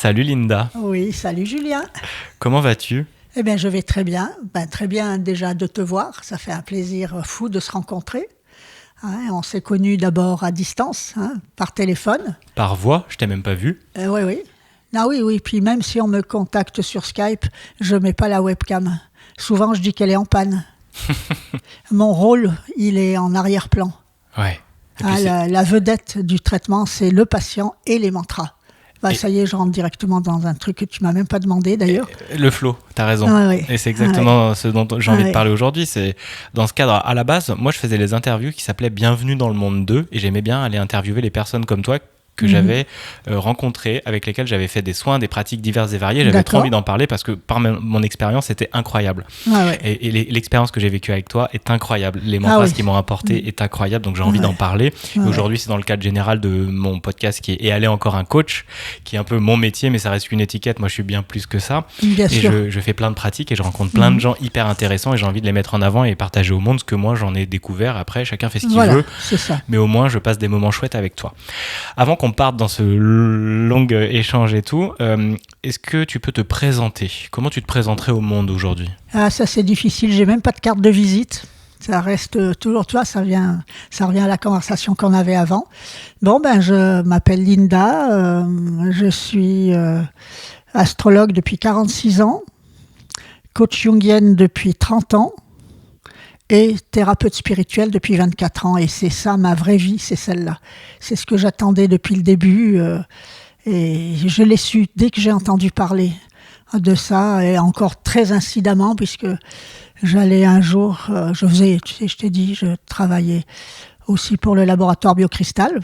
Salut Linda, Oui, salut Julien. comment vas-tu? Eh bien, je vais très bien. Très bien déjà de te voir. Ça fait un plaisir fou de se rencontrer. Hein, on s'est connus d'abord à distance, hein, par téléphone. Par voix, je t'ai même pas vu. Oui, oui. Ah oui, oui. Puis même si on me contacte sur Skype, je mets pas la webcam. Souvent, je dis qu'elle est en panne. Mon rôle, il est en arrière-plan. Ouais. Et puis Hein, la vedette du traitement, c'est le patient et les mantras. Ça y est, je rentre directement dans un truc que tu m'as même pas demandé d'ailleurs. le flow, t'as raison. Ah, oui. Et c'est exactement ce dont j'ai envie de oui. parler aujourd'hui. C'est dans ce cadre, à la base, moi je faisais les interviews qui s'appelaient Bienvenue dans le monde 2 et j'aimais bien aller interviewer les personnes comme toi que j'avais rencontrées, avec lesquelles j'avais fait des soins, des pratiques diverses et variées. J'avais trop envie d'en parler parce que par mon expérience, c'était incroyable. Ah ouais. Et l'expérience que j'ai vécue avec toi est incroyable. Les mantras qui m'ont apporté est incroyable, donc j'ai envie d'en parler. Aujourd'hui, c'est dans le cadre général de mon podcast qui est Et aller encore un coach, qui est un peu mon métier, mais ça reste une étiquette. Moi, je suis bien plus que ça. Bien sûr. Je fais plein de pratiques et je rencontre plein de gens hyper intéressants et j'ai envie de les mettre en avant et partager au monde ce que moi, j'en ai découvert. Après, chacun fait ce qu'il veut. C'est ça. Mais au moins, je passe des moments chouettes avec toi. Avant qu'on parte dans ce long échange et tout, est-ce que tu peux te présenter? Comment tu te présenterais au monde aujourd'hui? Ah, ça c'est difficile, j'ai même pas de carte de visite. Ça reste toujours, toi, ça revient à la conversation qu'on avait avant. Bon, je m'appelle Linda, je suis astrologue depuis 46 ans, coach jungienne depuis 30 ans et thérapeute spirituel depuis 24 ans. Et c'est ça, ma vraie vie, c'est celle-là. C'est ce que j'attendais depuis le début et je l'ai su dès que j'ai entendu parler de ça, et encore très incidemment, puisque j'allais un jour, je t'ai dit, je travaillais aussi pour le laboratoire Biocristal,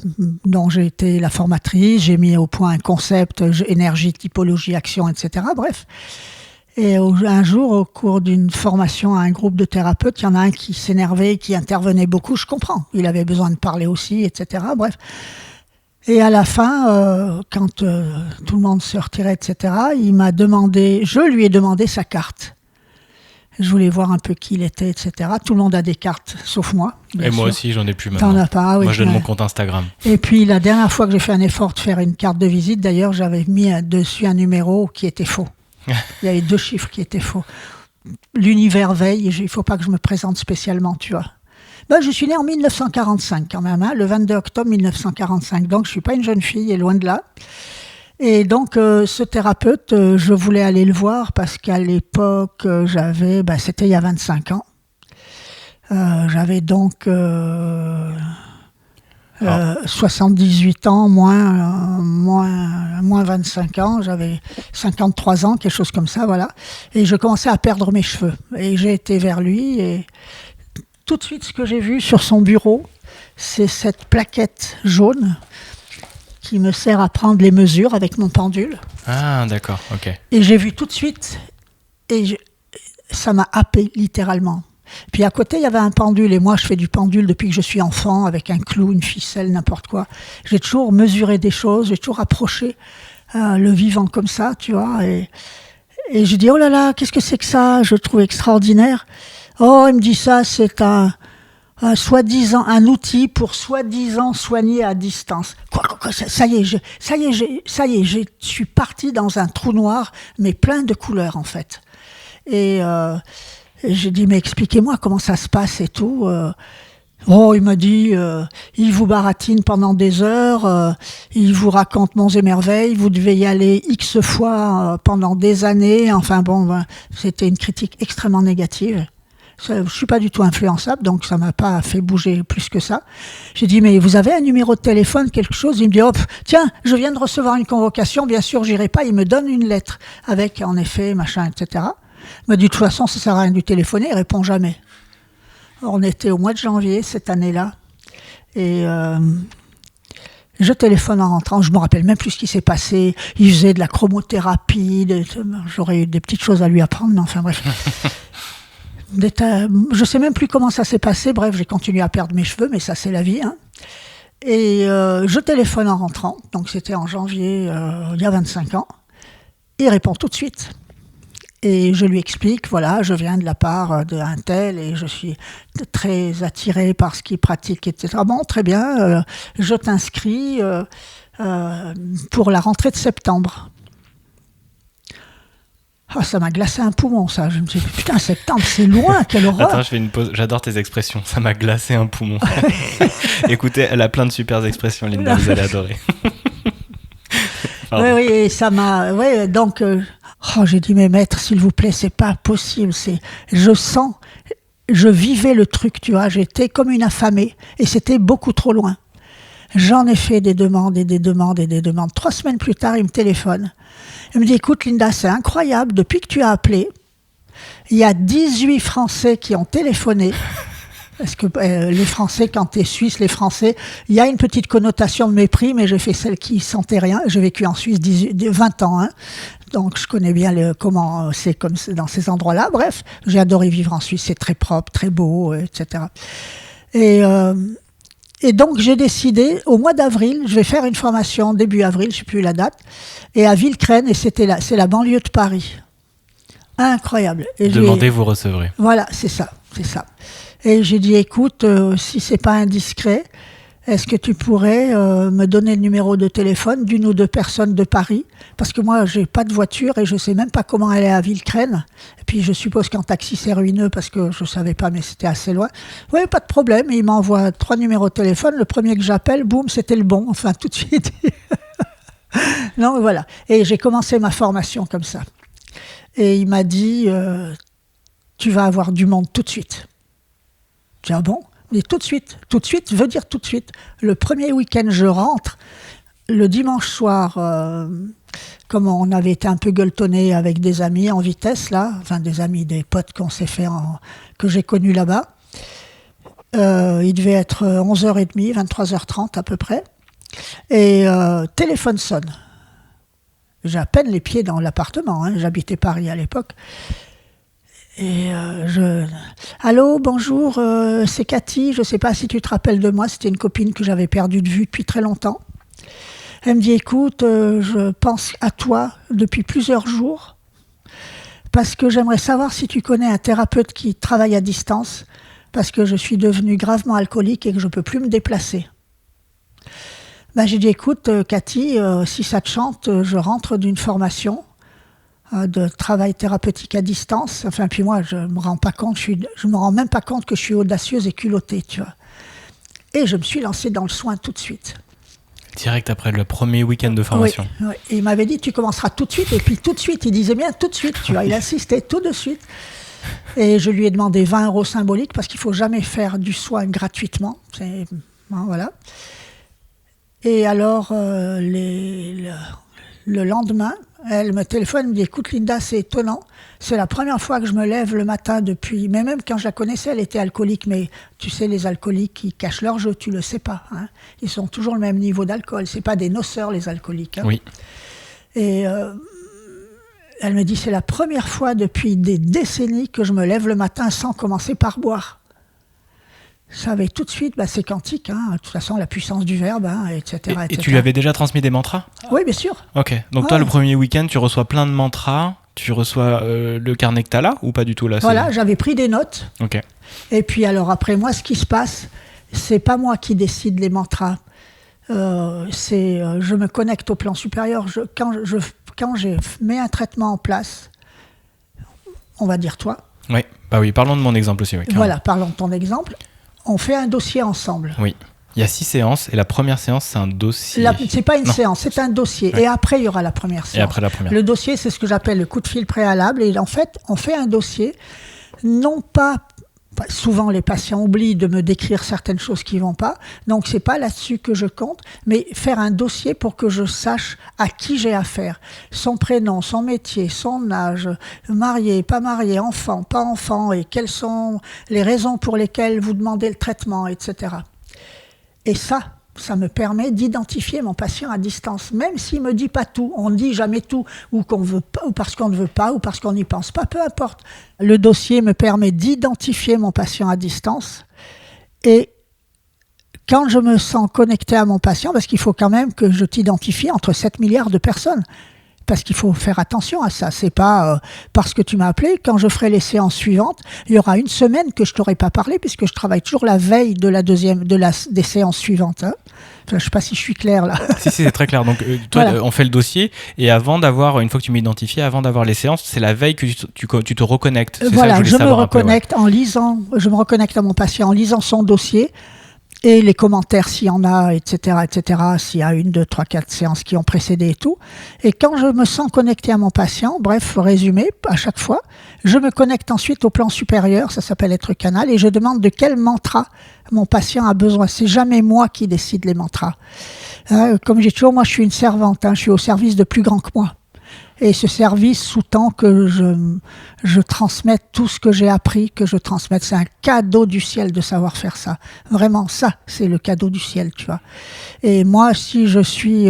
dont j'ai été la formatrice, j'ai mis au point un concept, énergie, typologie, action, etc. Bref. Et un jour, au cours d'une formation à un groupe de thérapeutes, il y en a un qui s'énervait, qui intervenait beaucoup, je comprends. Il avait besoin de parler aussi, etc. Bref. Et à la fin, quand tout le monde se retirait, etc., je lui ai demandé sa carte. Je voulais voir un peu qui il était, etc. Tout le monde a des cartes, sauf moi. Et moi aussi, j'en ai plus maintenant. T'en as pas, oui. Moi, je donne mon compte Instagram. Et puis, la dernière fois que j'ai fait un effort de faire une carte de visite, d'ailleurs, j'avais mis dessus un numéro qui était faux. Il y avait 2 chiffres qui étaient faux. L'univers veille, il ne faut pas que je me présente spécialement, tu vois. Je suis née en 1945 quand même, le 22 octobre 1945, donc je ne suis pas une jeune fille, et loin de là. Et donc ce thérapeute, je voulais aller le voir parce qu'à l'époque, c'était il y a 25 ans. J'avais donc 78 ans, moins 25 ans, j'avais 53 ans, quelque chose comme ça, voilà. Et je commençais à perdre mes cheveux. Et j'ai été vers lui et tout de suite, ce que j'ai vu sur son bureau, c'est cette plaquette jaune qui me sert à prendre les mesures avec mon pendule. Ah, d'accord, ok. Et j'ai vu tout de suite, ça m'a happé littéralement. Puis à côté, il y avait un pendule, et moi, je fais du pendule depuis que je suis enfant, avec un clou, une ficelle, n'importe quoi. J'ai toujours mesuré des choses, j'ai toujours approché le vivant comme ça, tu vois. Et je dis, oh là là, qu'est-ce que c'est que ça? Je le trouve extraordinaire. Oh, il me dit ça, c'est un outil pour soi-disant soigner à distance. Ça y est, je suis partie dans un trou noir, mais plein de couleurs en fait. Et j'ai dit, mais expliquez-moi comment ça se passe et tout. Il m'a dit, il vous baratine pendant des heures, il vous raconte monts et merveilles, vous devez y aller X fois pendant des années. Enfin c'était une critique extrêmement négative. Je ne suis pas du tout influençable, donc ça ne m'a pas fait bouger plus que ça. J'ai dit, mais vous avez un numéro de téléphone, quelque chose? Il me dit, tiens, je viens de recevoir une convocation, bien sûr, j'irai pas. Il me donne une lettre avec, en effet, machin, etc. Il m'a dit, de toute façon, ça ne sert à rien de lui téléphoner, il ne répond jamais. On était au mois de janvier, cette année-là, et je téléphone en rentrant, je ne me rappelle même plus ce qui s'est passé. Il faisait de la chromothérapie, j'aurais eu des petites choses à lui apprendre, mais enfin bref. Je ne sais même plus comment ça s'est passé. Bref, j'ai continué à perdre mes cheveux, mais ça, c'est la vie. Hein. Et je téléphone en rentrant. Donc, c'était en janvier, il y a 25 ans. Il répond tout de suite. Et je lui explique, voilà, je viens de la part d'un tel et je suis très attirée par ce qu'il pratique, etc. Bon, très bien, je t'inscris pour la rentrée de septembre. Ça m'a glacé un poumon, ça. Je me suis dit, putain, septembre, c'est loin, quelle horreur. Attends, je fais une pause. J'adore tes expressions. Ça m'a glacé un poumon. Écoutez, elle a plein de super expressions, Linda, vous allez adorer. Oui, et ça m'a... Oui, donc, j'ai dit, mais maître, s'il vous plaît, c'est pas possible. Je vivais le truc, tu vois. J'étais comme une affamée et c'était beaucoup trop loin. J'en ai fait des demandes et des demandes et des demandes. 3 semaines plus tard, il me téléphone. Il me dit, écoute Linda, c'est incroyable, depuis que tu as appelé, il y a 18 Français qui ont téléphoné. Parce que les Français, quand tu es suisse, les Français, il y a une petite connotation de mépris, mais j'ai fait celle qui sentait rien. J'ai vécu en Suisse 20 ans, hein. Donc je connais bien comment c'est comme dans ces endroits-là. Bref, j'ai adoré vivre en Suisse, c'est très propre, très beau, etc. Et donc j'ai décidé, au mois d'avril, je vais faire une formation, début avril, je ne sais plus la date, et à Villecresnes, et c'est la banlieue de Paris. Incroyable. Et demandez, vous recevrez. Voilà, c'est ça. Et j'ai dit, écoute, si c'est pas indiscret, est-ce que tu pourrais me donner le numéro de téléphone d'une ou deux personnes de Paris? Parce que moi, j'ai pas de voiture et je sais même pas comment aller à Villecresnes. Et puis, je suppose qu'en taxi, c'est ruineux parce que je savais pas, mais c'était assez loin. Oui, pas de problème. Il m'envoie 3 numéros de téléphone. Le premier que j'appelle, boum, c'était le bon. Enfin, tout de suite. Non, voilà. Et j'ai commencé ma formation comme ça. Et il m'a dit, tu vas avoir du monde tout de suite. J'ai dit, ah bon? Mais tout de suite veut dire tout de suite. Le premier week-end, je rentre. Le dimanche soir, comme on avait été un peu gueuletonné avec des amis en vitesse, là, enfin des amis, des potes qu'on s'est fait, que j'ai connus là-bas, il devait être 11h30, 23h30 à peu près. Et téléphone sonne. J'ai à peine les pieds dans l'appartement, hein, j'habitais Paris à l'époque. Et allô, bonjour, c'est Cathy, je ne sais pas si tu te rappelles de moi, c'était une copine que j'avais perdue de vue depuis très longtemps. Elle me dit, écoute, je pense à toi depuis plusieurs jours, parce que j'aimerais savoir si tu connais un thérapeute qui travaille à distance, parce que je suis devenue gravement alcoolique et que je ne peux plus me déplacer. Ben, j'ai dit, écoute, Cathy, si ça te chante, je rentre d'une formation de travail thérapeutique à distance. Enfin, puis moi, je me rends même pas compte que je suis audacieuse et culottée, tu vois. Et je me suis lancée dans le soin tout de suite. Direct après le premier week-end de formation. Oui. Et il m'avait dit, tu commenceras tout de suite. Et puis tout de suite, il disait bien tout de suite, tu vois. Il insistait tout de suite. Et je lui ai demandé 20 € symboliques parce qu'il ne faut jamais faire du soin gratuitement. Voilà. Et alors, le lendemain, elle me téléphone, elle me dit, écoute Linda, c'est étonnant, c'est la première fois que je me lève le matin depuis, mais même quand je la connaissais, elle était alcoolique, mais tu sais, les alcooliques qui cachent leur jeu, tu le sais pas, hein. Ils sont toujours le même niveau d'alcool, c'est pas des noceurs les alcooliques, hein. Oui. Et elle me dit, c'est la première fois depuis des décennies que je me lève le matin sans commencer par boire. Je savais tout de suite, c'est quantique, hein, de toute façon, la puissance du verbe, hein, etc. Et tu lui avais déjà transmis des mantras? Oui, bien sûr. Ok, donc toi, le premier week-end, tu reçois plein de mantras, tu reçois le carnet que tu as là, ou pas du tout là? Voilà, j'avais pris des notes. Ok. Et puis alors, après moi, ce qui se passe, c'est pas moi qui décide les mantras. Je me connecte au plan supérieur. Quand je mets un traitement en place, on va dire toi. Oui, bah oui, parlons de mon exemple aussi. Oui, voilà, parlons de ton exemple. On fait un dossier ensemble. Oui. Il y a 6 séances et la première séance, c'est un dossier. C'est pas une séance, c'est un dossier. Ouais. Et après, il y aura la première séance. Et après la première. Le dossier, c'est ce que j'appelle le coup de fil préalable. Et en fait, on fait un dossier, non pas... Souvent, les patients oublient de me décrire certaines choses qui ne vont pas. Donc, ce n'est pas là-dessus que je compte, mais faire un dossier pour que je sache à qui j'ai affaire. Son prénom, son métier, son âge, marié, pas marié, enfant, pas enfant, et quelles sont les raisons pour lesquelles vous demandez le traitement, etc. Et ça me permet d'identifier mon patient à distance, même s'il ne me dit pas tout. On ne dit jamais tout, ou qu'on veut pas, ou parce qu'on ne veut pas, ou parce qu'on n'y pense pas, peu importe. Le dossier me permet d'identifier mon patient à distance. Et quand je me sens connecté à mon patient, parce qu'il faut quand même que je t'identifie entre 7 milliards de personnes, Parce qu'il faut faire attention à ça. C'est pas parce que tu m'as appelé. Quand je ferai les séances suivantes, il y aura une semaine que je t'aurai pas parlé, puisque je travaille toujours la veille de des séances suivantes. Hein. Enfin, je sais pas si je suis claire là. Si, c'est très clair. Donc, toi, on fait le dossier, et une fois que tu m'as identifié, avant d'avoir les séances, c'est la veille que tu te reconnectes. C'est voilà, ça que je me reconnecte en lisant, je me reconnecte à mon patient en lisant son dossier. Et les commentaires s'il y en a, etc., s'il y a 1, 2, 3, 4 séances qui ont précédé et tout. Et quand je me sens connecté à mon patient, bref, résumé, à chaque fois, je me connecte ensuite au plan supérieur, ça s'appelle être canal, et je demande de quel mantra mon patient a besoin. C'est jamais moi qui décide les mantras. Comme j'ai toujours, moi je suis une servante, je suis au service de plus grand que moi. Et ce service sous-tend que je transmette tout ce que j'ai appris, que je transmette. C'est un cadeau du ciel de savoir faire ça. Vraiment, ça, c'est le cadeau du ciel, tu vois. Et moi, si je suis,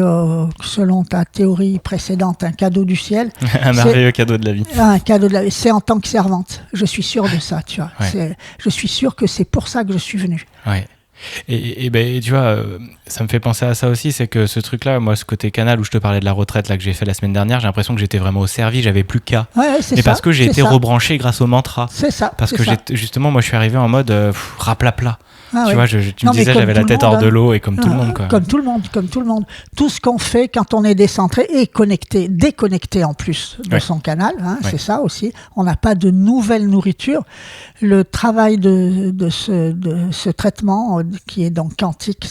selon ta théorie précédente, un cadeau du ciel... un merveilleux cadeau de la vie. Un cadeau de la vie. C'est en tant que servante. Je suis sûre de ça, tu vois. Ouais. Je suis sûre que c'est pour ça que je suis venue. Ouais. Et ben, tu vois, ça me fait penser à ça aussi, c'est que ce truc-là, moi, ce côté canal où je te parlais de la retraite là que j'ai fait la semaine dernière, j'ai l'impression que j'étais vraiment au service, j'avais plus qu'à. Ouais, c'est mais ça, parce que j'ai été rebranché grâce au mantra. C'est ça. Parce que justement, moi, je suis arrivé en mode raplapla. Ah, tu vois, tu me disais, j'avais la tête hors de l'eau et comme tout le monde, quoi. Comme tout le monde. Tout ce qu'on fait quand on est décentré et déconnecté en plus de son canal, c'est ça aussi. On n'a pas de nouvelle nourriture. Le travail de ce traitement, qui est donc quantique,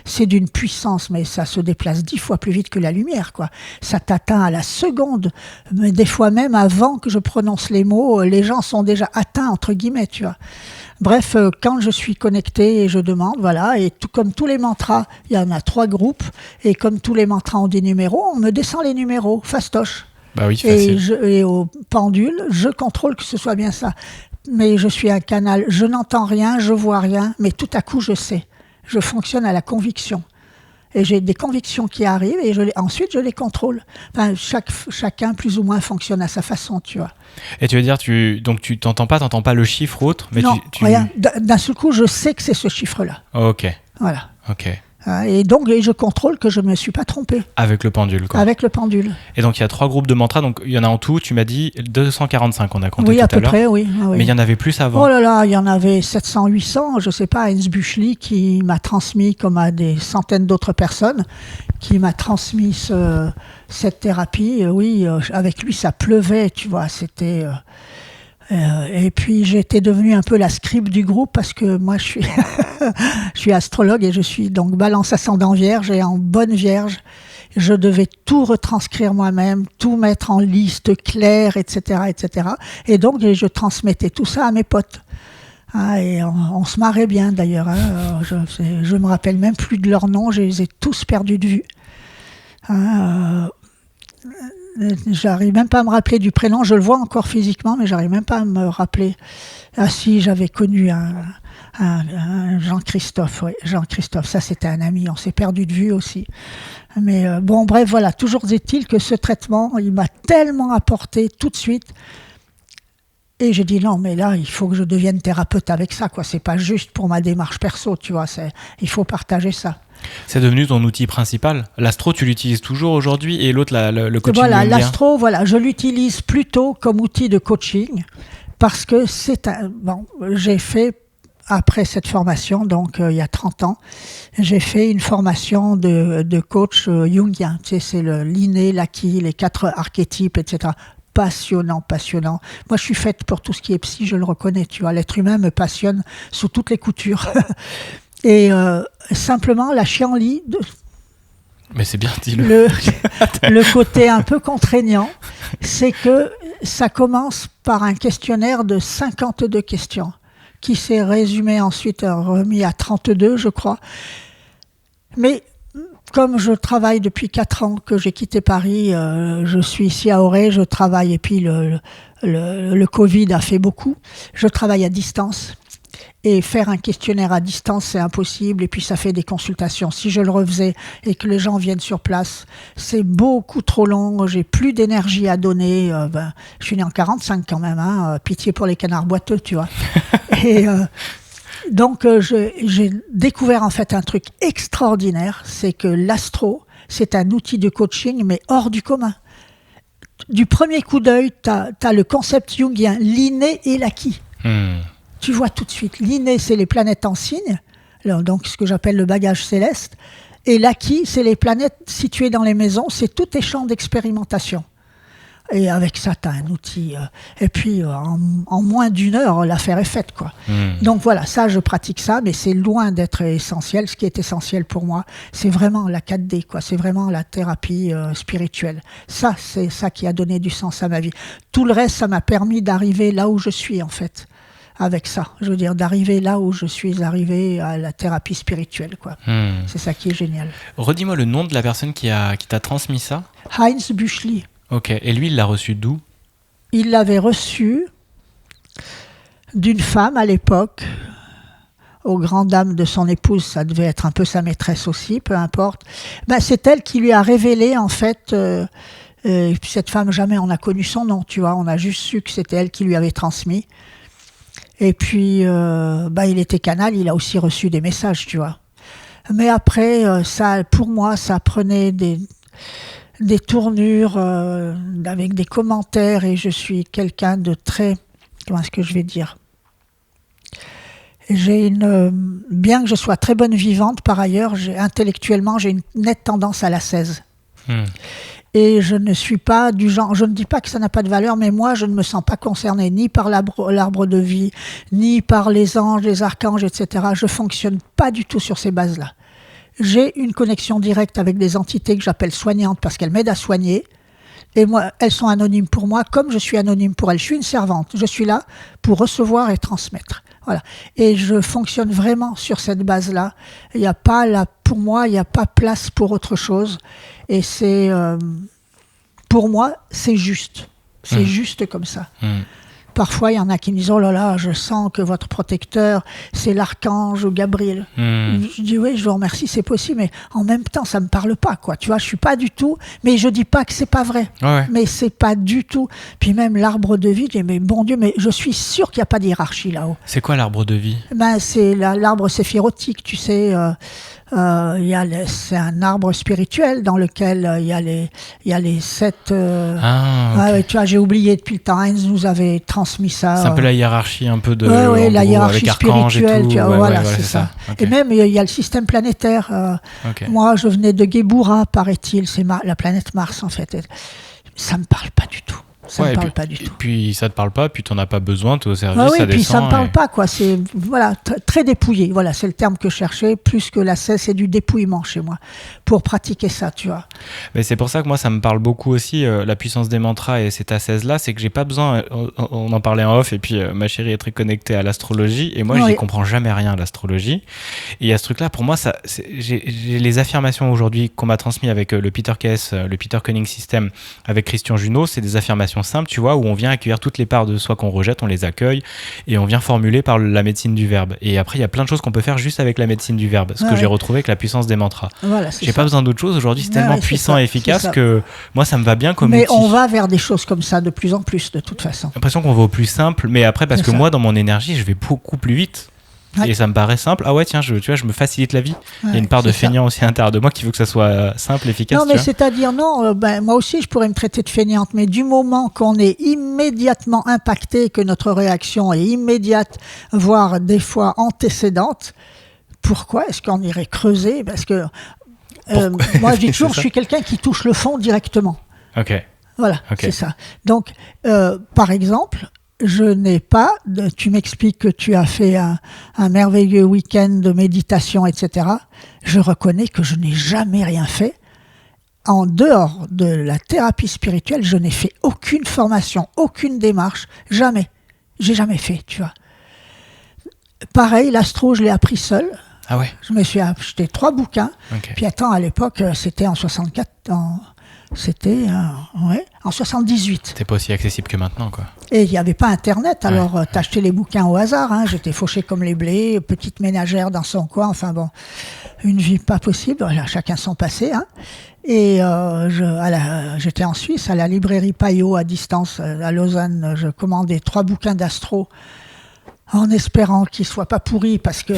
c'est d'une puissance, mais ça se déplace 10 fois plus vite que la lumière, quoi. Ça t'atteint à la seconde, mais des fois même avant que je prononce les mots, les gens sont déjà atteints, entre guillemets, tu vois. Bref, quand je suis connectée et je demande, voilà, et tout comme tous les mantras, il y en a 3 groupes, et comme tous les mantras ont des numéros, on me descend les numéros, fastoche. Bah oui, facile. Et au pendule, je contrôle que ce soit bien ça. Mais je suis un canal, je n'entends rien, je vois rien, mais tout à coup je sais. Je fonctionne à la conviction. Et j'ai des convictions qui arrivent et ensuite je les contrôle. Enfin, chacun plus ou moins fonctionne à sa façon, tu vois. Et tu veux dire, donc tu t'entends pas le chiffre ou autre, mais non, rien. D'un seul coup, je sais que c'est ce chiffre-là. Ok. Voilà. Ok. Et donc, je contrôle que je ne me suis pas trompé. Avec le pendule, quoi. Avec le pendule. Et donc, il y a 3 groupes de mantras. Donc, il y en a en tout, tu m'as dit 245, on a compté tout à l'heure. Oui, à peu près, oui. Mais il y en avait plus avant. Oh là là, il y en avait 700, 800. Je ne sais pas, Heinz Büchli qui m'a transmis, comme à des centaines d'autres personnes, qui m'a transmis cette thérapie. Oui, avec lui, ça pleuvait, tu vois. C'était... et puis j'étais devenue un peu la scribe du groupe parce que moi je suis astrologue et je suis donc balance ascendant vierge et en bonne vierge. Je devais tout retranscrire moi-même, tout mettre en liste claire, etc., etc. Et donc je transmettais tout ça à mes potes. Et on se marrait bien d'ailleurs. Je me rappelle même plus de leurs noms, je les ai tous perdus de vue. J'arrive même pas à me rappeler du prénom, je le vois encore physiquement, mais j'arrive même pas à me rappeler. Ah si, j'avais connu un Jean-Christophe, oui, Jean-Christophe, ça c'était un ami, on s'est perdu de vue aussi. Mais bon, bref, voilà, toujours est-il que ce traitement, il m'a tellement apporté tout de suite. Et j'ai dit non, mais là, il faut que je devienne thérapeute avec ça, quoi. C'est pas juste pour ma démarche perso, tu vois, il faut partager ça. C'est devenu ton outil principal. L'astro, tu l'utilises toujours aujourd'hui et l'autre, le coaching. Voilà, l'astro, je l'utilise plutôt comme outil de coaching parce que j'ai fait, après cette formation, donc il y a 30 ans, j'ai fait une formation de coach jungien. Tu sais, c'est l'inné, l'acquis, les 4 archétypes, etc. Passionnant. Moi, je suis faite pour tout ce qui est psy, je le reconnais, tu vois. L'être humain me passionne sous toutes les coutures. Et simplement, la chienlit... Mais c'est bien, dis-le. Le côté un peu contraignant, c'est que ça commence par un questionnaire de 52 questions, qui s'est résumé ensuite, remis à 32, je crois. Mais... comme je travaille depuis 4 ans que j'ai quitté Paris, je suis ici à Auray, je travaille, et puis le Covid a fait beaucoup. Je travaille à distance. Et faire un questionnaire à distance, c'est impossible. Et puis, ça fait des consultations. Si je le refaisais et que les gens viennent sur place, c'est beaucoup trop long. J'ai plus d'énergie à donner. Je suis né en 45 quand même. Pitié pour les canards boiteux, tu vois. Et... donc, j'ai découvert en fait un truc extraordinaire, c'est que l'astro, c'est un outil de coaching, mais hors du commun. du premier coup d'œil, tu as le concept jungien, l'inné et l'acquis. Tu vois tout de suite, l'inné, c'est les planètes en signe, donc ce que j'appelle le bagage céleste, et l'acquis, c'est les planètes situées dans les maisons, c'est tous tes champs d'expérimentation. Et avec ça, tu as un outil. Et puis, en moins d'une heure, l'affaire est faite, quoi. Donc voilà, ça, je pratique ça, mais c'est loin d'être essentiel. Ce qui est essentiel pour moi, c'est vraiment la 4D, quoi. C'est vraiment la thérapie spirituelle. Ça, c'est ça qui a donné du sens à ma vie. Tout le reste, ça m'a permis d'arriver là où je suis, en fait. Avec ça, je veux dire, d'arriver là où je suis arrivé à la thérapie spirituelle, quoi. C'est ça qui est génial. Redis-moi le nom de la personne qui t'a transmis ça. Heinz Büchli. Ok, et lui, il l'a reçu d'où? Il l'avait reçu d'une femme à l'époque, aux grandes dames de son épouse, ça devait être un peu sa maîtresse aussi, peu importe. Ben, c'est elle qui lui a révélé, en fait, et puis cette femme, jamais on a connu son nom, tu vois, on a juste su que c'était elle qui lui avait transmis. Et puis, il était canal, il a aussi reçu des messages, tu vois. Mais après, ça, pour moi, ça prenait des tournures avec des commentaires, et je suis quelqu'un de très... Comment est-ce que je vais dire ? Bien que je sois très bonne vivante, par ailleurs, intellectuellement, j'ai une nette tendance à l'ascèse. Et je ne suis pas du genre... Je ne dis pas que ça n'a pas de valeur, mais moi, je ne me sens pas concernée ni par l'arbre de vie, ni par les anges, les archanges, etc. Je ne fonctionne pas du tout sur ces bases-là. J'ai une connexion directe avec des entités que j'appelle soignantes parce qu'elles m'aident à soigner. Et moi, elles sont anonymes pour moi comme je suis anonyme pour elles. Je suis une servante. Je suis là pour recevoir et transmettre. Voilà. Et je fonctionne vraiment sur cette base-là. Il n'y a pas pour moi, il n'y a pas place pour autre chose. Et c'est, pour moi, c'est juste. C'est juste comme ça. Parfois, il y en a qui me disent « Oh là là, je sens que votre protecteur, c'est l'archange ou Gabriel. » Je dis « Oui, je vous remercie, c'est possible, mais en même temps, ça ne me parle pas. Quoi. Tu vois, je ne suis pas du tout... Mais je ne dis pas que ce n'est pas vrai. Ouais. Mais ce n'est pas du tout... Puis même l'arbre de vie, je dis « Mais bon Dieu, mais je suis sûr qu'il n'y a pas de hiérarchie là-haut. » C'est quoi l'arbre de vie ? C'est l'arbre séphirotique, tu sais... c'est un arbre spirituel dans lequel il y a les 7... okay. Tu vois, j'ai oublié depuis le temps. Heinz nous avait transmis ça. C'est un peu la hiérarchie un peu de... Oui, la hiérarchie spirituelle. Tu vois, voilà, c'est ça. Okay. Et même, il y a le système planétaire. Moi, je venais de Gebura, paraît-il. C'est la planète Mars, en fait. Ça ne me parle pas du tout. Ça ne me parle pas du tout. Et puis ça ne te parle pas, puis tu n'en as pas besoin, tu es au service, ça descend. Puis ça ne me parle pas, quoi. C'est très dépouillé. Voilà, c'est le terme que je cherchais. Plus que l'ascèse, c'est du dépouillement chez moi pour pratiquer ça, tu vois. Mais c'est pour ça que moi, ça me parle beaucoup aussi, la puissance des mantras et cette ascèse-là, c'est que j'ai pas besoin. On en parlait en off, et puis ma chérie est très connectée à l'astrologie, et moi, je n'y comprends jamais rien à l'astrologie. Et à ce truc-là, pour moi, j'ai les affirmations aujourd'hui qu'on m'a transmises avec le Peter KS, le Peter Cunning System, avec Christian Junot, c'est des affirmations simples, tu vois, où on vient accueillir toutes les parts de soi qu'on rejette, on les accueille et on vient formuler par la médecine du verbe. Et après, il y a plein de choses qu'on peut faire juste avec la médecine du verbe, ce que j'ai retrouvé avec la puissance des mantras. Voilà, j'ai pas besoin d'autre chose. Aujourd'hui, c'est tellement puissant et efficace que moi, ça me va bien comme outil. Mais on va vers des choses comme ça de plus en plus, de toute façon. J'ai l'impression qu'on va au plus simple, mais après, parce que moi, dans mon énergie, je vais beaucoup plus vite. Et ça me paraît simple. Ah ouais, tiens, tu vois, je me facilite la vie. Il y a une part de feignant aussi à l'intérieur de moi qui veut que ça soit simple, efficace. Non, mais c'est-à-dire, moi aussi, je pourrais me traiter de feignante, mais du moment qu'on est immédiatement impacté, que notre réaction est immédiate, voire des fois antécédente, pourquoi est-ce qu'on irait creuser ? Parce que moi, je dis toujours, je suis quelqu'un qui touche le fond directement. Ok. Voilà, c'est ça. Donc, par exemple... Je n'ai pas, tu m'expliques que tu as fait un merveilleux week-end de méditation, etc. Je reconnais que je n'ai jamais rien fait. En dehors de la thérapie spirituelle, je n'ai fait aucune formation, aucune démarche, jamais. J'ai jamais fait, tu vois. Pareil, l'astro, je l'ai appris seul. Ah ouais. Je me suis acheté 3 bouquins. Okay. Puis attends, à l'époque, c'était en 64, c'était en 78. C'était pas aussi accessible que maintenant, quoi. Et il n'y avait pas Internet, alors t'achetais les bouquins au hasard. J'étais fauchée comme les blés, petite ménagère dans son coin. Enfin bon, une vie pas possible. Là, chacun son passé. Et j'étais en Suisse, à la librairie Payot, à distance, à Lausanne. Je commandais 3 bouquins d'astro, en espérant qu'ils ne soient pas pourris, parce que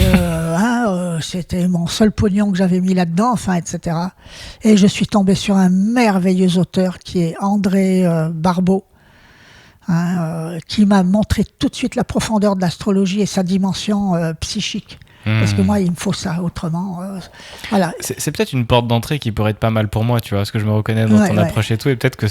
c'était mon seul pognon que j'avais mis là-dedans, enfin, etc. Et je suis tombée sur un merveilleux auteur qui est André Barbeau, qui m'a montré tout de suite la profondeur de l'astrologie et sa dimension psychique. Parce que moi, il me faut ça, autrement. Voilà. C'est peut-être une porte d'entrée qui pourrait être pas mal pour moi, tu vois, parce que je me reconnais dans ton approche et tout, et peut-être que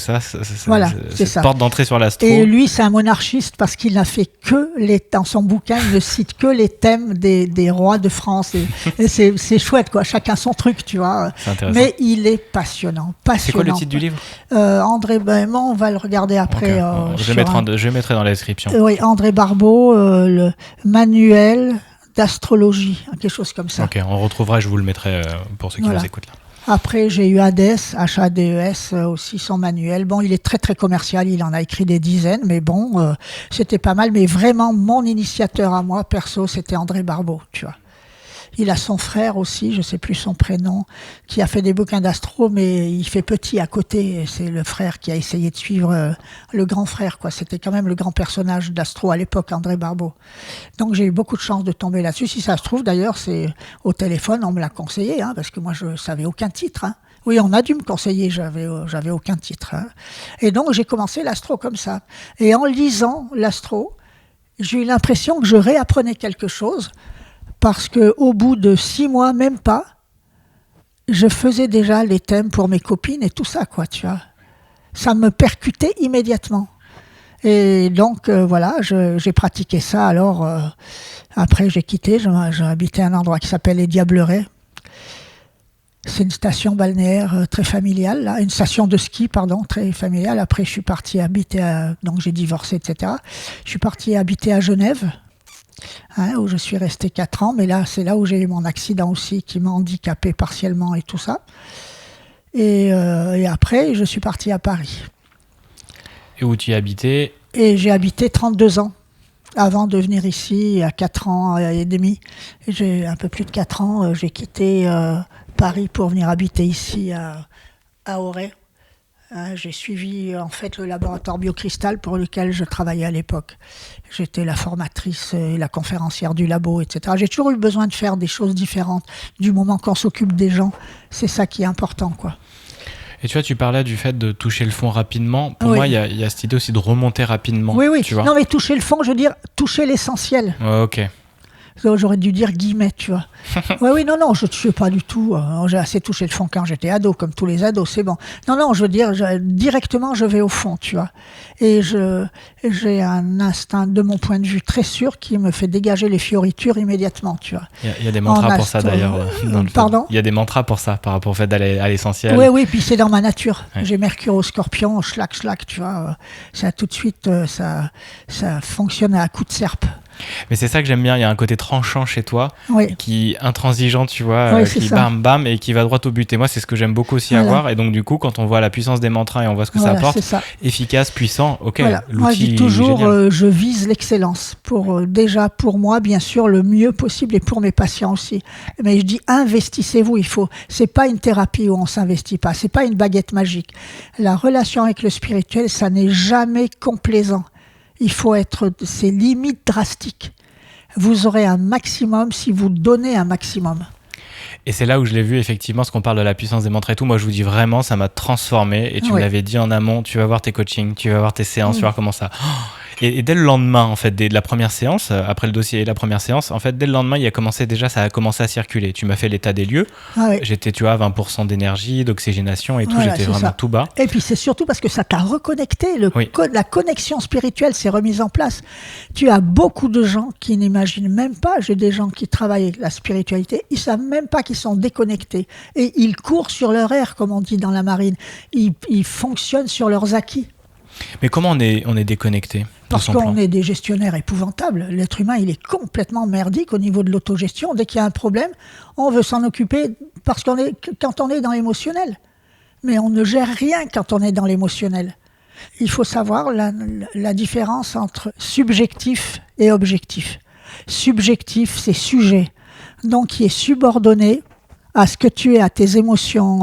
voilà, c'est cette porte d'entrée sur l'astro. Et lui, c'est un monarchiste parce qu'il n'a fait que dans son bouquin, il ne cite que les thèmes des rois de France. Et c'est chouette, quoi. Chacun son truc, tu vois. C'est intéressant. Mais il est passionnant. C'est quoi le titre du livre? André Barbeau, on va le regarder après. Okay. Je mettrai dans la description. Oui, André Barbeau, le manuel d'astrologie, quelque chose comme ça. Ok, on retrouvera, je vous le mettrai pour ceux qui nous écoutent là. Après, j'ai eu Hades, H-A-D-E-S, aussi son manuel. Bon, il est très très commercial, il en a écrit des dizaines, mais bon, c'était pas mal. Mais vraiment, mon initiateur à moi, perso, c'était André Barbeau, tu vois. Il a son frère aussi, je sais plus son prénom, qui a fait des bouquins d'astro, mais il fait petit à côté. C'est le frère qui a essayé de suivre le grand frère, quoi. C'était quand même le grand personnage d'astro à l'époque, André Barbeau. Donc j'ai eu beaucoup de chance de tomber là-dessus. Si ça se trouve, d'ailleurs, c'est au téléphone, on me l'a conseillé, parce que moi je savais aucun titre. Oui, on a dû me conseiller, j'avais aucun titre. Et donc j'ai commencé l'astro comme ça. Et en lisant l'astro, j'ai eu l'impression que je réapprenais quelque chose. Parce qu'au bout de 6 mois, même pas, je faisais déjà les thèmes pour mes copines et tout ça, quoi, tu vois. Ça me percutait immédiatement. Et donc, voilà, j'ai pratiqué ça. Alors, après, j'ai quitté. J'ai habité à un endroit qui s'appelle les Diablerets. C'est une station balnéaire très familiale, là, une station de ski, pardon, très familiale. Après, je suis parti habiter donc j'ai divorcé, etc. Je suis parti habiter à Genève. Où je suis resté 4 ans, mais là, c'est là où j'ai eu mon accident aussi, qui m'a handicapé partiellement et tout ça. Et après, je suis parti à Paris. Et où tu y habitais? Et j'ai habité 32 ans, avant de venir ici, à 4 ans et demi. Et j'ai un peu plus de 4 ans, j'ai quitté Paris pour venir habiter ici à Auray. J'ai suivi en fait le laboratoire Biocristal pour lequel je travaillais à l'époque. J'étais la formatrice et la conférencière du labo, etc. J'ai toujours eu besoin de faire des choses différentes. Du moment qu'on s'occupe des gens, c'est ça qui est important, quoi. Et tu vois, tu parlais du fait de toucher le fond rapidement. Pour moi, il y a cette idée aussi de remonter rapidement. Oui. Tu vois. Non, mais toucher le fond, je veux dire toucher l'essentiel. Ok. J'aurais dû dire guillemets, tu vois. Oui, non, je ne touchais pas du tout. J'ai assez touché le fond quand j'étais ado, comme tous les ados, c'est bon. Non, je veux dire, directement, je vais au fond, tu vois. Et j'ai un instinct, de mon point de vue, très sûr, qui me fait dégager les fioritures immédiatement, tu vois. Il y a des mantras pour ça, d'ailleurs. Pardon ? Il y a des mantras pour ça, par rapport au fait d'aller à l'essentiel. Oui, puis c'est dans ma nature. Ouais. J'ai Mercure au Scorpion, schlac, tu vois. Ça, tout de suite, ça fonctionne à coup de serpe. Mais c'est ça que j'aime bien, il y a un côté tranchant chez toi, qui intransigeant, tu vois, qui ça. bam et qui va droit au but. Et moi, c'est ce que j'aime beaucoup aussi avoir. Et donc, du coup, quand on voit la puissance des mantras et on voit ce que ça apporte, efficace, puissant, ok, l'outil. Moi, je dis toujours, je vise l'excellence. Déjà pour moi, bien sûr, le mieux possible et pour mes patients aussi. Mais je dis, investissez-vous, c'est pas une thérapie où on s'investit pas, c'est pas une baguette magique. La relation avec le spirituel, ça n'est jamais complaisant. Il faut c'est limite drastique. Vous aurez un maximum si vous donnez un maximum. Et c'est là où je l'ai vu, effectivement, ce qu'on parle de la puissance des mantras et tout. Moi, je vous dis vraiment, ça m'a transformé. Et tu me l'avais dit en amont, tu vas voir tes coachings, tu vas voir tes séances, tu vas voir comment ça... Et dès le lendemain, en fait, dès la première séance, après le dossier et la première séance, en fait, dès le lendemain, ça a commencé à circuler. Tu m'as fait l'état des lieux. J'étais, tu vois, à 20% d'énergie, d'oxygénation et tout. J'étais vraiment tout bas. Et puis, c'est surtout parce que ça t'a reconnecté. La connexion spirituelle s'est remise en place. Tu as beaucoup de gens qui n'imaginent même pas. J'ai des gens qui travaillent avec la spiritualité. Ils savent même pas qu'ils sont déconnectés. Et ils courent sur leur air, comme on dit dans la marine. Ils fonctionnent sur leurs acquis. Mais comment on est déconnecté? Parce qu'on est des gestionnaires épouvantables. L'être humain, il est complètement merdique au niveau de l'autogestion. Dès qu'il y a un problème, on veut s'en occuper quand on est dans l'émotionnel. Mais on ne gère rien quand on est dans l'émotionnel. Il faut savoir la différence entre subjectif et objectif. Subjectif, c'est sujet, donc qui est subordonné à ce que tu es, à tes émotions.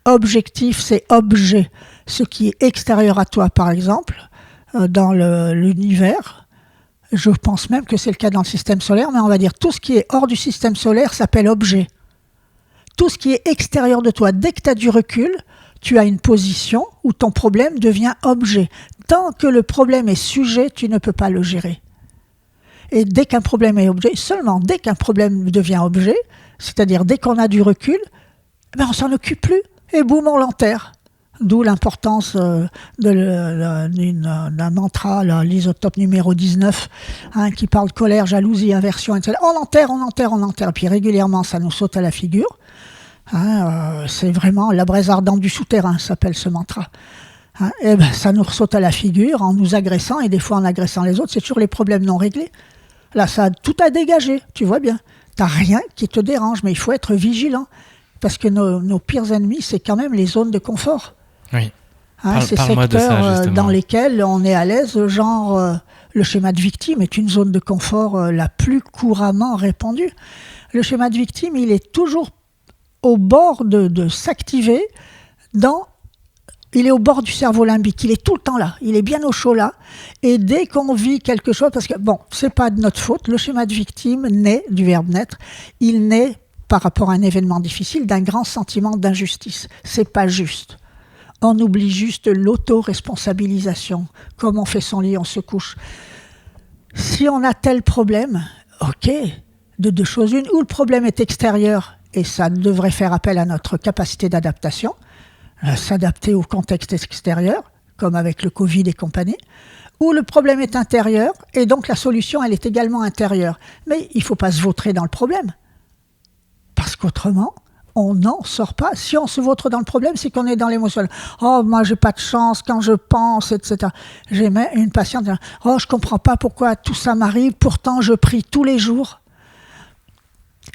Objectif, c'est objet, ce qui est extérieur à toi, par exemple, dans l'univers, Je pense même que c'est le cas dans le système solaire, mais on va dire tout ce qui est hors du système solaire s'appelle objet. Tout ce qui est extérieur de toi, dès que tu as du recul, tu as une position où ton problème devient objet. Tant que le problème est sujet, tu ne peux pas le gérer. Et dès qu'un problème est objet, seulement dès qu'un problème devient objet, c'est-à-dire dès qu'on a du recul, ben on s'en occupe plus et boum, on l'enterre. D'où l'importance d'un mantra, là, l'isotope numéro 19, qui parle de colère, jalousie, aversion, etc. On enterre. Puis régulièrement, ça nous saute à la figure. C'est vraiment la braise ardente du souterrain, s'appelle ce mantra. Et ben, ça nous saute à la figure en nous agressant, et des fois en agressant les autres. C'est toujours les problèmes non réglés. Là, tout a dégagé, tu vois bien. T'as rien qui te dérange, mais il faut être vigilant. Parce que nos pires ennemis, c'est quand même les zones de confort. Oui. Ces Parle-moi de ça, secteurs justement. dans lesquels on est à l'aise, genre le schéma de victime est une zone de confort la plus couramment répandue. Le schéma de victime, il est toujours au bord de s'activer il est au bord du cerveau limbique, il est tout le temps là, il est bien au chaud là, et dès qu'on vit quelque chose, parce que bon, c'est pas de notre faute, le schéma de victime naît du verbe naître, il naît par rapport à un événement difficile d'un grand sentiment d'injustice. C'est pas juste. On oublie juste l'auto-responsabilisation. Comme on fait son lit, on se couche. Si on a tel problème, ok, de deux choses une, ou le problème est extérieur, et ça devrait faire appel à notre capacité d'adaptation, s'adapter au contexte extérieur, comme avec le Covid et compagnie, ou le problème est intérieur, et donc la solution, elle est également intérieure. Mais il ne faut pas se vautrer dans le problème. Parce qu'autrement, on n'en sort pas. Si on se vautre dans le problème, c'est qu'on est dans l'émotion. Oh, moi, j'ai pas de chance quand je pense, etc. J'ai une patiente qui dit, oh, je comprends pas pourquoi tout ça m'arrive, pourtant je prie tous les jours.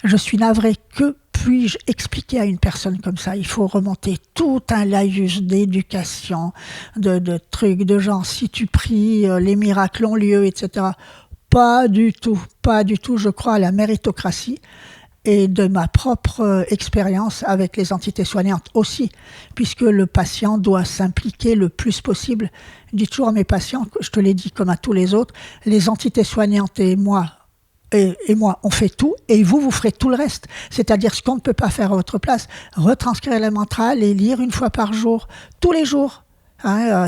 Je suis navrée. Que puis-je expliquer à une personne comme ça? Il faut remonter tout un laïus d'éducation, de trucs, de genre, si tu pries, les miracles ont lieu, etc. Pas du tout. Je crois à la méritocratie. Et de ma propre expérience avec les entités soignantes aussi, puisque le patient doit s'impliquer le plus possible. Je dis toujours à mes patients, je te l'ai dit comme à tous les autres, les entités soignantes et moi, on fait tout, et vous ferez tout le reste. C'est-à-dire ce qu'on ne peut pas faire à votre place, retranscrire les mantras, les lire une fois par jour, tous les jours.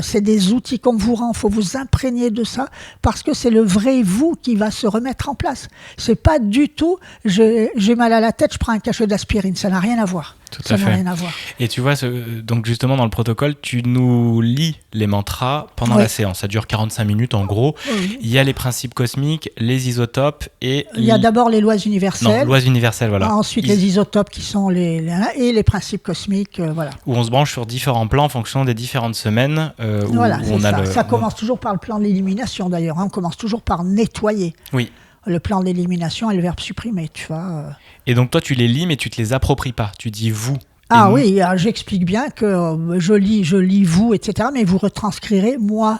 C'est des outils qu'on vous rend, il faut vous imprégner de ça, parce que c'est le vrai vous qui va se remettre en place. C'est pas du tout, j'ai mal à la tête, je prends un cachet d'aspirine, ça n'a rien à voir. Ça n'a rien à voir. Et tu vois, donc justement dans le protocole, tu nous lis les mantras pendant la séance. Ça dure 45 minutes en gros. Oui. Il y a les principes cosmiques, les isotopes et... Il y a d'abord les lois universelles. Non, lois universelles, voilà. Ensuite les isotopes qui sont et les principes cosmiques, voilà. Où on se branche sur différents plans en fonction des différentes semaines. Voilà, où ça commence toujours par le plan de l'élimination d'ailleurs. On commence toujours par nettoyer. Oui. Le plan d'élimination et le verbe supprimer, tu vois. Et donc toi, tu les lis, mais tu te les appropries pas. Tu dis vous. Ah oui, j'explique bien que je lis vous, etc. Mais vous retranscrirez moi,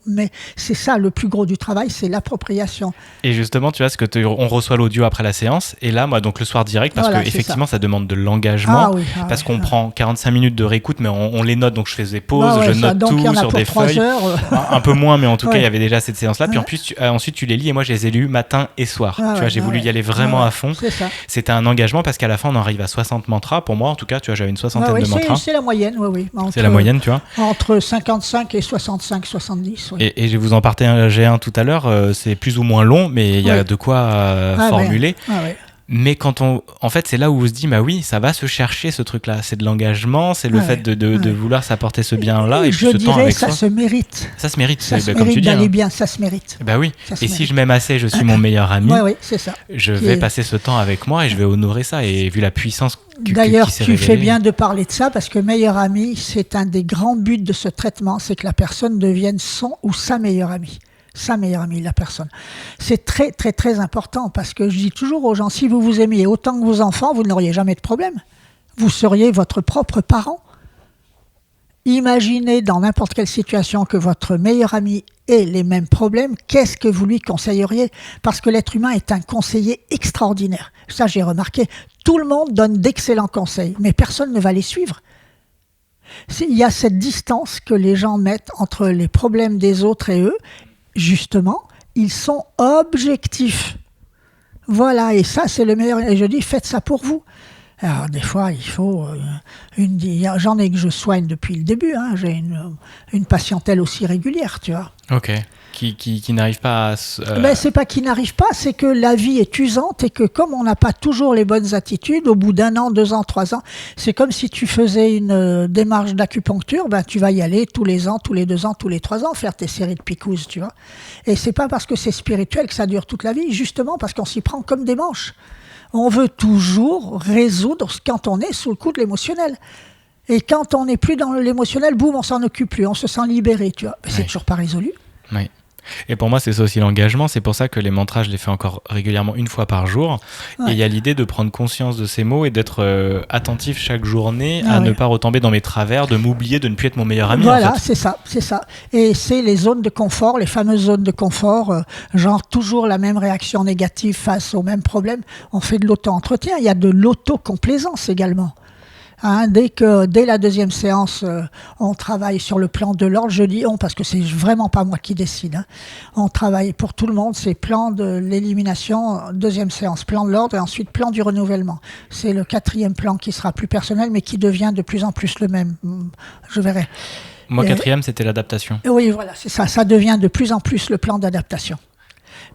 mais c'est ça le plus gros du travail, c'est l'appropriation. Et justement, tu vois, on reçoit l'audio après la séance, et là, moi, donc le soir direct, parce que effectivement, ça demande de l'engagement, parce qu'on prend 45 minutes de réécoute, mais on les note, donc je fais des pauses, je note tout sur des feuilles, un peu moins, mais en tout cas, il y avait déjà cette séance-là. Puis ensuite, tu les lis, et moi, je les ai lus matin et soir. Tu vois, j'ai voulu y aller vraiment à fond. C'était un engagement, parce qu'à la fin, on arrive à 60 mantras. Pour moi, en tout cas, tu vois, j'avais une soixantaine de mantras. C'est la moyenne, oui. C'est la moyenne, tu vois. Entre 55 et 65, 70. Oui. Et je vais vous en partager un tout à l'heure. C'est plus ou moins long, mais il y a de quoi formuler. Mais en fait, c'est là où on se dit, bah oui, ça va se chercher ce truc-là. C'est de l'engagement, c'est le fait de vouloir s'apporter ce bien-là. Et je dirais, ça se mérite. Ça se mérite. Ça se mérite d'aller bien, ça se mérite. Bah oui. Et si je m'aime assez, je suis mon meilleur ami. Oui, c'est ça. Je vais passer ce temps avec moi et je vais honorer ça. Et vu la puissance D'ailleurs, tu fais bien de parler de ça parce que meilleur ami, c'est un des grands buts de ce traitement, c'est que la personne devienne son ou sa meilleure amie. Sa meilleure amie, la personne. C'est très, très, très important parce que je dis toujours aux gens, si vous vous aimiez autant que vos enfants, vous n'auriez jamais de problème. Vous seriez votre propre parent. Imaginez dans n'importe quelle situation que votre meilleur ami ait les mêmes problèmes, qu'est-ce que vous lui conseilleriez? Parce que l'être humain est un conseiller extraordinaire. Ça, j'ai remarqué. Tout le monde donne d'excellents conseils, mais personne ne va les suivre. Il y a cette distance que les gens mettent entre les problèmes des autres et eux, justement, ils sont objectifs. Voilà, et ça, c'est le meilleur. Et je dis, faites ça pour vous. Alors, des fois, il faut... j'en ai que je soigne depuis le début. Hein. J'ai une patientèle aussi régulière, tu vois. Ok. Qui n'arrive pas à... Ben, c'est pas qu'il n'arrive pas, c'est que la vie est usante et que comme on n'a pas toujours les bonnes attitudes, au bout d'1 an, 2 ans, 3 ans, c'est comme si tu faisais une démarche d'acupuncture, ben, tu vas y aller tous les ans, tous les 2 ans, tous les 3 ans, faire tes séries de picousses, tu vois. Et c'est pas parce que c'est spirituel que ça dure toute la vie, justement parce qu'on s'y prend comme des manches. On veut toujours résoudre quand on est sous le coup de l'émotionnel. Et quand on n'est plus dans l'émotionnel, boum, on s'en occupe plus, on se sent libéré, tu vois. C'est toujours pas résolu. Oui. Et pour moi, c'est ça aussi l'engagement. C'est pour ça que les mantras, je les fais encore régulièrement 1 fois par jour. Ouais. Et il y a l'idée de prendre conscience de ces mots et d'être attentif chaque journée à ne pas retomber dans mes travers, de m'oublier, de ne plus être mon meilleur ami. Voilà, en fait. c'est ça. Et c'est les zones de confort, les fameuses zones de confort, genre toujours la même réaction négative face au même problème. On fait de l'auto-entretien. Il y a de l'autocomplaisance également. Hein, dès la 2e séance, on travaille sur le plan de l'ordre. Je dis on parce que c'est vraiment pas moi qui décide. Hein. On travaille pour tout le monde. C'est plan de l'élimination, 2e séance, plan de l'ordre et ensuite plan du renouvellement. C'est le 4e plan qui sera plus personnel mais qui devient de plus en plus le même. Je verrai. Moi, 4e, c'était l'adaptation. Oui, voilà, c'est ça. Ça devient de plus en plus le plan d'adaptation.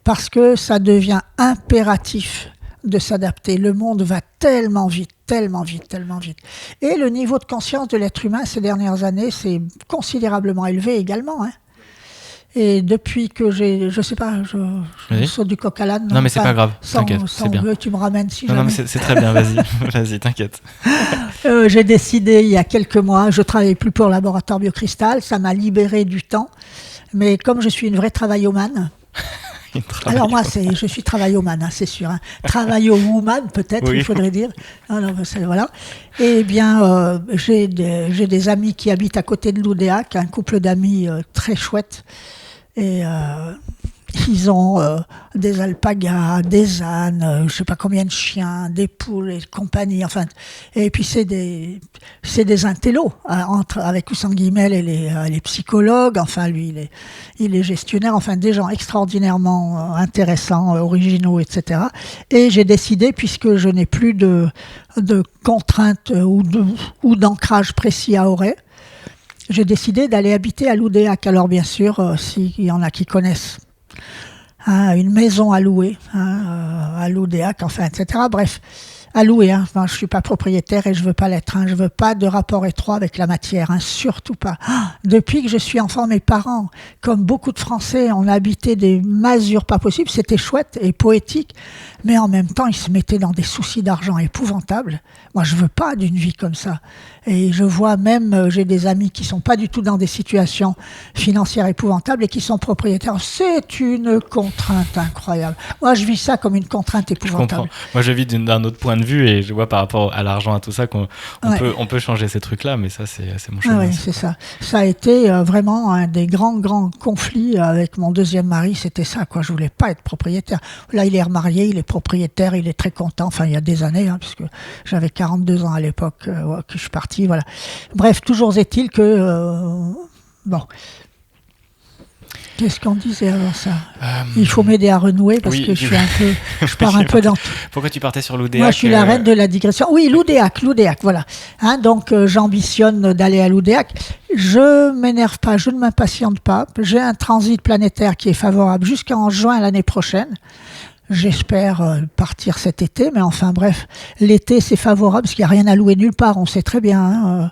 Parce que ça devient impératif de s'adapter. Le monde va tellement vite. Et le niveau de conscience de l'être humain ces dernières années s'est considérablement élevé également. Hein. Et depuis que je sais pas, je saute du coq à l'âne. Non, mais c'est pas grave, t'inquiète, c'est bien. Tu me ramènes si non, jamais. Non, mais c'est très bien, vas-y, t'inquiète. J'ai décidé il y a quelques mois, je travaillais plus pour le laboratoire Biocristal, ça m'a libéré du temps. Mais comme je suis une vraie travaillomane, alors moi, je suis travaillomane, hein, c'est sûr. Hein. Travaillowoman, peut-être, il faudrait dire. Alors, voilà. Eh bien, j'ai des amis qui habitent à côté de l'Oudéac, un couple d'amis très chouette. Et ils ont des alpagas, des ânes, je sais pas combien de chiens, des poules et compagnie. Enfin, et puis c'est des intellos avec Oussan Guimel et les psychologues. Enfin, lui, il est gestionnaire. Enfin, des gens extraordinairement intéressants, originaux, etc. Et j'ai décidé, puisque je n'ai plus de contraintes ou d'ancrage précis à Auray, j'ai décidé d'aller habiter à l'Oudéac. Alors bien sûr, s'il y en a qui connaissent, une maison à louer, à l'Oudéac, enfin, etc. Bref, à louer. Hein. Non, je ne suis pas propriétaire et je ne veux pas l'être. Hein. Je ne veux pas de rapport étroit avec la matière, hein. Surtout pas. Depuis que je suis enfant, mes parents, comme beaucoup de Français, on habitait des masures pas possibles. C'était chouette et poétique, mais en même temps, ils se mettaient dans des soucis d'argent épouvantables. Moi, je ne veux pas d'une vie comme ça. Et je vois même, j'ai des amis qui ne sont pas du tout dans des situations financières épouvantables et qui sont propriétaires. C'est une contrainte incroyable. Moi, je vis ça comme une contrainte épouvantable. Je comprends. Moi, je vis d'un autre point de vue et je vois par rapport à l'argent, à tout ça, qu'on peut changer ces trucs-là, mais ça, c'est mon chemin. Oui, c'est ça. Ça a été vraiment un des grands conflits avec mon 2e mari. C'était ça, quoi. Je ne voulais pas être propriétaire. Là, il est remarié, il est propriétaire, il est très content. Enfin, il y a des années, hein, puisque j'avais 42 ans à l'époque que je suis parti. Voilà. Bref, toujours est-il que... bon. Qu'est-ce qu'on disait avant ça ? Il faut m'aider à renouer parce que je pars un peu dans... Pourquoi tu partais sur l'Oudéac ? Moi, je suis la reine de la digression. Oui, l'Oudéac, voilà. Hein, donc, j'ambitionne d'aller à l'Oudéac. Je m'énerve pas, je ne m'impatiente pas. J'ai un transit planétaire qui est favorable jusqu'en juin l'année prochaine. J'espère partir cet été, mais enfin bref, l'été c'est favorable parce qu'il n'y a rien à louer nulle part, on sait très bien. Hein.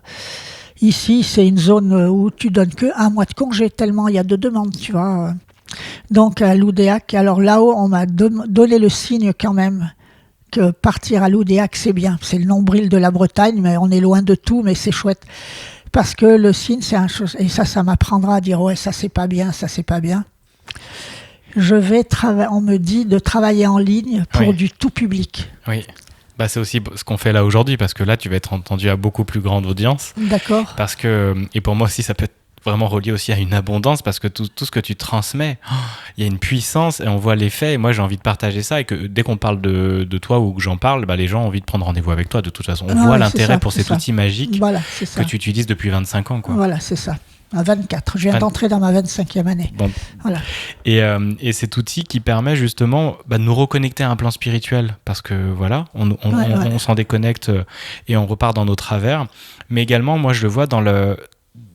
Ici, c'est une zone où tu donnes que 1 mois de congé, tellement il y a de demandes, tu vois. Donc à l'Oudéac, alors là-haut, on m'a donné le signe quand même que partir à l'Oudéac, c'est bien. C'est le nombril de la Bretagne, mais on est loin de tout, mais c'est chouette. Parce que le signe, c'est un chose, et ça m'apprendra à dire, ouais, ça c'est pas bien, ça c'est pas bien. On me dit de travailler en ligne pour du tout public. Oui. Bah, c'est aussi ce qu'on fait là aujourd'hui, parce que là, tu vas être entendu à beaucoup plus grande audience. D'accord. Parce que, et pour moi aussi, ça peut être vraiment relié aussi à une abondance, parce que tout ce que tu transmets, il y a une puissance et on voit l'effet. Et moi, j'ai envie de partager ça, et que dès qu'on parle de toi ou que j'en parle, bah, les gens ont envie de prendre rendez-vous avec toi. De toute façon, on voit l'intérêt pour cet outil magique que tu utilises depuis 25 ans. Quoi. Voilà, c'est ça. À 24. Je viens d'entrer dans ma 25e année. Bon. Voilà. Et cet outil qui permet justement de nous reconnecter à un plan spirituel, parce que voilà, on s'en déconnecte et on repart dans nos travers. Mais également, moi, je le vois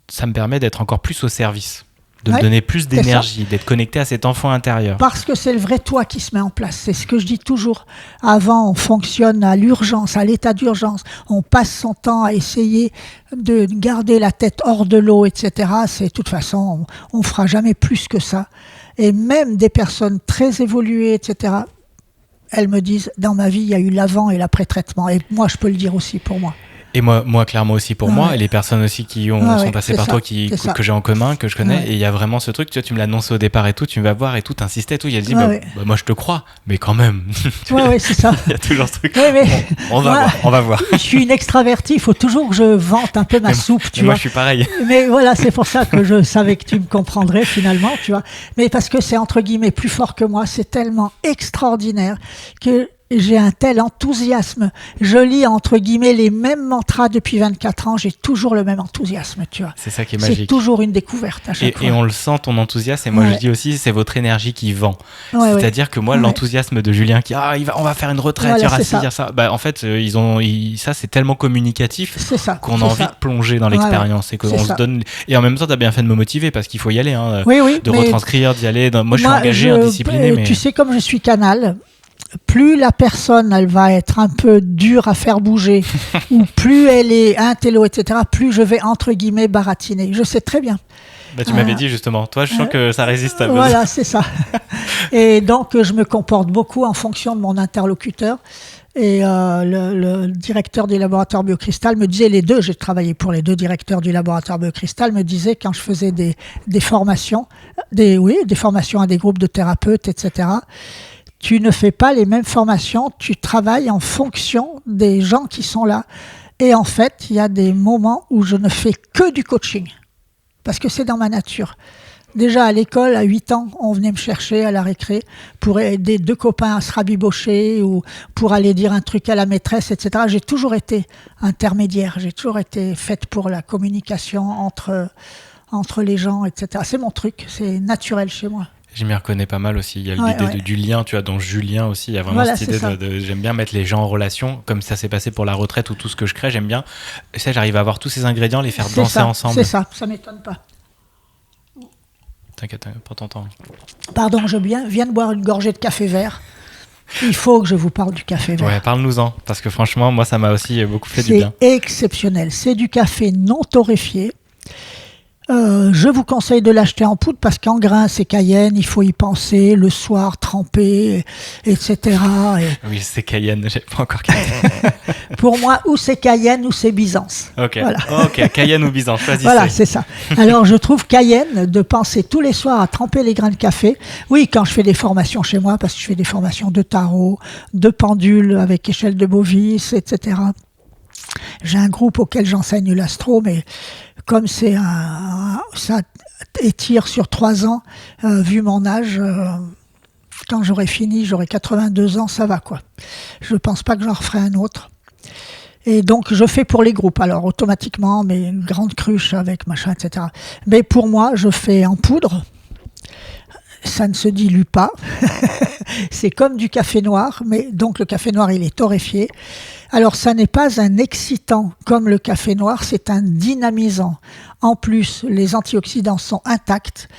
ça me permet d'être encore plus au service, de me donner plus d'énergie, d'être connecté à cet enfant intérieur. Parce que c'est le vrai toi qui se met en place. C'est ce que je dis toujours. Avant, on fonctionne à l'urgence, à l'état d'urgence. On passe son temps à essayer de garder la tête hors de l'eau, etc. De toute façon, on ne fera jamais plus que ça. Et même des personnes très évoluées, etc., elles me disent, dans ma vie, il y a eu l'avant et l'après-traitement. Et moi, je peux le dire aussi pour moi. Et moi clairement aussi pour moi, et les personnes aussi qui sont passées par toi, que j'ai en commun, que je connais, et il y a vraiment ce truc, tu me l'as annoncé au départ et tout, tu me vas voir et tout, t'insistais et tout, il a dit, moi je te crois, mais quand même. Ouais, c'est ça. Il y a toujours ce truc, mais on va voir. Je suis une extravertie, il faut toujours que je vante un peu ma soupe, tu vois. Moi je suis pareil. Mais voilà, c'est pour ça que je savais que tu me comprendrais finalement, tu vois. Mais parce que c'est entre guillemets plus fort que moi, c'est tellement extraordinaire que j'ai un tel enthousiasme. Je lis, entre guillemets, les mêmes mantras depuis 24 ans. J'ai toujours le même enthousiasme, tu vois. C'est ça qui est magique. C'est toujours une découverte à chaque fois. Et on le sent, ton enthousiasme. Et moi, je dis aussi, c'est votre énergie qui vend. C'est-à-dire que moi, l'enthousiasme de Julien qui, on va faire une retraite, il y aura ci, il y a ça. En fait, ça, c'est tellement communicatif qu'on a envie de plonger dans l'expérience. Et qu'on se donne. Et en même temps, tu as bien fait de me motiver parce qu'il faut y aller, de retranscrire, d'y aller. Moi, je suis engagé, discipliné. Mais... Tu sais, comme je suis canal, plus la personne elle va être un peu dure à faire bouger ou plus elle est intello, etc., plus je vais entre guillemets baratiner. Je sais très bien. Tu m'avais dit justement, toi je sens que ça résiste à besoin. Voilà, c'est ça. Et donc je me comporte beaucoup en fonction de mon interlocuteur. Et le directeur du laboratoire Biocristal me disait, j'ai travaillé pour les deux directeurs du laboratoire Biocristal, me disait quand je faisais des formations, des formations à des groupes de thérapeutes, etc., tu ne fais pas les mêmes formations, tu travailles en fonction des gens qui sont là. Et en fait, il y a des moments où je ne fais que du coaching, parce que c'est dans ma nature. Déjà à l'école, à 8 ans, on venait me chercher à la récré pour aider deux copains à se rabibocher ou pour aller dire un truc à la maîtresse, etc. J'ai toujours été intermédiaire, j'ai toujours été faite pour la communication entre les gens, etc. C'est mon truc, c'est naturel chez moi. Je m'y reconnais pas mal aussi. Il y a l'idée du lien, tu vois, dans Julien aussi. Il y a vraiment cette idée j'aime bien mettre les gens en relation, comme ça s'est passé pour la retraite ou tout ce que je crée. J'aime bien. Ça, j'arrive à avoir tous ces ingrédients, les faire danser ensemble. C'est ça m'étonne pas. T'inquiète, pas ton temps. Pardon, je viens de boire une gorgée de café vert. Il faut que je vous parle du café vert. Ouais, parle-nous-en, parce que franchement, moi, ça m'a aussi beaucoup fait du bien. C'est exceptionnel. C'est du café non torréfié. Je vous conseille de l'acheter en poudre parce qu'en grain c'est Cayenne, il faut y penser le soir, tremper, etc. Oui, c'est Cayenne, j'ai pas encore capté. Pour moi, ou c'est Cayenne ou c'est Byzance. Ok, voilà. Cayenne ou Byzance, choisissez. Voilà, c'est ça. Alors je trouve Cayenne, de penser tous les soirs à tremper les grains de café. Oui, quand je fais des formations chez moi, parce que je fais des formations de tarot, de pendule avec échelle de Bovis, etc. J'ai un groupe auquel j'enseigne l'astro, mais comme ça étire sur 3 ans, vu mon âge, quand j'aurai fini, j'aurai 82 ans, ça va quoi. Je ne pense pas que j'en referai un autre. Et donc je fais pour les groupes, alors automatiquement, mais une grande cruche avec machin, etc. Mais pour moi, je fais en poudre. Ça ne se dilue pas. C'est comme du café noir, mais donc le café noir, il est torréfié. Alors, ça n'est pas un excitant comme le café noir, c'est un dynamisant. En plus, les antioxydants sont intacts.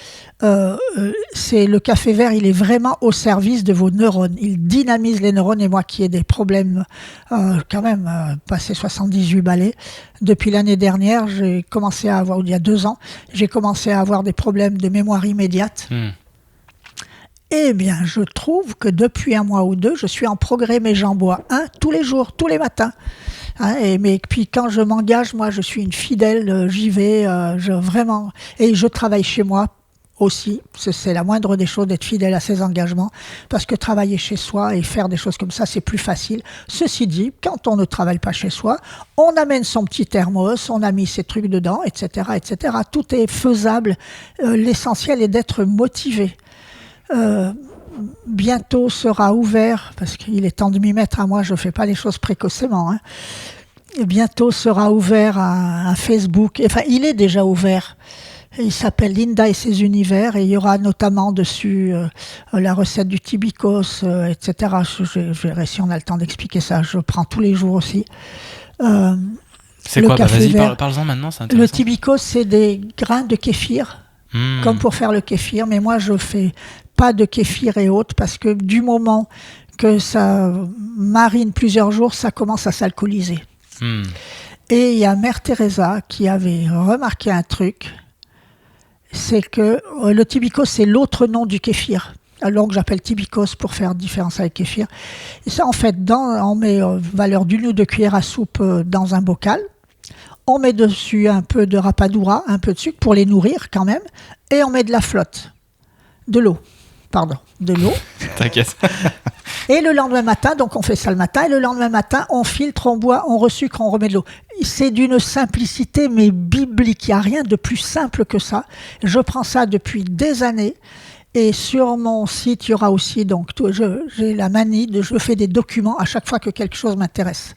Le café vert, il est vraiment au service de vos neurones. Il dynamise les neurones. Et moi qui ai des problèmes, passé 78 balais, depuis l'année dernière, j'ai commencé à avoir, il y a 2 ans, j'ai commencé à avoir des problèmes de mémoire immédiate. Eh bien, je trouve que depuis 1 mois ou 2, je suis en progrès, mais j'en bois tous les jours, tous les matins. Mais puis quand je m'engage, moi, je suis une fidèle, j'y vais, vraiment. Et je travaille chez moi aussi. C'est la moindre des choses d'être fidèle à ses engagements, parce que travailler chez soi et faire des choses comme ça, c'est plus facile. Ceci dit, quand on ne travaille pas chez soi, on amène son petit thermos, on a mis ses trucs dedans, etc., etc. Tout est faisable. L'essentiel est d'être motivé. Bientôt sera ouvert, parce qu'il est temps de m'y mettre à moi, je ne fais pas les choses précocement. Et bientôt sera ouvert un Facebook, enfin il est déjà ouvert, Il s'appelle Linda et ses univers et il y aura notamment dessus la recette du tibikos, etc. Je verrai si on a le temps d'expliquer ça. Je prends tous les jours aussi. C'est quoi? Vas-y, parle-en maintenant, c'est intéressant. Le tibikos, c'est des grains de kéfir, comme pour faire le kéfir. Mais moi, je fais pas de kéfir et autres parce que du moment que ça marine plusieurs jours, ça commence à s'alcooliser. Et il y a Mère Teresa qui avait remarqué un truc. C'est que le tibikos, c'est l'autre nom du kéfir. Alors que j'appelle tibikos pour faire différence avec kéfir. Et ça, en fait, on met valeur d'1 ou 2 cuillères à soupe dans un bocal. On met dessus un peu de rapadura, un peu de sucre pour les nourrir quand même. Et on met de la flotte. De l'eau. T'inquiète. Et le lendemain matin, donc on fait ça le matin, et le lendemain matin, on filtre, on boit, on resucre, on remet de l'eau. C'est d'une simplicité, mais biblique. Il n'y a rien de plus simple que ça. Je prends ça depuis des années. Et sur mon site, il y aura aussi, donc, j'ai la manie je fais des documents à chaque fois que quelque chose m'intéresse.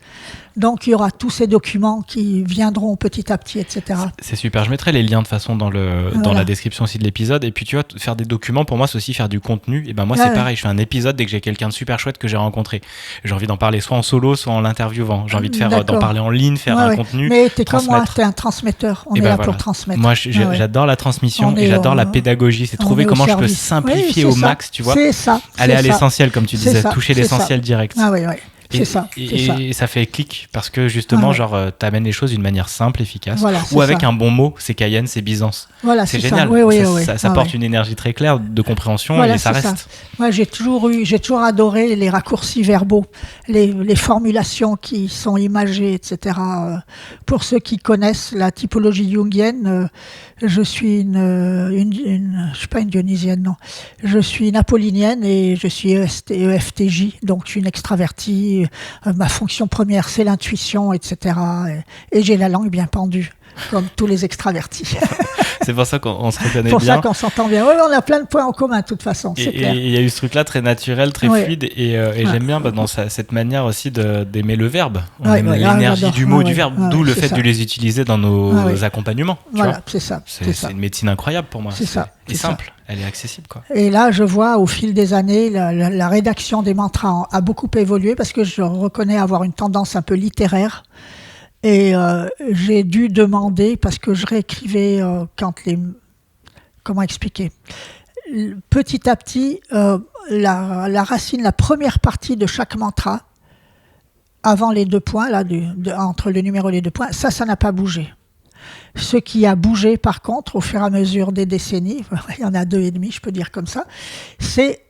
Donc, il y aura tous ces documents qui viendront petit à petit, etc. C'est super. Je mettrai les liens de façon dans la description aussi de l'épisode. Et puis, tu vois, faire des documents, pour moi, c'est aussi faire du contenu. Et ben, moi, c'est pareil. Je fais un épisode dès que j'ai quelqu'un de super chouette que j'ai rencontré. J'ai envie d'en parler soit en solo, soit en l'interviewant. J'ai envie d'en parler en ligne, faire un contenu. Mais t'es comme moi, t'es un transmetteur. On est là pour transmettre. Moi, j'adore la transmission et j'adore la pédagogie. C'est trouver comment je peux simplifier au max, tu vois. C'est ça. Aller à l'essentiel, comme tu disais, toucher l'essentiel direct. Ah oui. Et ça fait clic parce que justement, t'amènes les choses d'une manière simple, efficace, ou avec un bon mot, c'est Cayenne, c'est Byzance. Voilà, c'est génial. Ça porte une énergie très claire de compréhension et ça reste. Moi, j'ai toujours adoré les raccourcis verbaux, les formulations qui sont imagées, etc. Pour ceux qui connaissent la typologie jungienne, je suis je suis pas une dionysienne, non. Je suis une apollinienne et je suis EFTJ, donc je suis une extravertie. Ma fonction première, c'est l'intuition, etc. Et j'ai la langue bien pendue, comme tous les extravertis. C'est pour ça qu'on se reconnaît bien. C'est pour ça qu'on s'entend bien. Oui, on a plein de points en commun, de toute façon, c'est clair. Et il y a eu ce truc-là très naturel, très fluide. Et j'aime bien dans cette manière aussi d'aimer le verbe. On aime l'énergie du mot, du verbe, d'où le fait de les utiliser dans nos accompagnements. Voilà, c'est ça. C'est une médecine incroyable pour moi. C'est ça. Et simple. Elle est accessible, quoi. Et là, je vois au fil des années, la rédaction des mantras a beaucoup évolué parce que je reconnais avoir une tendance un peu littéraire. Et j'ai dû demander, parce que je réécrivais comment expliquer ? Petit à petit, la racine, la première partie de chaque mantra, avant les 2 points, là, entre le numéro et les 2 points, ça n'a pas bougé. Ce qui a bougé, par contre, au fur et à mesure des décennies, il y en a 2,5, je peux dire comme ça, c'est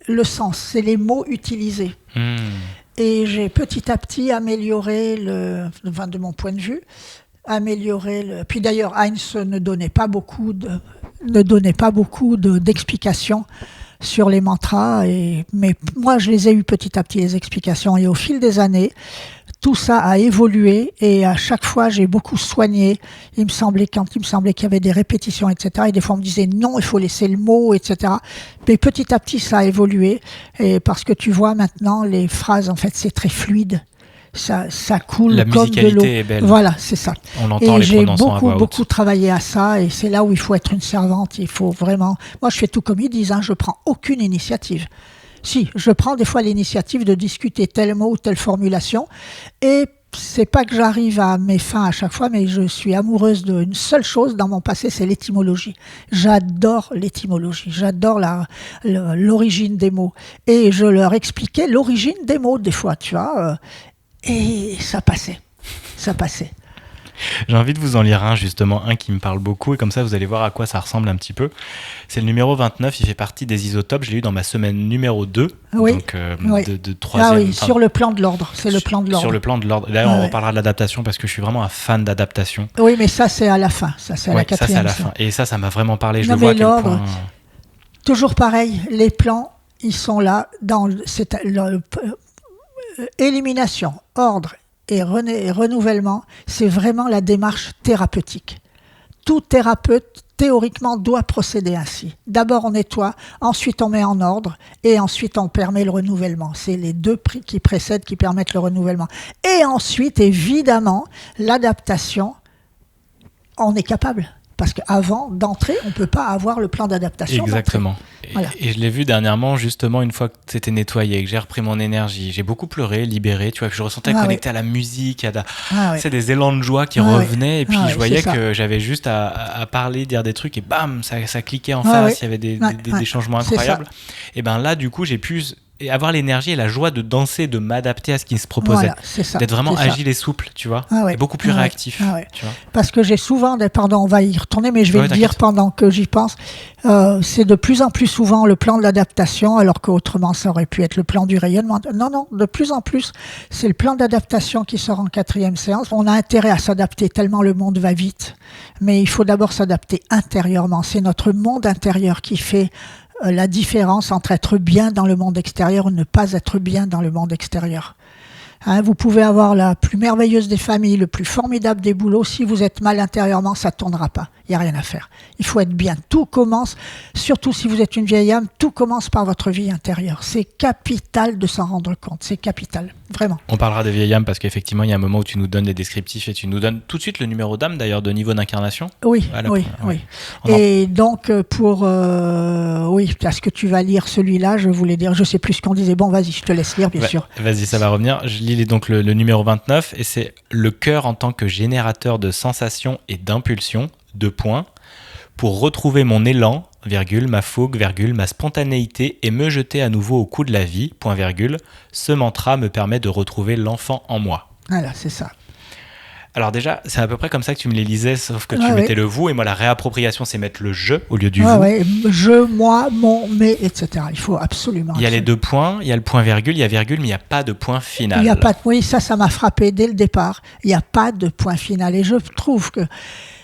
le sens, c'est les mots utilisés. Et j'ai petit à petit amélioré, de mon point de vue, puis d'ailleurs, Heinz ne donnait pas beaucoup d'explications sur les mantras, mais moi je les ai eu petit à petit, les explications, et au fil des années, tout ça a évolué et à chaque fois j'ai beaucoup soigné. Il me semblait qu'il y avait des répétitions, etc. Et des fois on me disait non, il faut laisser le mot, etc. Mais petit à petit ça a évolué, et parce que tu vois maintenant les phrases, en fait c'est très fluide. Ça coule la comme de l'eau. Est belle. Voilà, c'est ça. On l'entend, les prononçants à voix haute. J'ai beaucoup travaillé à ça, et c'est là où il faut être une servante. Il faut vraiment. Moi, je fais tout comme ils disent. Je prends aucune initiative. Si, je prends des fois l'initiative de discuter tel mot ou telle formulation, et c'est pas que j'arrive à mes fins à chaque fois, mais je suis amoureuse d'une seule chose dans mon passé, c'est l'étymologie. J'adore l'étymologie, j'adore l'origine des mots, et je leur expliquais l'origine des mots des fois, tu vois. Et ça passait. J'ai envie de vous en lire justement, un qui me parle beaucoup, et comme ça vous allez voir à quoi ça ressemble un petit peu. C'est le numéro 29, il fait partie des isotopes, je l'ai eu dans ma semaine numéro 2, donc de 3e. Ah oui, sur le plan de l'ordre, c'est le plan de l'ordre. Sur le plan de l'ordre, d'ailleurs on reparlera de l'adaptation parce que je suis vraiment un fan d'adaptation. Oui, mais ça c'est à la fin, ça c'est à la 4e. Ça c'est à la fin, et ça m'a vraiment parlé, je le vois à quel point... Toujours pareil, les plans, ils sont là, dans élimination, ordre et renouvellement, c'est vraiment la démarche thérapeutique. Tout thérapeute, théoriquement, doit procéder ainsi. D'abord, on nettoie, ensuite on met en ordre, et ensuite on permet le renouvellement. C'est les 2 qui précèdent qui permettent le renouvellement. Et ensuite, évidemment, l'adaptation, on est capable. Parce qu'avant d'entrer, on ne peut pas avoir le plan d'adaptation. Exactement. Voilà. Et je l'ai vu dernièrement, justement, une fois que c'était nettoyé, que j'ai repris mon énergie. J'ai beaucoup pleuré, libéré, tu vois, que je ressentais connecté à la musique, c'est des élans de joie qui revenaient. Et puis je voyais que j'avais juste à parler, dire des trucs, et bam, ça cliquait en face, il y avait des changements incroyables. Et ben là, du coup, j'ai pu avoir l'énergie et la joie de danser, de m'adapter à ce qui se proposait. Voilà, d'être vraiment agile et souple, tu vois, et beaucoup plus réactif. Tu vois. Parce que j'ai souvent, pardon, on va y retourner, mais je vais le dire pendant que j'y pense, c'est de plus en plus souvent le plan de l'adaptation, alors qu'autrement ça aurait pu être le plan du rayonnement. Non, de plus en plus, c'est le plan d'adaptation qui sort en 4e séance. On a intérêt à s'adapter tellement le monde va vite, mais il faut d'abord s'adapter intérieurement. C'est notre monde intérieur qui fait la différence entre être bien dans le monde extérieur ou ne pas être bien dans le monde extérieur. Vous pouvez avoir la plus merveilleuse des familles, le plus formidable des boulots. Si vous êtes mal intérieurement, ça ne tournera pas. Il n'y a rien à faire. Il faut être bien. Tout commence, surtout si vous êtes une vieille âme, tout commence par votre vie intérieure. C'est capital de s'en rendre compte. C'est capital, vraiment. On parlera des vieilles âmes parce qu'effectivement, il y a un moment où tu nous donnes des descriptifs et tu nous donnes tout de suite le numéro d'âme, d'ailleurs, de niveau d'incarnation. Oui. Et donc, parce que tu vas lire celui-là, je voulais dire, je ne sais plus ce qu'on disait. Bon, vas-y, je te laisse lire, bien sûr. Vas-y, ça va revenir. Je lis donc le numéro 29 et c'est le cœur en tant que générateur de sensations et d'impulsions, pour retrouver mon élan, ma fougue, ma spontanéité et me jeter à nouveau au cou de la vie, ce mantra me permet de retrouver l'enfant en moi. Voilà, c'est ça. Alors déjà, c'est à peu près comme ça que tu me les lisais, sauf que tu mettais le vous, et moi la réappropriation, c'est mettre le je au lieu du vous. Je, moi, mon, mais, etc. Il faut absolument. Il y a les deux points, il y a le point virgule, il y a virgule, mais il n'y a pas de point final. Il n'y a pas de, ça m'a frappé dès le départ. Il n'y a pas de point final. Et je trouve que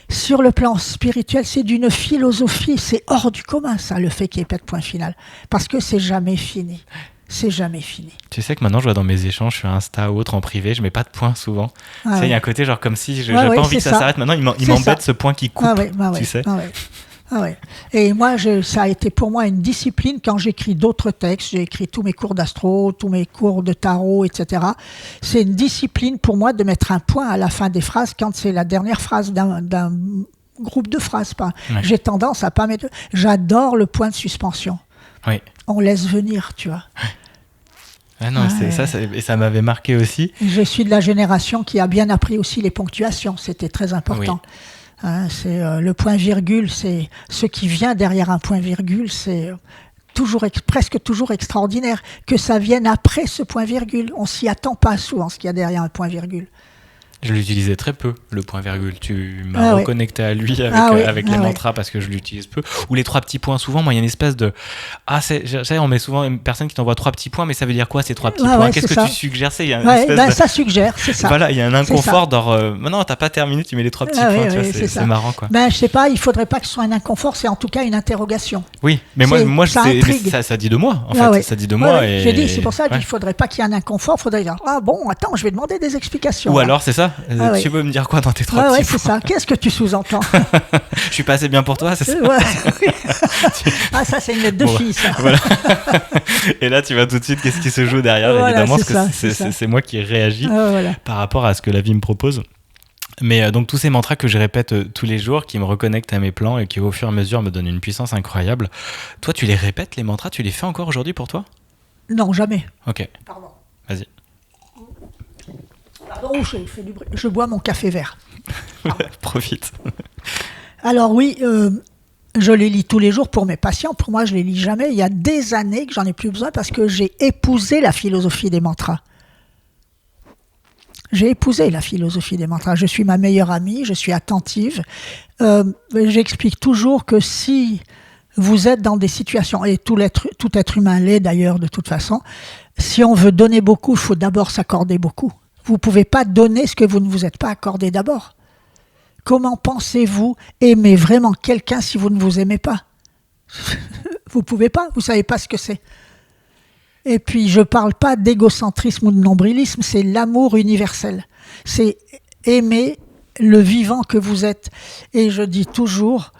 sur le plan spirituel, c'est d'une philosophie, c'est hors du commun, ça, le fait qu'il n'y ait pas de point final. Parce que c'est jamais fini. C'est jamais fini. Tu sais que maintenant, je vois dans mes échanges sur Insta ou autre en privé, je mets pas de point souvent. Tu sais, il y a un côté genre comme si j'ai pas envie que ça s'arrête. Maintenant, il m'embête ce point qui coupe. Tu sais. Et moi, ça a été pour moi une discipline quand j'écris d'autres textes. J'ai écrit tous mes cours d'astro, tous mes cours de tarot, etc. C'est une discipline pour moi de mettre un point à la fin des phrases quand c'est la dernière phrase d'un groupe de phrases. J'ai tendance à pas mettre. J'adore le point de suspension. Oui. On laisse venir, tu vois. Ah non, et ça m'avait marqué aussi. Je suis de la génération qui a bien appris aussi les ponctuations. C'était très important. C'est le point-virgule, c'est ce qui vient derrière un point-virgule, c'est presque toujours extraordinaire. Que ça vienne après ce point-virgule, on s'y attend pas souvent, ce qu'il y a derrière un point-virgule. Je l'utilisais très peu, le point-virgule. Tu m'as reconnecté à lui avec les mantras parce que je l'utilise peu. Ou les 3 petits points. Souvent, moi, il y a une espèce de... on met souvent une personne qui t'envoie 3 petits points, mais ça veut dire quoi, ces 3 petits points? Qu'est-ce que tu suggères? Ça suggère, c'est ça. Voilà, il y a un inconfort non, t'as pas terminé, tu mets les 3 petits points. C'est marrant, quoi. Je sais pas, il faudrait pas que ce soit un inconfort, c'est en tout cas une interrogation. Oui, mais moi ça dit de moi, en fait. Ça dit de moi. J'ai dit, c'est pour ça qu'il faudrait pas qu'il y ait un inconfort, il faudrait dire, attends, je vais demander des explications. Ou alors, c'est ça. Tu veux me dire quoi dans tes 3 petits points? C'est ça. Qu'est-ce que tu sous-entends? Je suis pas assez bien pour toi, c'est ça? Ça, c'est une lettre de fille, ça. Voilà. Et là, tu vois tout de suite qu'est-ce qui se joue derrière, évidemment, parce que c'est moi qui réagis par rapport à ce que la vie me propose. Mais donc tous ces mantras que je répète tous les jours, qui me reconnectent à mes plans et qui au fur et à mesure me donnent une puissance incroyable. Toi, tu les répètes, les mantras? Tu les fais encore aujourd'hui pour toi? Non, jamais. Ok. Pardon. Vas-y. Pardon, je fais du bruit. Je bois mon café vert. Profite. Alors oui, je les lis tous les jours pour mes patients. Pour moi, je les lis jamais. Il y a des années que j'en ai plus besoin parce que j'ai épousé la philosophie des mantras. J'ai épousé la philosophie des mantras. Je suis ma meilleure amie, je suis attentive. J'explique toujours que si vous êtes dans des situations, et tout être humain l'est d'ailleurs de toute façon, si on veut donner beaucoup, il faut d'abord s'accorder beaucoup. Vous ne pouvez pas donner ce que vous ne vous êtes pas accordé d'abord. Comment pensez-vous aimer vraiment quelqu'un si vous ne vous aimez pas? Vous ne pouvez pas, vous ne savez pas ce que c'est. Et puis, je ne parle pas d'égocentrisme ou de nombrilisme, c'est l'amour universel. C'est aimer le vivant que vous êtes. Et je dis toujours,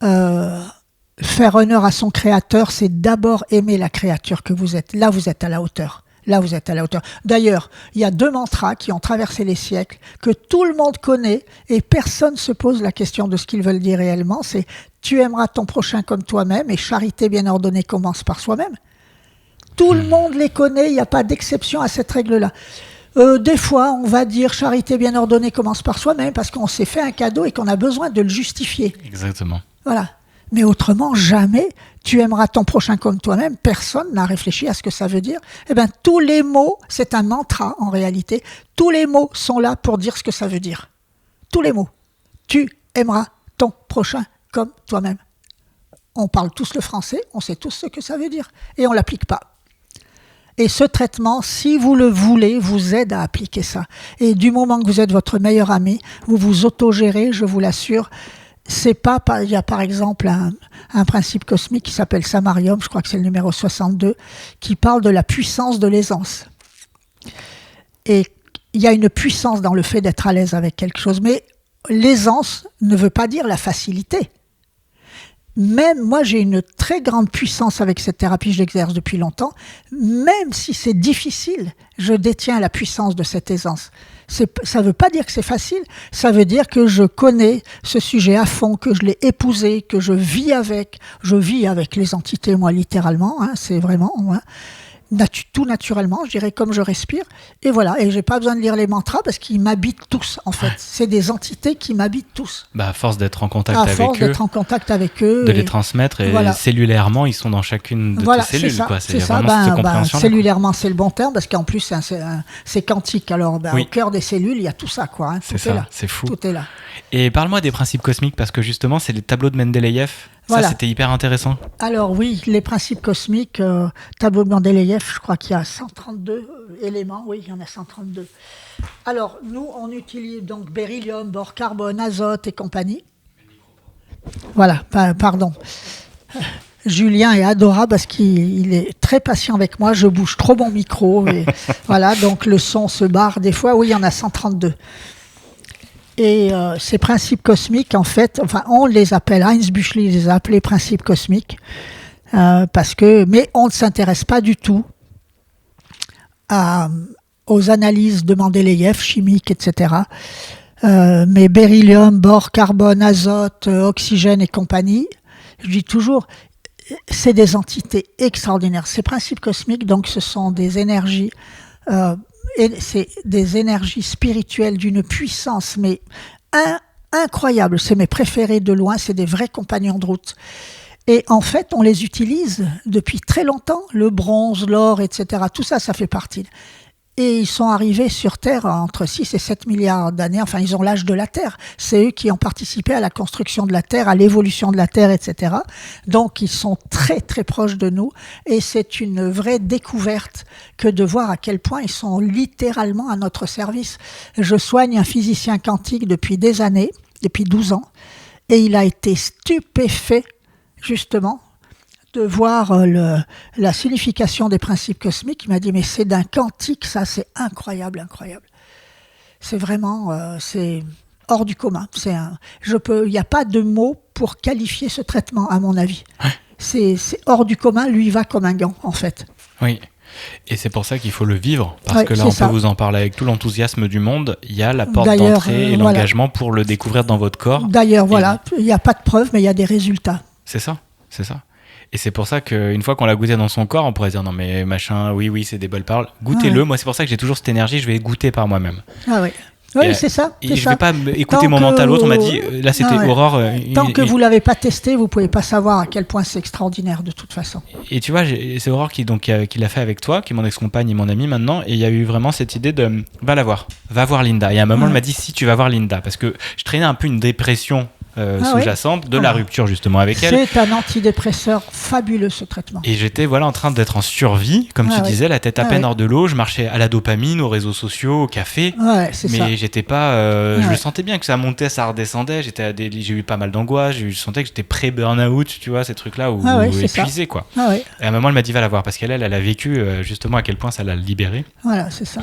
faire honneur à son créateur, c'est d'abord aimer la créature que vous êtes. Là, vous êtes à la hauteur. Là, vous êtes à la hauteur. D'ailleurs, il y a 2 mantras qui ont traversé les siècles, que tout le monde connaît, et personne ne se pose la question de ce qu'ils veulent dire réellement. C'est « Tu aimeras ton prochain comme toi-même » et « Charité bien ordonnée commence par soi-même ». Tout le monde les connaît, il n'y a pas d'exception à cette règle-là. Des fois, on va dire « Charité bien ordonnée commence par soi-même » parce qu'on s'est fait un cadeau et qu'on a besoin de le justifier. Exactement. Voilà. Mais autrement, jamais tu aimeras ton prochain comme toi-même. Personne n'a réfléchi à ce que ça veut dire. Eh bien, tous les mots, c'est un mantra en réalité. Tous les mots sont là pour dire ce que ça veut dire. Tous les mots. Tu aimeras ton prochain comme toi-même. On parle tous le français, on sait tous ce que ça veut dire. Et on ne l'applique pas. Et ce traitement, si vous le voulez, vous aide à appliquer ça. Et du moment que vous êtes votre meilleur ami, vous vous autogérez, je vous l'assure. C'est pas, il y a par exemple un principe cosmique qui s'appelle Samarium, je crois que c'est le numéro 62, qui parle de la puissance de l'aisance. Et il y a une puissance dans le fait d'être à l'aise avec quelque chose, mais l'aisance ne veut pas dire la facilité. Même moi, j'ai une très grande puissance avec cette thérapie, je l'exerce depuis longtemps. Même si c'est difficile, je détiens la puissance de cette aisance. Ça ne veut pas dire que c'est facile, ça veut dire que je connais ce sujet à fond, que je l'ai épousé, que je vis avec. Je vis avec les entités, moi, littéralement. C'est vraiment... tout naturellement, je dirais comme je respire. Et voilà, et j'ai pas besoin de lire les mantras parce qu'ils m'habitent tous, en fait. C'est des entités qui m'habitent tous. À force d'être en contact avec eux. À force d'être en contact avec eux. De les transmettre, et voilà. Cellulairement, ils sont dans chacune de tes cellules. C'est ça, cellulairement, c'est le bon terme parce qu'en plus, c'est quantique. Alors, oui. Au cœur des cellules, il y a tout ça, quoi. C'est ça, là. C'est fou. Tout est là. Et parle-moi des principes cosmiques parce que justement, c'est les tableaux de Mendeleïev. Ça, c'était hyper intéressant. Alors oui, les principes cosmiques, tableau de Mendeleïev, je crois qu'il y a 132 éléments. Oui, il y en a 132. Alors, nous, on utilise donc beryllium, bore, carbone, azote et compagnie. Voilà, pardon. Julien est adorable parce qu'il est très patient avec moi. Je bouge trop mon micro. Et voilà, donc le son se barre des fois. Oui, il y en a 132. Et ces principes cosmiques, en fait, on les appelle, Heinz Büchli les a appelés principes cosmiques, mais on ne s'intéresse pas du tout aux analyses de Mendeleïev, chimiques, etc. Mais beryllium, bore, carbone, azote, oxygène et compagnie, je dis toujours, c'est des entités extraordinaires. Ces principes cosmiques, donc, ce sont des énergies... c'est des énergies spirituelles d'une puissance mais incroyable. C'est mes préférés de loin, c'est des vrais compagnons de route. Et en fait, on les utilise depuis très longtemps, le bronze, l'or, etc. Tout ça, ça fait partie. Et ils sont arrivés sur Terre entre 6 et 7 milliards d'années. Enfin, ils ont l'âge de la Terre. C'est eux qui ont participé à la construction de la Terre, à l'évolution de la Terre, etc. Donc, ils sont très, très proches de nous. Et c'est une vraie découverte que de voir à quel point ils sont littéralement à notre service. Je soigne un physicien quantique depuis des années, depuis 12 ans. Et il a été stupéfait, justement, de voir la signification des principes cosmiques. Il m'a dit, mais c'est d'un quantique, ça, c'est incroyable, incroyable. C'est vraiment, c'est hors du commun. Il n'y a pas de mots pour qualifier ce traitement, à mon avis. Ouais. C'est hors du commun, lui, il va comme un gant, en fait. Oui, et c'est pour ça qu'il faut le vivre, parce que là, on peut vous en parler avec tout l'enthousiasme du monde. Il y a la porte d'entrée et l'engagement pour le découvrir dans votre corps. D'ailleurs, voilà, il n'y a pas de preuve, mais il y a des résultats. C'est ça. Et c'est pour ça qu'une fois qu'on l'a goûté dans son corps, on pourrait dire non mais machin, oui, c'est des belles paroles. Goûtez-le, moi c'est pour ça que j'ai toujours cette énergie, je vais goûter par moi-même. Ah oui. Oui, c'est ça. Et je ne vais pas écouter mon mental autre, on m'a dit, là c'était Aurore. Tant que vous ne l'avez pas testé, vous ne pouvez pas savoir à quel point c'est extraordinaire de toute façon. Et tu vois, c'est Aurore qui l'a fait avec toi, qui est mon ex-compagne et mon amie maintenant, et il y a eu vraiment cette idée de, va la voir, va voir Linda. Et à un moment, elle m'a dit, si tu vas voir Linda, parce que je traînais un peu une dépression sous-jacente de la rupture justement avec elle. C'est un antidépresseur fabuleux ce traitement. Et j'étais en train d'être en survie, comme tu disais, la tête à peine hors de l'eau, je marchais à la dopamine, aux réseaux sociaux, au café, mais j'étais pas, je le sentais bien que ça montait, ça redescendait, j'ai eu pas mal d'angoisse, je sentais que j'étais pré-burnout, tu vois, ces trucs-là où épuisé quoi. Et à un moment elle m'a dit va la voir parce qu'elle a vécu justement à quel point ça l'a libérée. Voilà, c'est ça.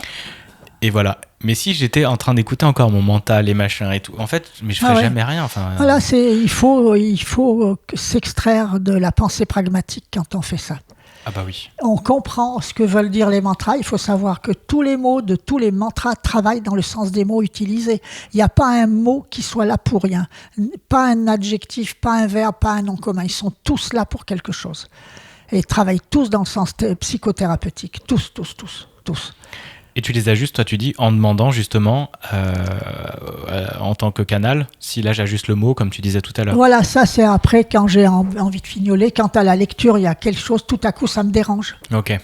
Et voilà. Mais si j'étais en train d'écouter encore mon mental et machin et tout, en fait, mais je ferais jamais rien. Voilà, il faut s'extraire de la pensée pragmatique quand on fait ça. Ah bah oui. On comprend ce que veulent dire les mantras. Il faut savoir que tous les mots de tous les mantras travaillent dans le sens des mots utilisés. Il n'y a pas un mot qui soit là pour rien. Pas un adjectif, pas un verbe, pas un nom commun. Ils sont tous là pour quelque chose. Et ils travaillent tous dans le sens psychothérapeutique. Tous. Et tu les ajustes, toi tu dis, en demandant justement, en tant que canal, si là j'ajuste le mot, comme tu disais tout à l'heure. Voilà, ça c'est après quand j'ai envie de fignoler. Quant à la lecture, il y a quelque chose, tout à coup ça me dérange. Ok.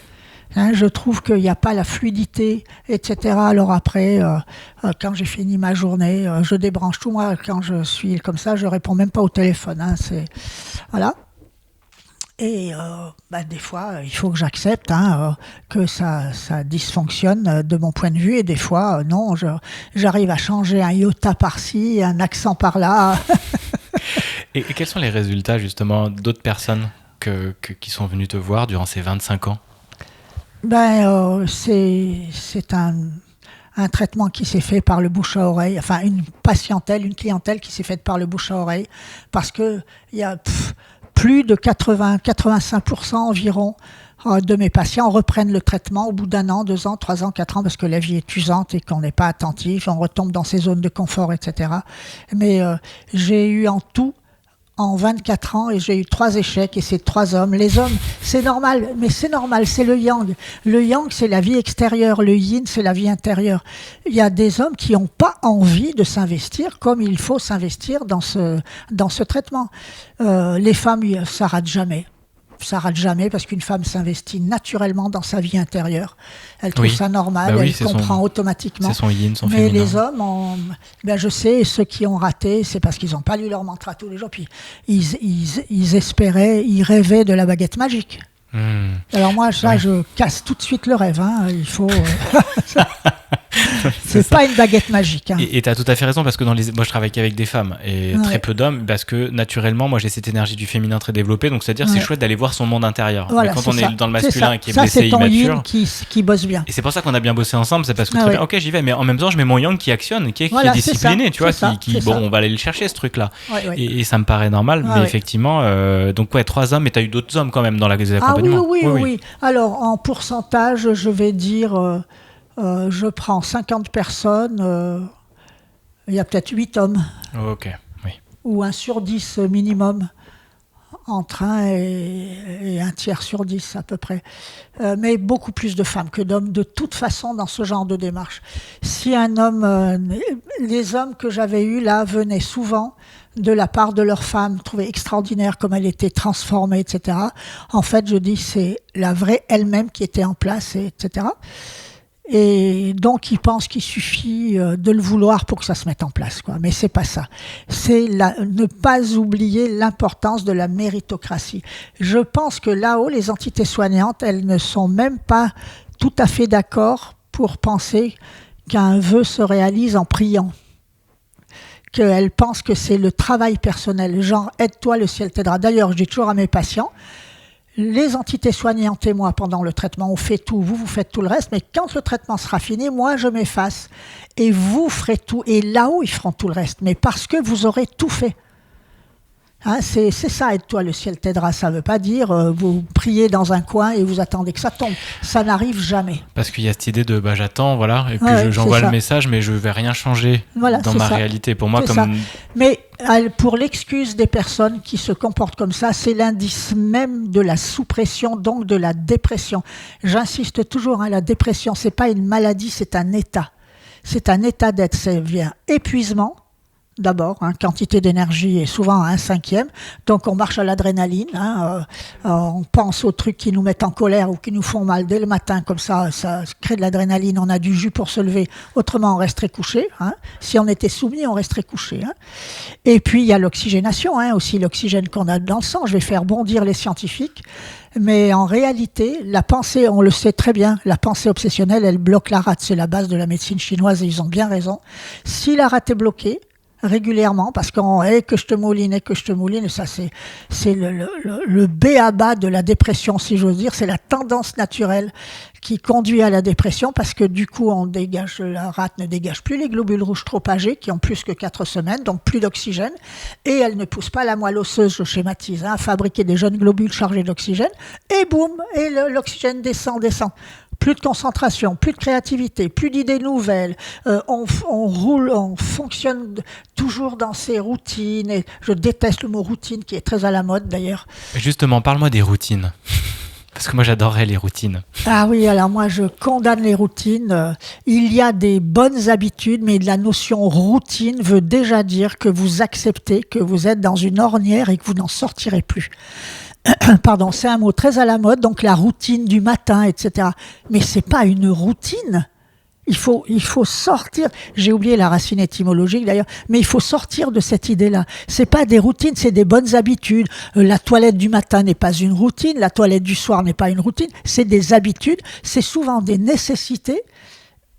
Je trouve qu'il n'y a pas la fluidité, etc. Alors après, quand j'ai fini ma journée, je débranche tout. Moi, quand je suis comme ça, je réponds même pas au téléphone. Voilà. Et des fois, il faut que j'accepte que ça dysfonctionne de mon point de vue. Et des fois, non, j'arrive à changer un iota par-ci, un accent par-là. Et quels sont les résultats, justement, d'autres personnes qui sont venues te voir durant ces 25 ans ? C'est un traitement qui s'est fait par le bouche à oreille, enfin une clientèle qui s'est faite par le bouche à oreille, parce que il y a plus de 85% environ de mes patients reprennent le traitement au bout d'1 an, 2 ans, 3 ans, 4 ans, parce que la vie est usante et qu'on n'est pas attentif, on retombe dans ces zones de confort, etc. Mais j'ai eu en tout, en 24 ans, et j'ai eu 3 échecs, et c'est 3 hommes. Les hommes, c'est normal, mais c'est normal, c'est le yang. Le yang, c'est la vie extérieure, le yin, c'est la vie intérieure. Il y a des hommes qui n'ont pas envie de s'investir comme il faut s'investir dans ce traitement. Les femmes, ça rate jamais. Ça rate jamais parce qu'une femme s'investit naturellement dans sa vie intérieure. Elle trouve ça normal, elle comprend automatiquement. C'est son yin, son féminin. Mais féminin. les hommes, je sais, ceux qui ont raté, c'est parce qu'ils n'ont pas lu leur mantra tous les jours. Puis ils espéraient, ils rêvaient de la baguette magique. Alors moi, je casse tout de suite le rêve. Il faut... c'est pas une baguette magique. Et tu as tout à fait raison, parce que moi je travaille qu'avec des femmes et très peu d'hommes, parce que naturellement moi j'ai cette énergie du féminin très développée, donc c'est-à-dire c'est chouette d'aller voir son monde intérieur. Voilà, mais quand on est dans le masculin et qui est ça, blessé, c'est ton immature, yin qui bosse bien. Et c'est pour ça qu'on a bien bossé ensemble, c'est parce que bien, ok j'y vais, mais en même temps je mets mon yang qui actionne, qui est discipliné, tu vois, on va aller le chercher ce truc-là. Et ça me paraît normal, mais effectivement, donc 3 hommes, mais tu as eu d'autres hommes quand même dans les accompagnements. Oui. Alors en pourcentage, je vais dire... je prends 50 personnes, il y a peut-être 8 hommes. Ok, oui. Ou 1 sur 10 minimum, entre 1 et 1 tiers sur 10 à peu près. Mais beaucoup plus de femmes que d'hommes, de toute façon, dans ce genre de démarche. Si un homme... les hommes que j'avais eus là venaient souvent de la part de leur femme, trouvaient extraordinaire comme elle était transformée, etc. En fait, je dis, c'est la vraie elle-même qui était en place, etc. Et donc, ils pensent qu'il suffit de le vouloir pour que ça se mette en place, quoi. Mais c'est pas ça. C'est ne pas oublier l'importance de la méritocratie. Je pense que là-haut, les entités soignantes, elles ne sont même pas tout à fait d'accord pour penser qu'un vœu se réalise en priant. Qu'elles pensent que c'est le travail personnel, genre « aide-toi, le ciel t'aidera ». D'ailleurs, je dis toujours à mes patients, les entités soignantes et moi, pendant le traitement, on fait tout, vous faites tout le reste, mais quand le traitement sera fini, moi, je m'efface. Et vous ferez tout, et là-haut, ils feront tout le reste, mais parce que vous aurez tout fait. C'est ça, aide-toi, le ciel t'aidera. Ça ne veut pas dire vous priez dans un coin et vous attendez que ça tombe. Ça n'arrive jamais. Parce qu'il y a cette idée de j'attends, voilà, et puis j'envoie le message, mais je ne vais rien changer dans ma réalité. Pour moi, Mais pour l'excuse des personnes qui se comportent comme ça, c'est l'indice même de la sous-pression, donc de la dépression. J'insiste toujours, la dépression, ce n'est pas une maladie, c'est un état. C'est un état d'être. Ça vient épuisement. D'abord, quantité d'énergie est souvent à 1/5, donc on marche à l'adrénaline, on pense aux trucs qui nous mettent en colère ou qui nous font mal dès le matin, comme ça crée de l'adrénaline, on a du jus pour se lever, autrement on resterait couché, si on était soumis on resterait couché. Et puis il y a l'oxygénation, aussi l'oxygène qu'on a dans le sang, je vais faire bondir les scientifiques, mais en réalité, la pensée, on le sait très bien, la pensée obsessionnelle, elle bloque la rate, c'est la base de la médecine chinoise et ils ont bien raison. Si la rate est bloquée, régulièrement, parce qu'on que je te mouline, et ça c'est le b.a.-ba de la dépression, si j'ose dire, c'est la tendance naturelle qui conduit à la dépression, parce que du coup la rate ne dégage plus les globules rouges trop âgés, qui ont plus que 4 semaines, donc plus d'oxygène, et elle ne pousse pas la moelle osseuse, je schématise, à fabriquer des jeunes globules chargés d'oxygène, et boum, et l'oxygène descend. Plus de concentration, plus de créativité, plus d'idées nouvelles. On roule, on fonctionne toujours dans ses routines. Et je déteste le mot routine, qui est très à la mode d'ailleurs. Justement, parle-moi des routines. Parce que moi, j'adorerais les routines. Ah oui, alors moi, je condamne les routines. Il y a des bonnes habitudes, mais la notion routine veut déjà dire que vous acceptez que vous êtes dans une ornière et que vous n'en sortirez plus. Pardon, c'est un mot très à la mode, donc la routine du matin, etc. Mais c'est pas une routine. Il faut sortir. J'ai oublié la racine étymologique d'ailleurs, mais il faut sortir de cette idée-là. C'est pas des routines, c'est des bonnes habitudes. La toilette du matin n'est pas une routine, la toilette du soir n'est pas une routine. C'est des habitudes, c'est souvent des nécessités.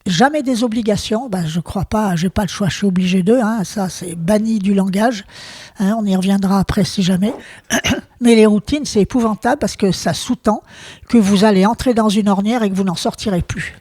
Jamais des obligations, je crois pas, j'ai pas le choix, je suis obligé d'eux, ça c'est banni du langage, on y reviendra après si jamais. Mais les routines, c'est épouvantable parce que ça sous-tend que vous allez entrer dans une ornière et que vous n'en sortirez plus.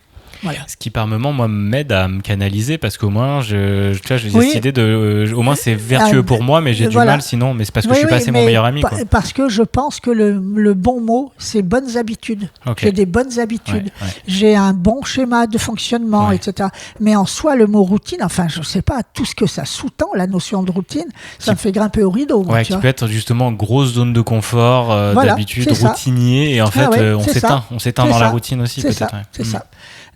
Voilà. Ce qui par moment, moi, m'aide à me canaliser parce qu'au moins, j'ai cette idée de, au moins c'est vertueux pour moi, mais j'ai du mal sinon, mais c'est parce que je suis pas assez mon meilleur ami. Quoi. Parce que je pense que le bon mot, c'est bonnes habitudes. Okay. J'ai des bonnes habitudes. Ouais. J'ai un bon schéma de fonctionnement, etc. Mais en soi, le mot routine, enfin, je sais pas, tout ce que ça sous-tend, la notion de routine, ça me fait grimper au rideau. Moi, qui peut être justement grosse zone de confort, d'habitude, routinier, et en fait, on s'éteint dans la routine aussi, peut-être. C'est ça.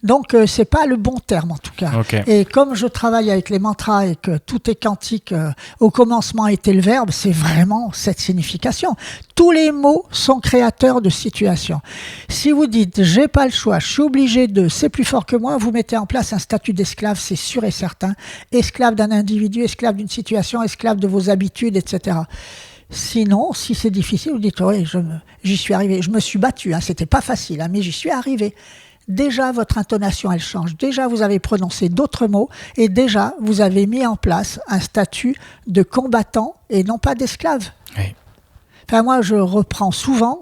Donc, c'est pas le bon terme, en tout cas. Okay. Et comme je travaille avec les mantras et que tout est quantique, au commencement était le verbe, c'est vraiment cette signification. Tous les mots sont créateurs de situations. Si vous dites « j'ai pas le choix, je suis obligé de, c'est plus fort que moi », vous mettez en place un statut d'esclave, c'est sûr et certain. Esclave d'un individu, esclave d'une situation, esclave de vos habitudes, etc. Sinon, si c'est difficile, vous dites « oui, j'y suis arrivé, je me suis battu, c'était pas facile, mais j'y suis arrivé ». Déjà, votre intonation, elle change. Déjà, vous avez prononcé d'autres mots et déjà, vous avez mis en place un statut de combattant et non pas d'esclave. Oui. Enfin, moi, je reprends souvent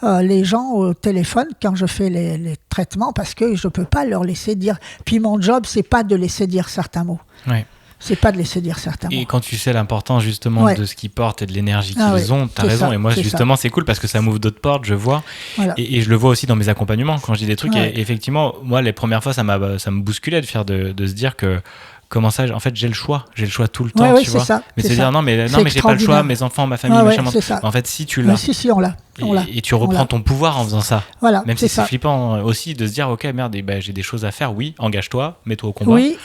les gens au téléphone quand je fais les traitements parce que je ne peux pas leur laisser dire. Puis mon job, c'est pas de laisser dire certains mots. Oui. C'est pas de laisser dire certains mots. Et quand tu sais l'importance justement de ce qu'ils portent et de l'énergie qu'ils ont, t'as raison. Et moi justement c'est cool parce que ça m'ouvre d'autres portes, je vois. Voilà. Et je le vois aussi dans mes accompagnements quand je dis des trucs. Et effectivement, moi les premières fois ça me bousculait de se dire que comment ça, en fait j'ai le choix tout le temps, tu vois. Ça, mais c'est dire non mais j'ai pas le choix, mes enfants, ma famille, machin. En fait si tu l'as. Mais si on l'a. Et tu reprends ton pouvoir en faisant ça. Voilà, même si c'est flippant aussi de se dire ok merde, j'ai des choses à faire. Oui, engage-toi, mets-toi au combat. Oui.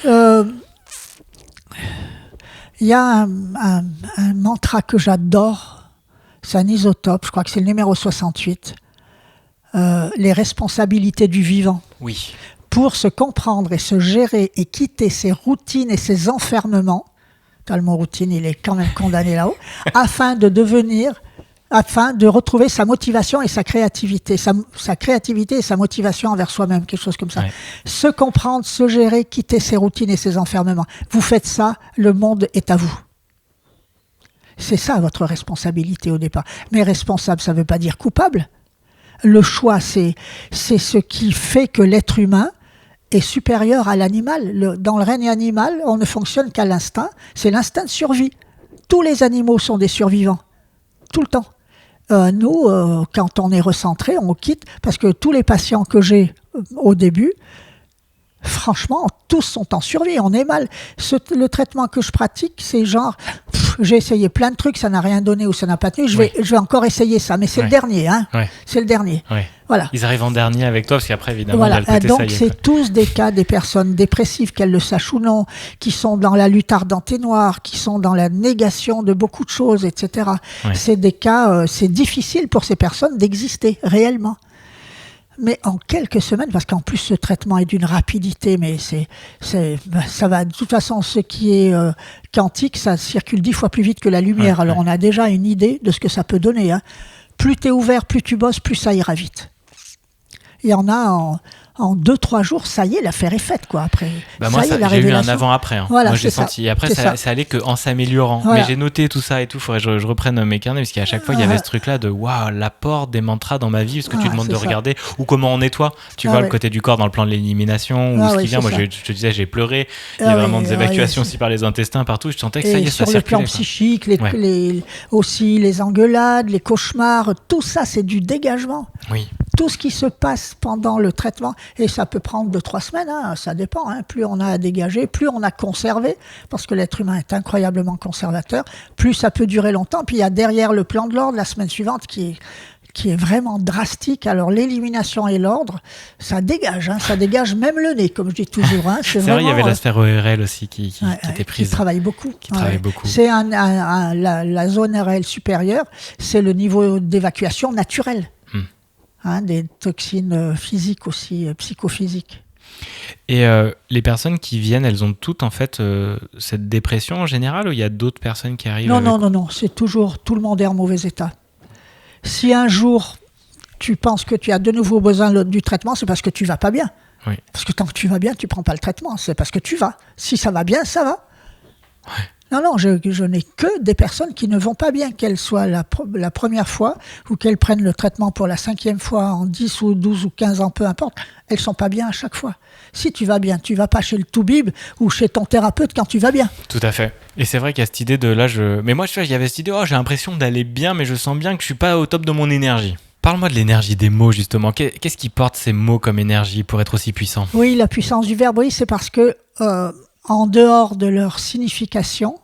Il y a un mantra que j'adore, c'est un isotope, je crois que c'est le numéro 68, les responsabilités du vivant. Oui. Pour se comprendre et se gérer et quitter ses routines et ses enfermements, le mot routine, il est quand même condamné là-haut, afin de retrouver sa motivation et sa créativité, sa créativité et sa motivation envers soi-même, quelque chose comme ça. Ouais. Se comprendre, se gérer, quitter ses routines et ses enfermements. Vous faites ça, le monde est à vous. C'est ça votre responsabilité au départ. Mais responsable, ça ne veut pas dire coupable. Le choix, c'est ce qui fait que l'être humain est supérieur à l'animal. Dans le règne animal, on ne fonctionne qu'à l'instinct. C'est l'instinct de survie. Tous les animaux sont des survivants. Tout le temps. Nous, quand on est recentré, on quitte, parce que tous les patients que j'ai au début, franchement, tous sont en survie, on est mal. Le traitement que je pratique, c'est genre, j'ai essayé plein de trucs, ça n'a rien donné ou ça n'a pas tenu, je vais encore essayer ça, mais c'est le dernier, c'est le dernier. Ouais. Voilà. Ils arrivent en dernier avec toi, parce qu'après, évidemment, voilà. Donc, ça y est, c'est tous des cas des personnes dépressives, qu'elles le sachent ou non, qui sont dans la lutte ardente et noire, qui sont dans la négation de beaucoup de choses, etc. Ouais. C'est des cas, c'est difficile pour ces personnes d'exister réellement. Mais en quelques semaines, parce qu'en plus ce traitement est d'une rapidité, mais ça va, de toute façon, ce qui est quantique, ça circule 10 fois plus vite que la lumière. Alors on a déjà une idée de ce que ça peut donner. Plus tu es ouvert, plus tu bosses, plus ça ira vite. Il y en a en 2-3 jours, ça y est, l'affaire est faite, quoi. Après, moi, ça y est, la j'ai eu un révélation. avant-après. Hein. Voilà, moi, j'ai c'est ça. senti. Et après, C'est ça allait qu'en s'améliorant. Voilà. Mais j'ai noté tout ça et tout. Il faudrait que je reprenne mes carnets, parce qu'à chaque fois, il y avait ce truc-là de waouh, l'apport des mantras dans ma vie, parce que tu demandes de regarder, ou comment on nettoie. Tu vois, le côté du corps dans le plan de l'élimination, ou ce qui vient. Moi, je te disais, j'ai pleuré. Il y a vraiment des évacuations aussi par les intestins, partout. Je sentais que ça y est, ça circulait. Sur le plan psychique, aussi les engueulades, les cauchemars, tout ça, c'est du dégagement. Oui. Tout ce qui se passe pendant le traitement, et ça peut prendre 2-3 semaines, hein, ça dépend. Hein, plus on a à dégager, plus on a conservé, parce que l'être humain est incroyablement conservateur, plus ça peut durer longtemps. Puis il y a derrière le plan de l'ordre, la semaine suivante, qui est vraiment drastique. Alors l'élimination et l'ordre, ça dégage même le nez, comme je dis toujours. Hein. C'est vrai, il y avait la sphère ORL aussi qui était prise. Qui travaille beaucoup. Beaucoup. C'est la zone RL supérieure, c'est le niveau d'évacuation naturel. Des toxines physiques aussi, psychophysiques. Et les personnes qui viennent, elles ont toutes en fait cette dépression en général, ou il y a d'autres personnes qui arrivent Non, c'est toujours, tout le monde est en mauvais état. Si un jour tu penses que tu as de nouveau besoin du traitement, c'est parce que tu vas pas bien. Oui. Parce que tant que tu vas bien, tu prends pas le traitement, c'est parce que tu vas. Si ça va bien, ça va. Ouais. Non, je n'ai que des personnes qui ne vont pas bien, qu'elles soient la première fois ou qu'elles prennent le traitement pour la 5e fois en 10 ou 12 ou 15 ans, peu importe. Elles ne sont pas bien à chaque fois. Si tu vas bien, tu ne vas pas chez le toubib ou chez ton thérapeute quand tu vas bien. Tout à fait. Et c'est vrai qu'il y a cette idée de là, mais moi, il y avait cette idée, j'ai l'impression d'aller bien, mais je sens bien que je ne suis pas au top de mon énergie. Parle-moi de l'énergie des mots, justement. Qu'est-ce qui porte ces mots comme énergie pour être aussi puissant ? Oui, la puissance du verbe, oui, c'est parce que en dehors de leur signification,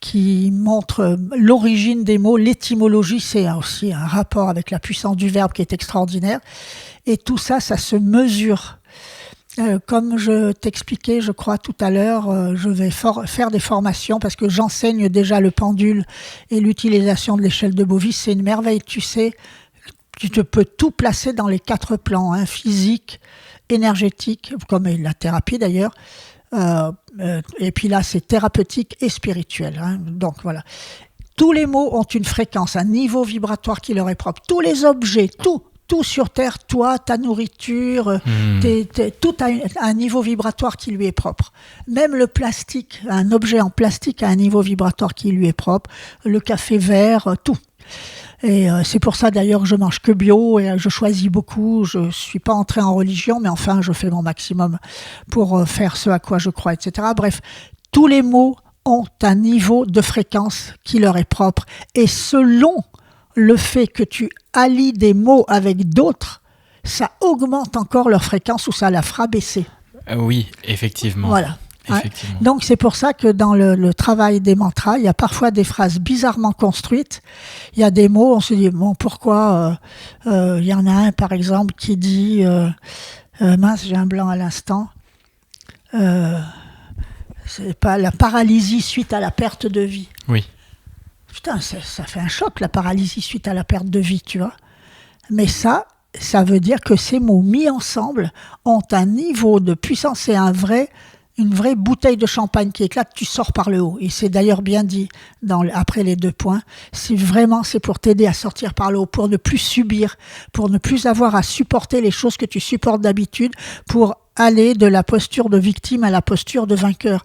qui montre l'origine des mots, l'étymologie, c'est aussi un rapport avec la puissance du verbe qui est extraordinaire. Et tout ça, ça se mesure. Comme je t'expliquais, je crois, tout à l'heure, je vais faire des formations parce que j'enseigne déjà le pendule et l'utilisation de l'échelle de Bovis. C'est une merveille, tu sais. Tu te peux tout placer dans les 4 plans, hein, physique, énergétique, comme la thérapie d'ailleurs. Et puis là, c'est thérapeutique et spirituel. Hein. Donc voilà. Tous les mots ont une fréquence, un niveau vibratoire qui leur est propre. Tous les objets, tout sur Terre, toi, ta nourriture, tout a un niveau vibratoire qui lui est propre. Même le plastique, un objet en plastique a un niveau vibratoire qui lui est propre. Le café vert, tout. Et c'est pour ça d'ailleurs que je mange que bio et je choisis beaucoup. Je suis pas entrée en religion, mais enfin je fais mon maximum pour faire ce à quoi je crois, etc. Bref, tous les mots ont un niveau de fréquence qui leur est propre. Et selon le fait que tu allies des mots avec d'autres, ça augmente encore leur fréquence ou ça la fera baisser. Oui, effectivement. Voilà. Effectivement. Donc c'est pour ça que dans le travail des mantras, il y a parfois des phrases bizarrement construites. Il y a des mots, on se dit bon pourquoi il y en a un par exemple qui dit mince j'ai un blanc à l'instant. C'est pas la paralysie suite à la perte de vie. Oui. Putain, ça fait un choc la paralysie suite à la perte de vie, tu vois. Mais ça veut dire que ces mots mis ensemble ont un niveau de puissance et une vraie bouteille de champagne qui éclate, tu sors par le haut. Et c'est d'ailleurs bien dit après les 2 points. C'est pour t'aider à sortir par le haut, pour ne plus subir, pour ne plus avoir à supporter les choses que tu supportes d'habitude, pour aller de la posture de victime à la posture de vainqueur.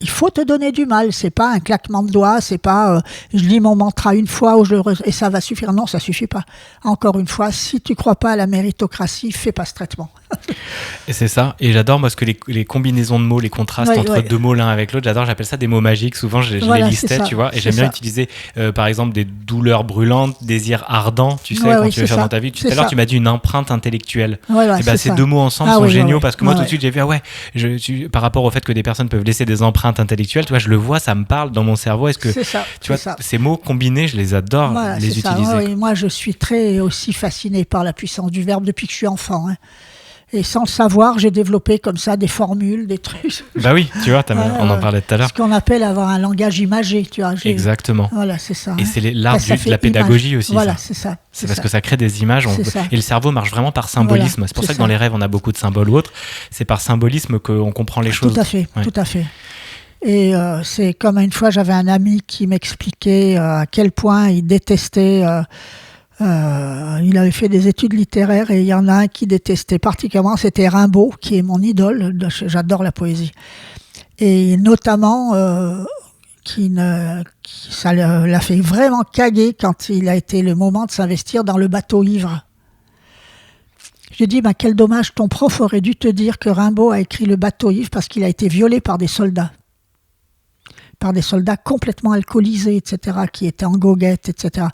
Il faut te donner du mal, c'est pas un claquement de doigts, c'est pas je lis mon mantra une fois et ça va suffire. Non, ça suffit pas. Encore une fois, si tu crois pas à la méritocratie, fais pas ce traitement. Et c'est ça, et j'adore parce que les combinaisons de mots, les contrastes entre 2 mots l'un avec l'autre, j'appelle ça des mots magiques. Souvent je les listais, tu vois, et j'aime bien utiliser par exemple des douleurs brûlantes, désirs ardents, tu sais, quand tu veux faire dans ta vie. Tout à l'heure tu m'as dit une empreinte intellectuelle. Et ces 2 mots ensemble sont géniaux parce que moi tout de suite j'ai vu par rapport au fait que des personnes peuvent laisser des empreintes intellectuelles, tu vois, je le vois, ça me parle dans mon cerveau. Est-ce que tu vois ces mots combinés, je les adore les utiliser. Moi je suis très aussi fascinée par la puissance du verbe depuis que je suis enfant. Hein. Et sans le savoir, j'ai développé comme ça des formules, des trucs. Bah oui, tu vois, on en parlait tout à l'heure. Ce qu'on appelle avoir un langage imagé, tu vois. Exactement. Voilà, c'est ça. Et c'est l'art de la pédagogie aussi. Voilà, c'est ça. C'est parce que ça crée des images. Et le cerveau marche vraiment par symbolisme. Voilà, c'est pour ça que dans les rêves, on a beaucoup de symboles ou autres. C'est par symbolisme qu'on comprend les choses. Tout à fait. Et c'est comme une fois, j'avais un ami qui m'expliquait à quel point il détestait Il avait fait des études littéraires et il y en a un qui détestait particulièrement, c'était Rimbaud, qui est mon idole. J'adore la poésie. Et notamment, ça l'a fait vraiment caguer quand il a été le moment de s'investir dans le bateau ivre. J'ai dit, quel dommage, ton prof aurait dû te dire que Rimbaud a écrit le bateau ivre parce qu'il a été violé par des soldats complètement alcoolisés, etc., qui étaient en goguette, etc.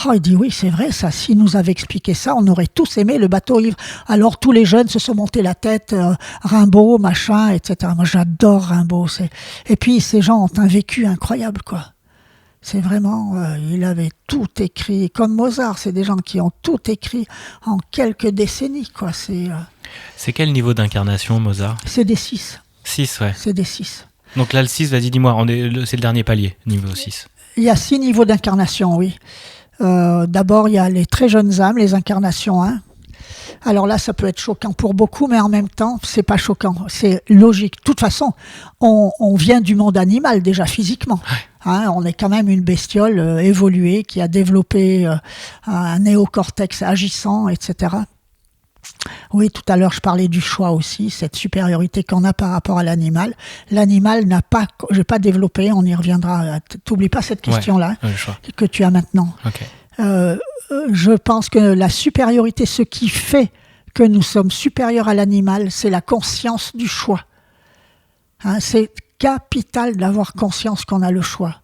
Oh, il dit, oui, c'est vrai, ça, s'il nous avait expliqué ça, on aurait tous aimé le bateau ivre. Alors, tous les jeunes se sont montés la tête, Rimbaud, machin, etc. Moi, j'adore Rimbaud. Et puis, ces gens ont un vécu incroyable, quoi. C'est vraiment, il avait tout écrit, comme Mozart, c'est des gens qui ont tout écrit en quelques décennies, quoi. C'est quel niveau d'incarnation, Mozart ? C'est des 6. 6, ouais. C'est des 6. Donc là, le 6, vas-y, dis-moi, c'est le dernier palier, niveau 6. Il y a 6 niveaux d'incarnation, oui. D'abord, il y a les très jeunes âmes, les incarnations 1. Alors là, ça peut être choquant pour beaucoup, mais en même temps, c'est pas choquant, c'est logique. De toute façon, on vient du monde animal déjà physiquement. Ouais. On est quand même une bestiole évoluée qui a développé un néocortex agissant, etc. Oui, tout à l'heure, je parlais du choix aussi, cette supériorité qu'on a par rapport à l'animal. L'animal n'a pas, je n'ai pas développé, on y reviendra. T'oublies pas cette question-là que tu as maintenant. Okay. Je pense que la supériorité, ce qui fait que nous sommes supérieurs à l'animal, c'est la conscience du choix. C'est capital d'avoir conscience qu'on a le choix.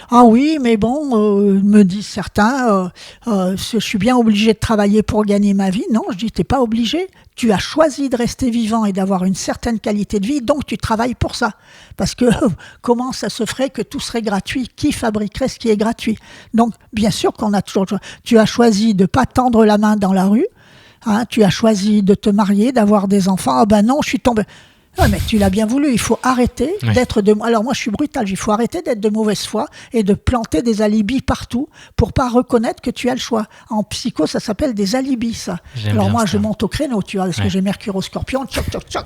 Ah oui, mais bon, me disent certains, je suis bien obligé de travailler pour gagner ma vie. Non, je dis, t'es pas obligé. Tu as choisi de rester vivant et d'avoir une certaine qualité de vie, donc tu travailles pour ça. Parce que comment ça se ferait que tout serait gratuit ? Qui fabriquerait ce qui est gratuit ? Donc, bien sûr qu'on a toujours... Tu as choisi de pas tendre la main dans la rue, tu as choisi de te marier, d'avoir des enfants. Ah ben non, je suis tombé... Ah, mais tu l'as bien voulu, il faut arrêter d'être de... Alors moi je suis brutal, il faut arrêter d'être de mauvaise foi et de planter des alibis partout pour pas reconnaître que tu as le choix. En psycho, ça s'appelle des alibis, ça. Alors moi je monte au créneau, tu vois, parce que j'ai Mercure au Scorpion, tchoc, tchoc, tchoc.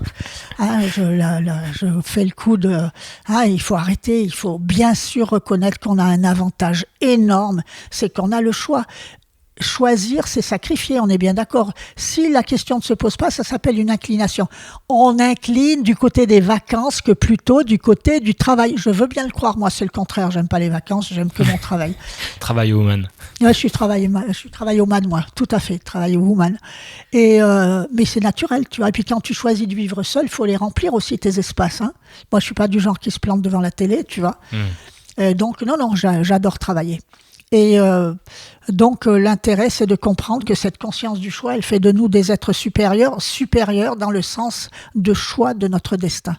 Je fais le coup de... il faut arrêter, il faut bien sûr reconnaître qu'on a un avantage énorme, c'est qu'on a le choix. Choisir, c'est sacrifier, on est bien d'accord. Si la question ne se pose pas, ça s'appelle une inclination. On incline du côté des vacances que plutôt du côté du travail. Je veux bien le croire, moi c'est le contraire, j'aime pas les vacances, j'aime que mon travail. Travail woman. Ouais, je suis travail-woman, moi, tout à fait, travail-woman. Mais c'est naturel, tu vois. Et puis quand tu choisis de vivre seul, il faut les remplir aussi, tes espaces. Moi je suis pas du genre qui se plante devant la télé, tu vois. Donc non, j'adore travailler. Et donc l'intérêt, c'est de comprendre que cette conscience du choix, elle fait de nous des êtres supérieurs dans le sens de choix de notre destin.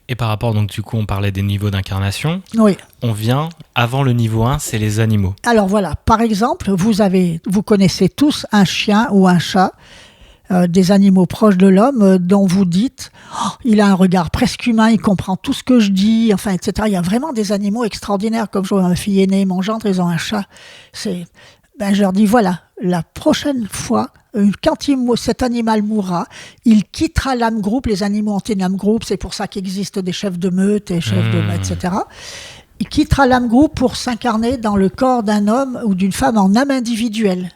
Et par rapport, donc du coup, on parlait des niveaux d'incarnation. Oui. On vient, avant le niveau 1, c'est les animaux. Alors voilà, par exemple, vous connaissez tous un chien ou un chat, des animaux proches de l'homme dont vous dites il a un regard presque humain, il comprend tout ce que je dis, enfin, etc. Il y a vraiment des animaux extraordinaires, comme je vois ma fille aînée, mon gendre, ils ont un chat. Je leur dis voilà, la prochaine fois, quand cet animal mourra, il quittera l'âme groupe. Les animaux ont une âme groupe, c'est pour ça qu'existent des chefs de meute et chefs de etc. Il quittera l'âme groupe pour s'incarner dans le corps d'un homme ou d'une femme en âme individuelle.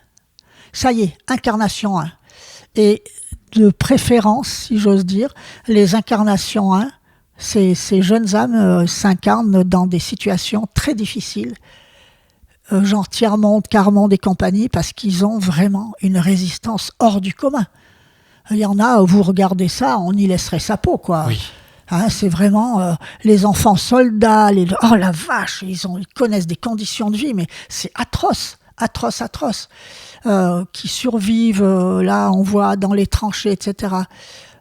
Ça y est, incarnation 1. Et de préférence, si j'ose dire, les incarnations 1, ces jeunes âmes s'incarnent dans des situations très difficiles, genre tiers-monde, quart-monde et compagnie, parce qu'ils ont vraiment une résistance hors du commun. Il y en a, vous regardez ça, on y laisserait sa peau, quoi. Oui. C'est vraiment les enfants soldats, oh la vache, ils connaissent des conditions de vie, mais c'est atroce. Qui survivent, là on voit dans les tranchées, etc.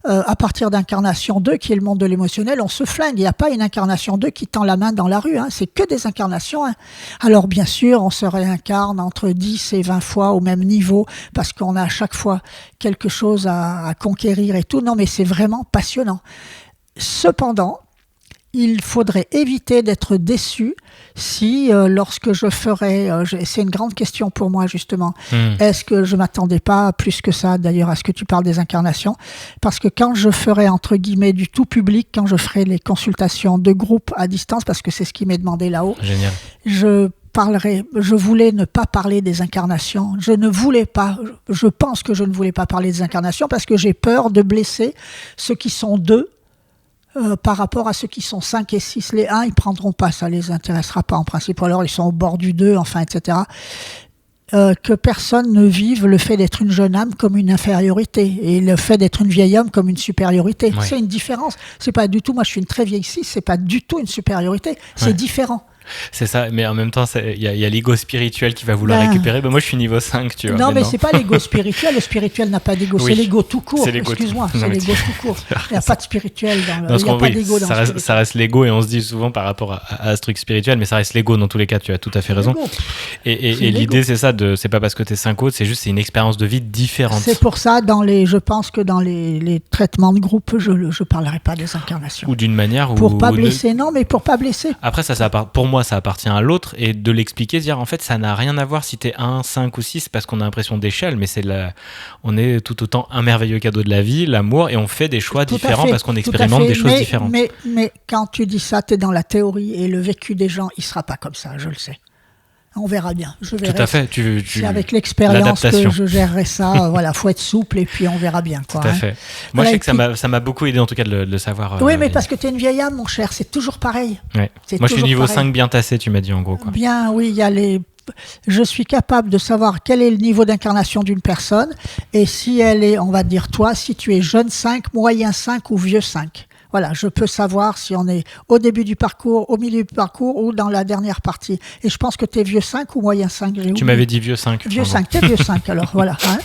À partir d'incarnation 2, qui est le monde de l'émotionnel, on se flingue. Il n'y a pas une incarnation 2 qui tend la main dans la rue, c'est que des incarnations 1. Alors bien sûr, on se réincarne entre 10 et 20 fois au même niveau, parce qu'on a à chaque fois quelque chose à conquérir et tout. Non, mais c'est vraiment passionnant. Cependant, il faudrait éviter d'être déçu si, lorsque je ferai... c'est une grande question pour moi, justement. Est-ce que je ne m'attendais pas plus que ça, d'ailleurs, à ce que tu parles des incarnations ? Parce que quand je ferai, entre guillemets, du tout public, quand je ferai les consultations de groupe à distance, parce que c'est ce qui m'est demandé là-haut, Génial. je je voulais ne pas parler des incarnations. Je pense que je ne voulais pas parler des incarnations parce que j'ai peur de blesser ceux qui sont 2 par rapport à ceux qui sont 5 et 6. Les 1, ils prendront pas, ça les intéressera pas en principe. Alors ils sont au bord du 2, enfin, etc. Que personne ne vive le fait d'être une jeune âme comme une infériorité et le fait d'être une vieille âme comme une supériorité. Ouais. C'est une différence. C'est pas du tout, moi je suis une très vieille 6, c'est pas du tout une supériorité, c'est différent. C'est ça, mais en même temps, il y a l'ego spirituel qui va vouloir récupérer. Moi, je suis niveau 5, tu vois. Non, mais c'est pas l'ego spirituel. Le spirituel n'a pas d'ego. Oui. C'est l'ego tout court. Excuse-moi, c'est l'ego tout court. Il n'y a pas de spirituel dans le. Il n'y a pas d'ego dans le spirituel. Ça reste l'ego, et on se dit souvent par rapport à ce truc spirituel, mais ça reste l'ego dans tous les cas. Tu as tout à fait raison. Et l'idée, c'est ça. C'est pas parce que tu es 5 autres, c'est une expérience de vie différente. C'est pour ça, je pense que dans les traitements de groupe, je ne parlerai pas des incarnations. Ou d'une manière. Pour pas blesser, non, mais pour pas blesser. Après, pour moi, ça appartient à l'autre, et de l'expliquer, dire en fait ça n'a rien à voir si t'es 1, 5 ou 6 parce qu'on a l'impression d'échelle, mais on est tout autant un merveilleux cadeau de la vie, l'amour, et on fait des choix différents parce qu'on expérimente des choses différentes. Mais quand tu dis ça, t'es dans la théorie, et le vécu des gens, il sera pas comme ça, je le sais. On verra bien. Je verrai. Tout à fait. C'est avec l'expérience que je gérerai ça. Voilà, faut être souple et puis on verra bien. Quoi, tout à fait. Moi, voilà, je sais que ça m'a beaucoup aidé en tout cas de le savoir. Oui, mais parce que tu es une vieille âme, mon cher. C'est toujours pareil. Ouais. Moi, je suis niveau 5 bien tassé, tu m'as dit en gros. Quoi. Bien, oui, il y a je suis capable de savoir quel est le niveau d'incarnation d'une personne et si elle est, on va dire toi, si tu es jeune 5, moyen 5 ou vieux 5. Voilà, je peux savoir si on est au début du parcours, au milieu du parcours ou dans la dernière partie. Et je pense que tu es vieux 5 ou moyen 5. Tu m'avais dit vieux 5. Vieux 5, tu es vieux 5 alors, voilà. Hein.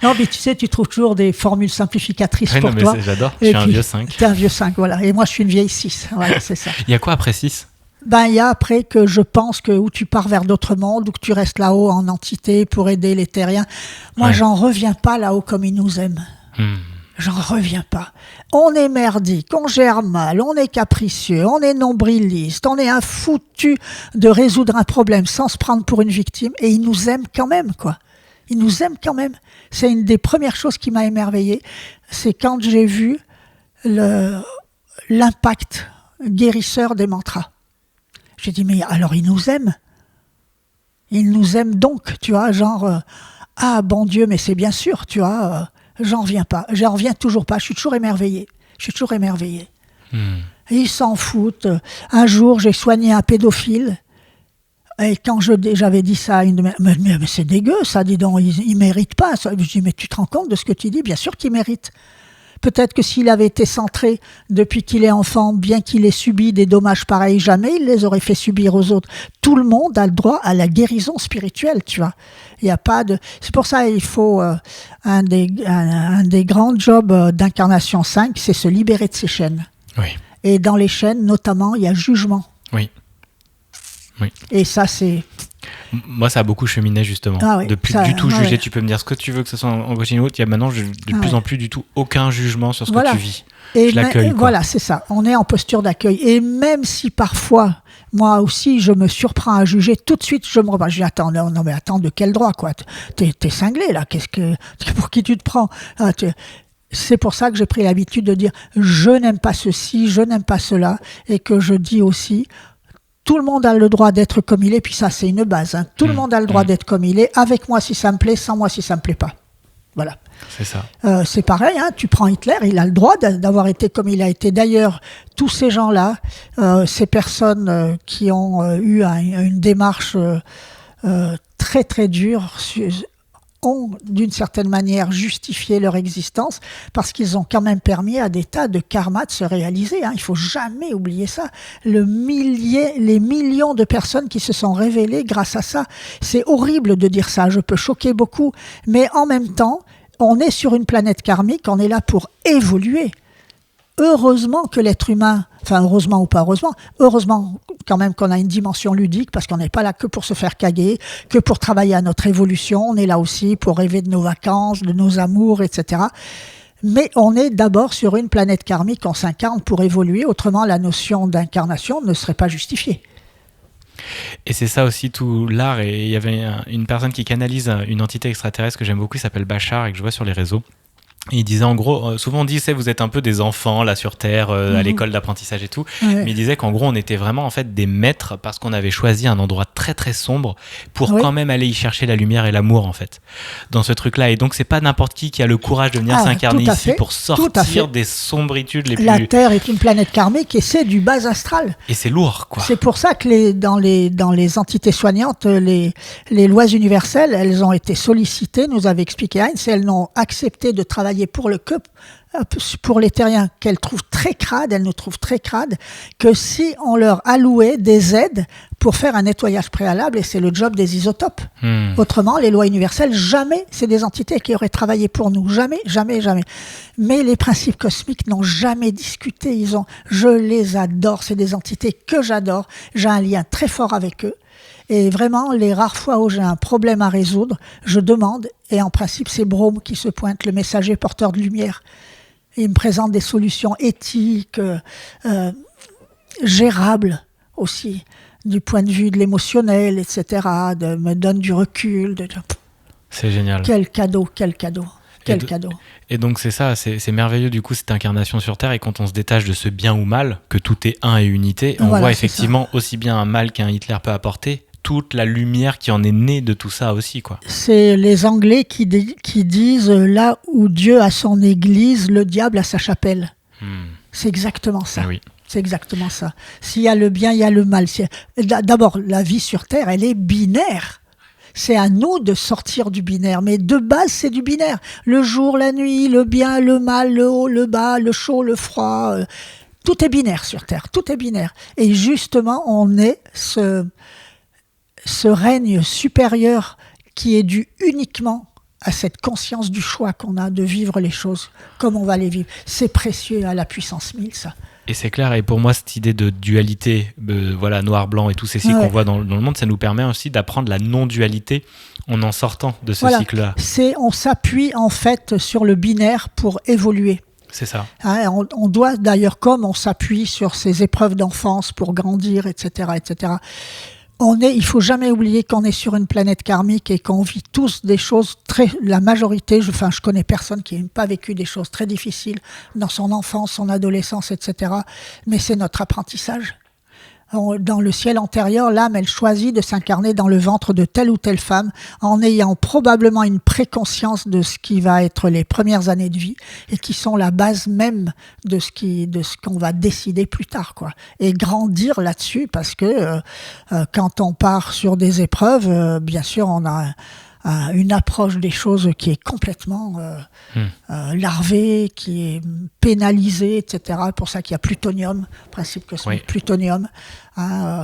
Non, mais tu sais, tu trouves toujours des formules simplificatrices pour toi. J'adore, je suis un vieux 5. Tu es un vieux 5, voilà. Et moi, je suis une vieille 6. Voilà, c'est ça. Il y a quoi après 6 ? Il y a après que je pense que où tu pars vers d'autres mondes, ou que tu restes là-haut en entité pour aider les terriens. Moi, j'en reviens pas là-haut comme ils nous aiment. J'en reviens pas. On est merdique, on gère mal, on est capricieux, on est nombriliste, on est un foutu de résoudre un problème sans se prendre pour une victime, et ils nous aiment quand même, quoi. Ils nous aiment quand même. C'est une des premières choses qui m'a émerveillée, c'est quand j'ai vu l'impact guérisseur des mantras. J'ai dit, mais alors ils nous aiment. Ils nous aiment donc, tu vois, genre, ah bon Dieu, mais c'est bien sûr, tu vois, j'en reviens toujours pas, je suis toujours émerveillée. Ils s'en foutent. Un jour, j'ai soigné un pédophile, et quand j'avais dit ça à une de mes... Mais c'est dégueu, ça, dis donc, il mérite pas. Ça. Je dis, mais tu te rends compte de ce que tu dis ? Bien sûr qu'il mérite. Peut-être que s'il avait été centré depuis qu'il est enfant, bien qu'il ait subi des dommages pareils, jamais il les aurait fait subir aux autres. Tout le monde a le droit à la guérison spirituelle, tu vois. Il y a pas de. C'est pour ça qu'il faut un des grands jobs d'incarnation 5, c'est se libérer de ses chaînes. Oui. Et dans les chaînes, notamment, il y a jugement. Oui. Et ça, c'est. Moi, ça a beaucoup cheminé, justement. De plus du tout juger. Tu peux me dire ce que tu veux, que ce soit en coaching ou autre. Il y a maintenant, de plus en plus du tout, aucun jugement sur ce que tu vis. Et je l'accueille. Voilà, c'est ça. On est en posture d'accueil. Et même si parfois, moi aussi, je me surprends à juger, tout de suite, je me reprends. Je dis, attends, non, mais attends, de quel droit, quoi ? T'es cinglé, là. Pour qui tu te prends ? C'est pour ça que j'ai pris l'habitude de dire, je n'aime pas ceci, je n'aime pas cela. Et que je dis aussi, tout le monde a le droit d'être comme il est, puis ça, c'est une base. Hein. Tout le monde a le droit d'être comme il est, avec moi si ça me plaît, sans moi si ça me plaît pas. Voilà. C'est ça. C'est pareil, hein, tu prends Hitler, il a le droit d'avoir été comme il a été. D'ailleurs, tous ces gens-là, ces personnes qui ont eu une démarche très très dure, ont d'une certaine manière justifié leur existence parce qu'ils ont quand même permis à des tas de karmas de se réaliser. Hein. Il ne faut jamais oublier ça. Les millions de personnes qui se sont révélées grâce à ça. C'est horrible de dire ça, je peux choquer beaucoup, mais en même temps, on est sur une planète karmique, on est là pour évoluer. Heureusement que l'être humain, enfin heureusement ou pas heureusement quand même qu'on a une dimension ludique parce qu'on n'est pas là que pour se faire caguer, que pour travailler à notre évolution, on est là aussi pour rêver de nos vacances, de nos amours, etc. Mais on est d'abord sur une planète karmique, on s'incarne pour évoluer, autrement la notion d'incarnation ne serait pas justifiée. Et c'est ça aussi tout l'art, et il y avait une personne qui canalise une entité extraterrestre que j'aime beaucoup, qui s'appelle Bachar et que je vois sur les réseaux. Et il disait en gros, souvent on dit, vous êtes un peu des enfants là sur Terre, à l'école d'apprentissage et tout. Ouais. Mais il disait qu'en gros on était vraiment en fait des maîtres parce qu'on avait choisi un endroit très très sombre pour Oui. quand même aller y chercher la lumière et l'amour en fait dans ce truc-là. Et donc c'est pas n'importe qui a le courage de venir s'incarner tout à ici fait, pour tout à fait. sortir des sombritudes les La plus. Terre est une planète karmique et c'est du bas astral. Et c'est lourd quoi. C'est pour ça que dans les entités soignantes, les lois universelles, elles ont été sollicitées, nous avait expliqué Heinz, et elles n'ont accepté de travailler pour les terriens qu'elles trouvent très crades, elles nous trouvent très crades, que si on leur allouait des aides pour faire un nettoyage préalable, et c'est le job des isotopes. Autrement, les lois universelles, jamais, c'est des entités qui auraient travaillé pour nous. Jamais, jamais, jamais. Mais les principes cosmiques n'ont jamais discuté. Je les adore. C'est des entités que j'adore. J'ai un lien très fort avec eux. Et vraiment, les rares fois où j'ai un problème à résoudre, je demande, et en principe, c'est Brome qui se pointe, le messager porteur de lumière. Et il me présente des solutions éthiques, gérables aussi, du point de vue de l'émotionnel, etc., me donne du recul. C'est génial. Quel cadeau, quel cadeau. Quel cadeau. Et donc c'est ça, c'est merveilleux du coup cette incarnation sur Terre, et quand on se détache de ce bien ou mal, que tout est un et unité, on voit effectivement aussi bien un mal qu'un Hitler peut apporter, toute la lumière qui en est née de tout ça aussi, quoi. C'est les Anglais qui disent là où Dieu a son église, le diable a sa chapelle. C'est exactement ça. Oui. C'est exactement ça. S'il y a le bien, il y a le mal. D'abord, la vie sur Terre, elle est binaire. C'est à nous de sortir du binaire. Mais de base, c'est du binaire. Le jour, la nuit, le bien, le mal, le haut, le bas, le chaud, le froid. Tout est binaire sur Terre. Tout est binaire. Et justement, on est ce règne supérieur qui est dû uniquement à cette conscience du choix qu'on a de vivre les choses comme on va les vivre. C'est précieux à la puissance 1000, ça. Et c'est clair, et pour moi, cette idée de dualité, voilà, noir-blanc et tous ces cycles qu'on voit dans le monde, ça nous permet aussi d'apprendre la non-dualité en sortant de ce cycle-là. On s'appuie en fait sur le binaire pour évoluer. C'est ça. On doit d'ailleurs, comme on s'appuie sur ces épreuves d'enfance pour grandir, etc., etc., il faut jamais oublier qu'on est sur une planète karmique et qu'on vit tous des choses la majorité, je connais personne qui n'a pas vécu des choses très difficiles dans son enfance, son adolescence, etc. Mais c'est notre apprentissage. Dans le ciel antérieur, l'âme, elle choisit de s'incarner dans le ventre de telle ou telle femme en ayant probablement une préconscience de ce qui va être les premières années de vie et qui sont la base même de ce qu'on va décider plus tard, quoi. Et grandir là-dessus parce que quand on part sur des épreuves, bien sûr, on a une approche des choses qui est complètement larvée, qui est pénalisée, etc. Pour ça qu'il y a plutonium, principe cosmique, plutonium,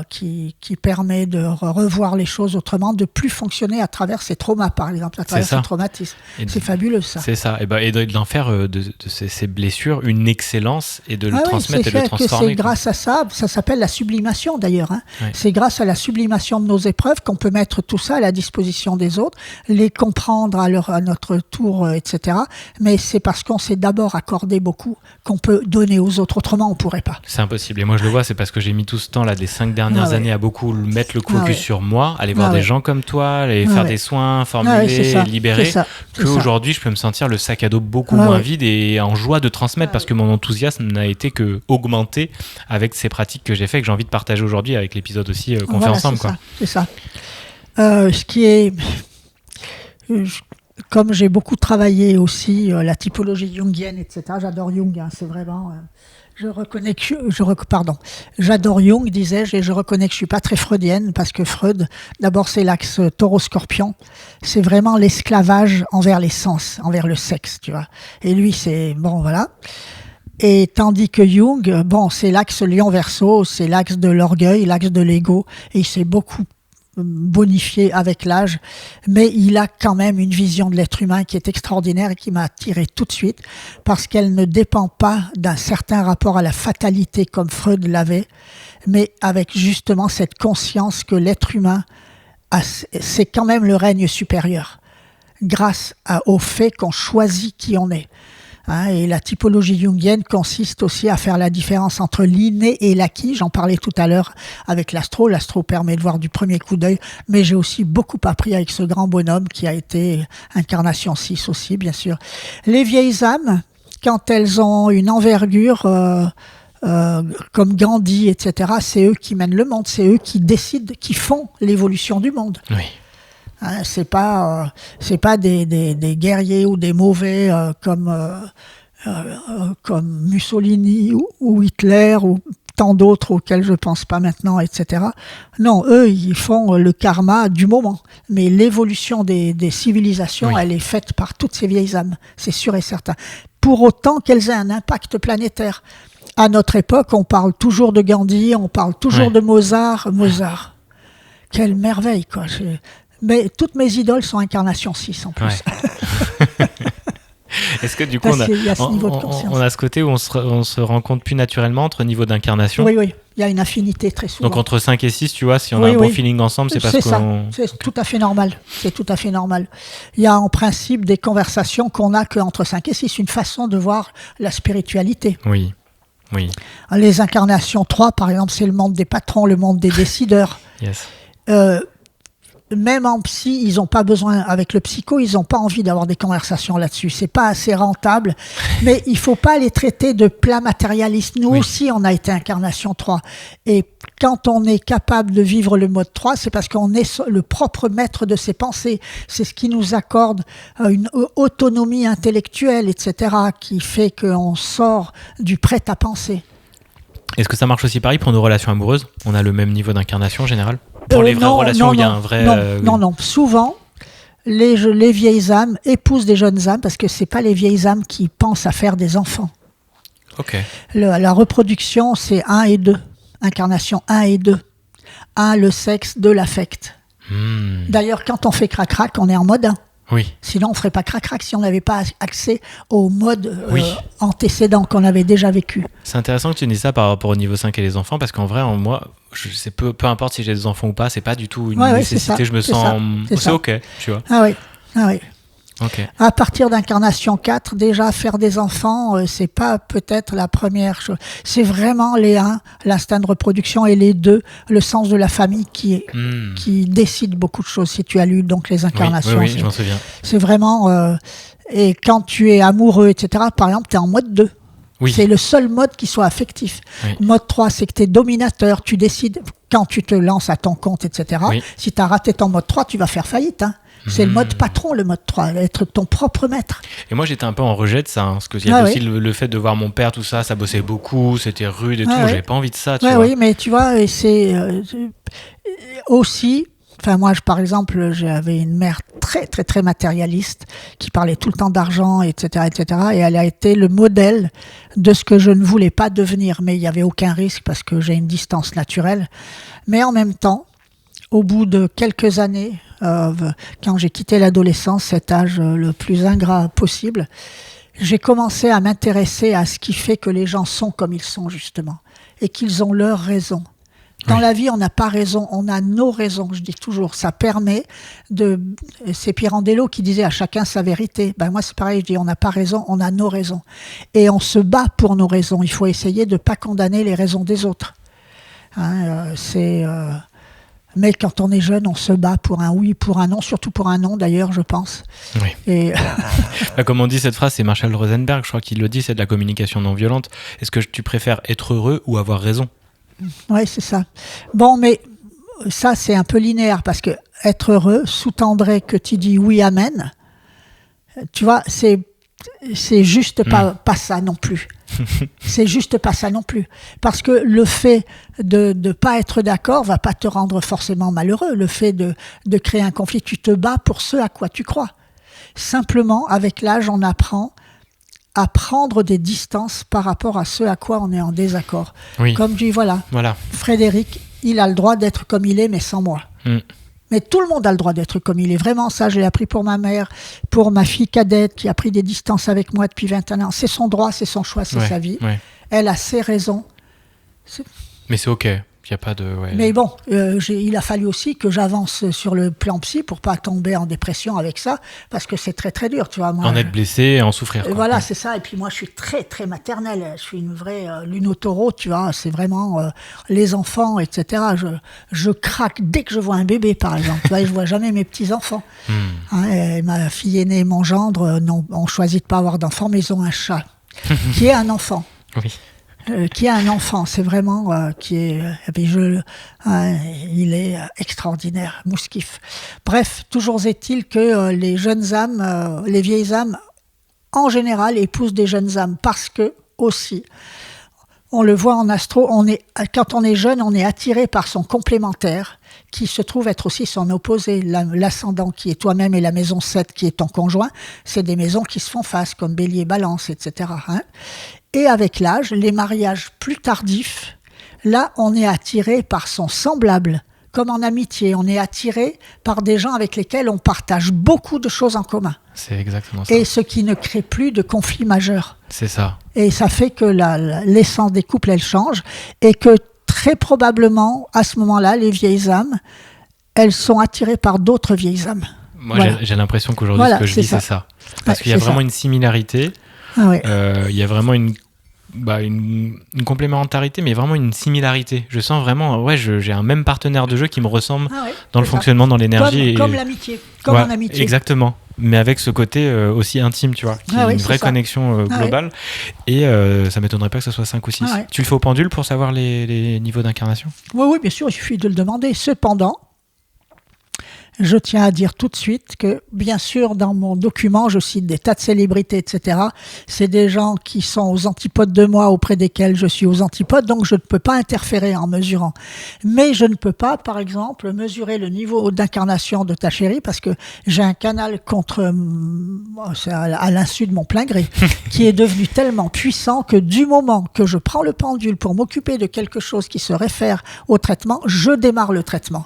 qui permet de revoir les choses autrement, de plus fonctionner à travers ces traumas, par exemple, à travers ces traumatismes. C'est fabuleux, ça. C'est ça, et d'en faire de ces blessures une excellence et de le transmettre et de le transformer. C'est grâce à ça s'appelle la sublimation d'ailleurs. C'est grâce à la sublimation de nos épreuves qu'on peut mettre tout ça à la disposition des autres, les comprendre à notre tour, etc. Mais c'est parce qu'on s'est d'abord accordé beaucoup qu'on peut donner aux autres, autrement on ne pourrait pas. C'est impossible, et moi je le vois, c'est parce que j'ai mis tout ce temps là des 5 dernières années à beaucoup mettre le focus sur moi, aller voir des gens comme toi, aller faire des soins, formuler, libérer, qu'aujourd'hui je peux me sentir le sac à dos beaucoup moins vide et en joie de transmettre parce que mon enthousiasme n'a été que augmenté avec ces pratiques que j'ai fait, que j'ai envie de partager aujourd'hui avec l'épisode aussi qu'on fait ensemble. C'est ça. Ce qui est... Comme j'ai beaucoup travaillé aussi la typologie jungienne, etc., j'adore Jung, c'est vraiment... Je reconnais que j'adore Jung, disais-je, et je reconnais que je suis pas très freudienne parce que Freud, d'abord c'est l'axe taureau-scorpion, c'est vraiment l'esclavage envers les sens, envers le sexe, tu vois. Et lui c'est voilà. Et tandis que Jung, c'est l'axe lion-verso, c'est l'axe de l'orgueil, l'axe de l'ego, et il s'est beaucoup bonifié avec l'âge, mais il a quand même une vision de l'être humain qui est extraordinaire et qui m'a attiré tout de suite parce qu'elle ne dépend pas d'un certain rapport à la fatalité comme Freud l'avait, mais avec justement cette conscience que l'être humain c'est quand même le règne supérieur grâce au fait qu'on choisit qui on est. Hein, et la typologie jungienne consiste aussi à faire la différence entre l'inné et l'acquis. J'en parlais tout à l'heure avec l'astro. L'astro permet de voir du premier coup d'œil, mais j'ai aussi beaucoup appris avec ce grand bonhomme qui a été incarnation 6 aussi, bien sûr. Les vieilles âmes, quand elles ont une envergure comme Gandhi, etc., c'est eux qui mènent le monde, c'est eux qui décident, qui font l'évolution du monde. Oui. Hein, c'est pas des guerriers ou des mauvais comme Mussolini ou Hitler ou tant d'autres auxquels je pense pas maintenant, etc. Non, eux, ils font le karma du moment. Mais l'évolution des civilisations, elle est faite par toutes ces vieilles âmes, c'est sûr et certain. Pour autant qu'elles aient un impact planétaire. À notre époque, on parle toujours de Gandhi, on parle toujours de Mozart. Mozart, quelle merveille, quoi. Mais toutes mes idoles sont incarnation 6 en plus. Ouais. Est-ce que du coup, on a ce côté où on se rencontre plus naturellement entre niveaux d'incarnation? Oui, il y a une affinité très souvent. Donc entre 5 et 6, tu vois, si on a un bon feeling ensemble, c'est parce qu'on... C'est tout à fait normal. C'est tout à fait normal. Il y a en principe des conversations qu'on n'a qu'entre 5 et 6, une façon de voir la spiritualité. Oui. Les incarnations 3, par exemple, c'est le monde des patrons, le monde des décideurs. Yes. Même en psy, ils n'ont pas besoin, avec le psycho, ils n'ont pas envie d'avoir des conversations là-dessus. C'est pas assez rentable, mais il faut pas les traiter de plats matérialistes. Nous aussi, on a été incarnation 3. Et quand on est capable de vivre le mode 3, c'est parce qu'on est le propre maître de ses pensées. C'est ce qui nous accorde une autonomie intellectuelle, etc., qui fait qu'on sort du prêt-à-penser. Est-ce que ça marche aussi pareil pour nos relations amoureuses? On a le même niveau d'incarnation en général? Pour les vraies relations où il y a un vrai... Non. Souvent, les vieilles âmes épousent des jeunes âmes parce que ce n'est pas les vieilles âmes qui pensent à faire des enfants. Ok. La reproduction, c'est 1 et 2. Incarnation 1 et 2. 1, le sexe, 2, l'affect. D'ailleurs, quand on fait crac-crac, on est en mode 1. Oui. Sinon, on ne ferait pas crac-crac si on n'avait pas accès au mode antécédent qu'on avait déjà vécu. C'est intéressant que tu dises ça par rapport au niveau 5 et les enfants, parce qu'en vrai, moi, peu importe si j'ai des enfants ou pas, c'est pas du tout une nécessité. Je me sens... C'est ok, tu vois. Ah oui. Okay. À partir d'incarnation 4, déjà faire des enfants, c'est pas peut-être la première chose. C'est vraiment les 1, l'instinct de reproduction, et les 2, le sens de la famille qui décide beaucoup de choses. Si tu as lu donc les incarnations, oui, je m'en souviens. C'est vraiment... et quand tu es amoureux, etc., par exemple, tu es en mode 2. Oui. C'est le seul mode qui soit affectif. Oui. Mode 3, c'est que tu es dominateur, tu décides quand tu te lances à ton compte, etc. Oui. Si tu as raté ton mode 3, tu vas faire faillite. Hein. C'est le mode patron, le mode 3, être ton propre maître. Et moi, j'étais un peu en rejet de ça, parce qu'il y a aussi le fait de voir mon père, tout ça, ça bossait beaucoup, c'était rude et tout, j'avais pas envie de ça, tu vois. Oui, mais tu vois, et c'est aussi... Enfin, moi, par exemple, j'avais une mère très, très, très matérialiste qui parlait tout le temps d'argent, etc., etc. Et elle a été le modèle de ce que je ne voulais pas devenir. Mais il n'y avait aucun risque parce que j'ai une distance naturelle. Mais en même temps, au bout de quelques années, quand j'ai quitté l'adolescence, cet âge le plus ingrat possible, j'ai commencé à m'intéresser à ce qui fait que les gens sont comme ils sont, justement, et qu'ils ont leurs raisons. Dans la vie, on n'a pas raison, on a nos raisons, je dis toujours. Ça permet de... C'est Pirandello qui disait à chacun sa vérité. Ben moi, c'est pareil, je dis on n'a pas raison, on a nos raisons. Et on se bat pour nos raisons. Il faut essayer de ne pas condamner les raisons des autres. Mais quand on est jeune, on se bat pour un oui, pour un non, surtout pour un non d'ailleurs, je pense. Oui. Et... Comme on dit cette phrase, c'est Marshall Rosenberg, je crois qu'il le dit, c'est de la communication non violente. Est-ce que tu préfères être heureux ou avoir raison ? Oui, c'est ça. Bon, mais ça, c'est un peu linéaire, parce que être heureux sous-tendrait que tu dis oui, amen. Tu vois, c'est juste pas ça non plus. C'est juste pas ça non plus. Parce que le fait de ne pas être d'accord va pas te rendre forcément malheureux. Le fait de créer un conflit, tu te bats pour ce à quoi tu crois. Simplement, avec l'âge, on apprend à prendre des distances par rapport à ce à quoi on est en désaccord. Oui. Comme je dis, voilà. Frédéric, il a le droit d'être comme il est, mais sans moi. Mais tout le monde a le droit d'être comme il est. Vraiment, ça, je l'ai appris pour ma mère, pour ma fille cadette qui a pris des distances avec moi depuis 21 ans. C'est son droit, c'est son choix, c'est sa vie. Elle a ses raisons. Mais c'est OK. Il y a pas de. Ouais. Mais bon, il a fallu aussi que j'avance sur le plan psy pour pas tomber en dépression avec ça, parce que c'est très très dur, tu vois. Moi, en être blessé et en souffrir. Quoi. Voilà, c'est ça. Et puis moi, je suis très très maternelle. Je suis une vraie lunotaureau, tu vois. C'est vraiment les enfants, etc. Je craque dès que je vois un bébé, par exemple. Tu vois, je vois jamais mes petits enfants. Et ma fille aînée et mon gendre, ont choisi de pas avoir d'enfant, mais ils ont un chat qui est un enfant. Oui. Qui a un enfant, c'est vraiment qui est. Il est extraordinaire, Mouskif. Bref, toujours est-il que les jeunes âmes, les vieilles âmes, en général, épousent des jeunes âmes parce que aussi, on le voit en astro, quand on est jeune, on est attiré par son complémentaire, qui se trouve être aussi son opposé, l'ascendant qui est toi-même et la maison 7 qui est ton conjoint. C'est des maisons qui se font face, comme Bélier, Balance, etc. Et avec l'âge, les mariages plus tardifs, là, on est attiré par son semblable. Comme en amitié, on est attiré par des gens avec lesquels on partage beaucoup de choses en commun. C'est exactement ça. Et ce qui ne crée plus de conflits majeurs. C'est ça. Et ça fait que l'essence des couples, elle change. Et que très probablement, à ce moment-là, les vieilles âmes, elles sont attirées par d'autres vieilles âmes. Moi, j'ai l'impression qu'aujourd'hui, ce que je dis, c'est ça. Parce qu'il y a vraiment une similarité. Ah ouais. Il y a vraiment une complémentarité, mais vraiment une similarité. Je sens vraiment, j'ai un même partenaire de jeu qui me ressemble dans le fonctionnement, dans l'énergie. Comme l'amitié, comme en amitié. Exactement. Mais avec ce côté aussi intime, tu vois, qui est une vraie connexion globale. Et ça ne m'étonnerait pas que ce soit 5 ou 6. Tu le fais au pendule pour savoir les niveaux d'incarnation ? Oui, bien sûr, il suffit de le demander. Cependant, je tiens à dire tout de suite que, bien sûr, dans mon document, je cite des tas de célébrités, etc. C'est des gens qui sont aux antipodes de moi, auprès desquels je suis aux antipodes, donc je ne peux pas interférer en mesurant. Mais je ne peux pas, par exemple, mesurer le niveau d'incarnation de ta chérie, parce que j'ai un canal c'est à l'insu de mon plein gré, qui est devenu tellement puissant que du moment que je prends le pendule pour m'occuper de quelque chose qui se réfère au traitement, je démarre le traitement.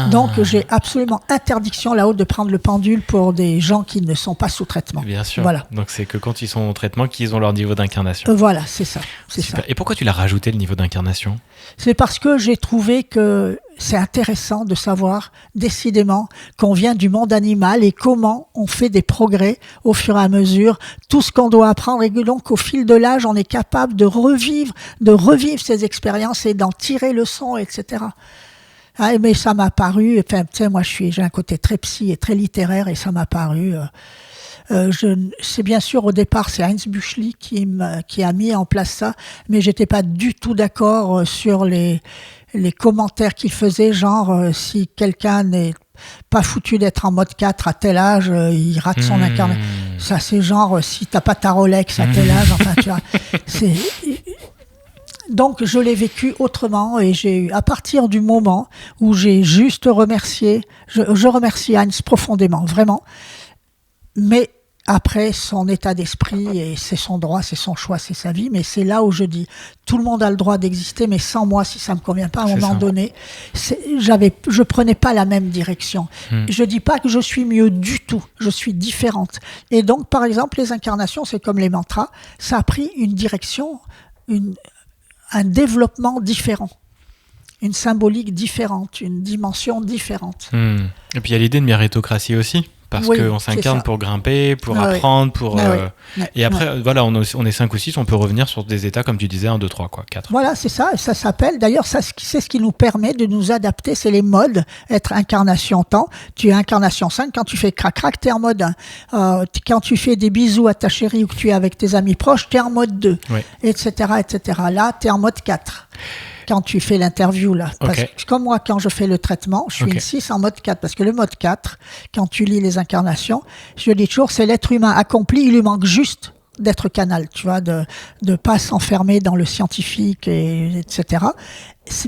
Donc j'ai absolument interdiction là-haut de prendre le pendule pour des gens qui ne sont pas sous traitement. Bien sûr. Voilà. Donc c'est que quand ils sont au traitement qu'ils ont leur niveau d'incarnation. Voilà, c'est ça. Et pourquoi tu l'as rajouté le niveau d'incarnation ? C'est parce que j'ai trouvé que c'est intéressant de savoir décidément qu'on vient du monde animal et comment on fait des progrès au fur et à mesure. Tout ce qu'on doit apprendre et donc au fil de l'âge, on est capable de revivre ces expériences et d'en tirer leçon, etc. Mais ça m'a paru, tu sais, moi j'ai un côté très psy et très littéraire et ça m'a paru. C'est bien sûr au départ c'est Heinz Büchli qui a mis en place ça, mais j'étais pas du tout d'accord sur les commentaires qu'il faisait, genre si quelqu'un n'est pas foutu d'être en mode 4 à tel âge, il rate son incarnation. Ça c'est genre si t'as pas ta Rolex à tel âge, enfin tu vois, c'est. Donc je l'ai vécu autrement et j'ai eu, à partir du moment où j'ai juste remercié, je remercie Heinz profondément, vraiment, mais après son état d'esprit, et c'est son droit, c'est son choix, c'est sa vie, mais c'est là où je dis, tout le monde a le droit d'exister, mais sans moi, si ça me convient pas, à un moment donné, je prenais pas la même direction. Je dis pas que je suis mieux du tout, je suis différente. Et donc, par exemple, les incarnations, c'est comme les mantras, ça a pris une direction, un développement différent, une symbolique différente, une dimension différente. Et puis il y a l'idée de méritocratie aussi, parce qu'on s'incarne pour grimper, pour apprendre, pour... Et après, voilà, on est 5 ou 6, on peut revenir sur des états, comme tu disais, 1, 2, 3, 4. Voilà, c'est ça, et ça s'appelle, d'ailleurs, c'est ce qui nous permet de nous adapter, c'est les modes, être incarnation temps, tu es incarnation 5, quand tu fais crac-crac, tu es en mode 1, quand tu fais des bisous à ta chérie ou que tu es avec tes amis proches, tu es en mode 2, etc., etc. Là, tu es en mode 4. Quand tu fais l'interview, là. Parce que comme moi, quand je fais le traitement, je suis une 6 en mode 4. Parce que le mode 4, quand tu lis les incarnations, je dis toujours, c'est l'être humain accompli, il lui manque juste d'être canal, tu vois, de pas s'enfermer dans le scientifique, etc.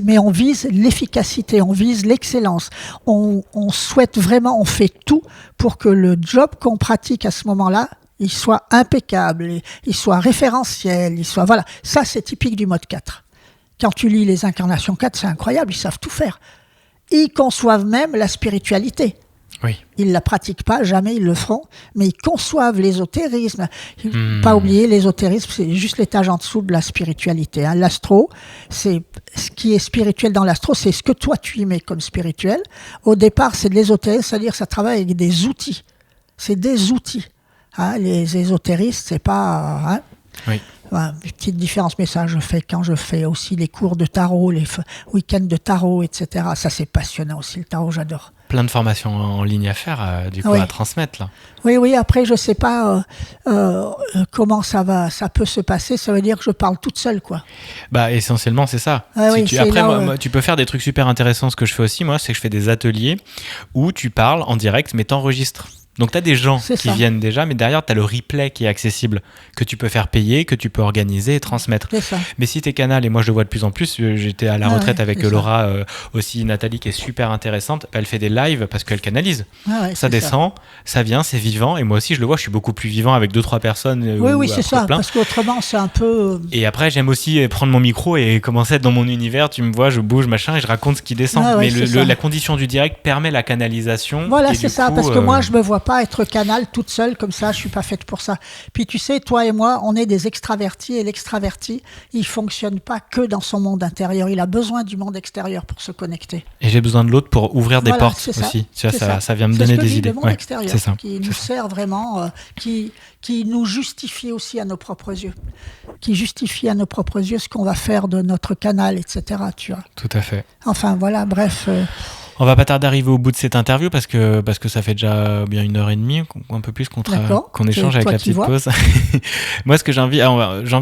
Mais on vise l'efficacité, on vise l'excellence. On souhaite vraiment, on fait tout pour que le job qu'on pratique à ce moment-là, il soit impeccable, il soit référentiel, il soit... Voilà, ça c'est typique du mode 4. Quand tu lis les incarnations 4, c'est incroyable, ils savent tout faire. Ils conçoivent même la spiritualité. Oui. Ils ne la pratiquent pas, jamais ils le feront, mais ils conçoivent l'ésotérisme. Pas oublier, l'ésotérisme, c'est juste l'étage en dessous de la spiritualité. Hein. L'astro, c'est ce qui est spirituel dans l'astro, c'est ce que toi tu y mets comme spirituel. Au départ, c'est de l'ésotérisme, c'est-à-dire que ça travaille avec des outils. C'est des outils. Hein. Les ésotéristes, c'est pas... Hein. Oui. Une petite différence, mais ça, quand je fais aussi les cours de tarot, les week-ends de tarot, etc. Ça, c'est passionnant aussi, le tarot, j'adore. Plein de formations en ligne à faire, à transmettre, là. Oui, après, je sais pas comment ça peut se passer. Ça veut dire que je parle toute seule, quoi. Bah, essentiellement, c'est ça. Tu peux faire des trucs super intéressants. Ce que je fais aussi, moi, c'est que je fais des ateliers où tu parles en direct, mais t'enregistres. Donc, tu as des gens qui viennent déjà, mais derrière, tu as le replay qui est accessible, que tu peux faire payer, que tu peux organiser et transmettre. Mais si tu es canal, et moi je le vois de plus en plus, j'étais à la retraite avec Laura, aussi Nathalie, qui est super intéressante, elle fait des lives parce qu'elle canalise. Ça descend, ça vient, c'est vivant, et moi aussi je le vois, je suis beaucoup plus vivant avec 2-3 personnes. Oui, c'est ça, parce qu'autrement c'est un peu... Et après, j'aime aussi prendre mon micro et commencer à être dans mon univers, tu me vois, je bouge, machin, et je raconte ce qui descend. Mais la condition du direct permet la canalisation. Voilà, c'est ça, parce que moi je me vois pas être canal toute seule comme ça, je suis pas faite pour ça. Puis tu sais, toi et moi, on est des extravertis, et l'extraverti, il fonctionne pas que dans son monde intérieur, il a besoin du monde extérieur pour se connecter. Et j'ai besoin de l'autre pour ouvrir des portes aussi. Ça vient me donner des idées. Le monde extérieur qui nous sert vraiment, qui nous justifie aussi à nos propres yeux. Qui justifie à nos propres yeux ce qu'on va faire de notre canal, etc. Tu vois. Tout à fait. Enfin voilà, bref... On va pas tarder à arriver au bout de cette interview parce que ça fait déjà bien 1h30, un peu plus qu'on échange avec la petite pause. Moi, ce que j'ai envie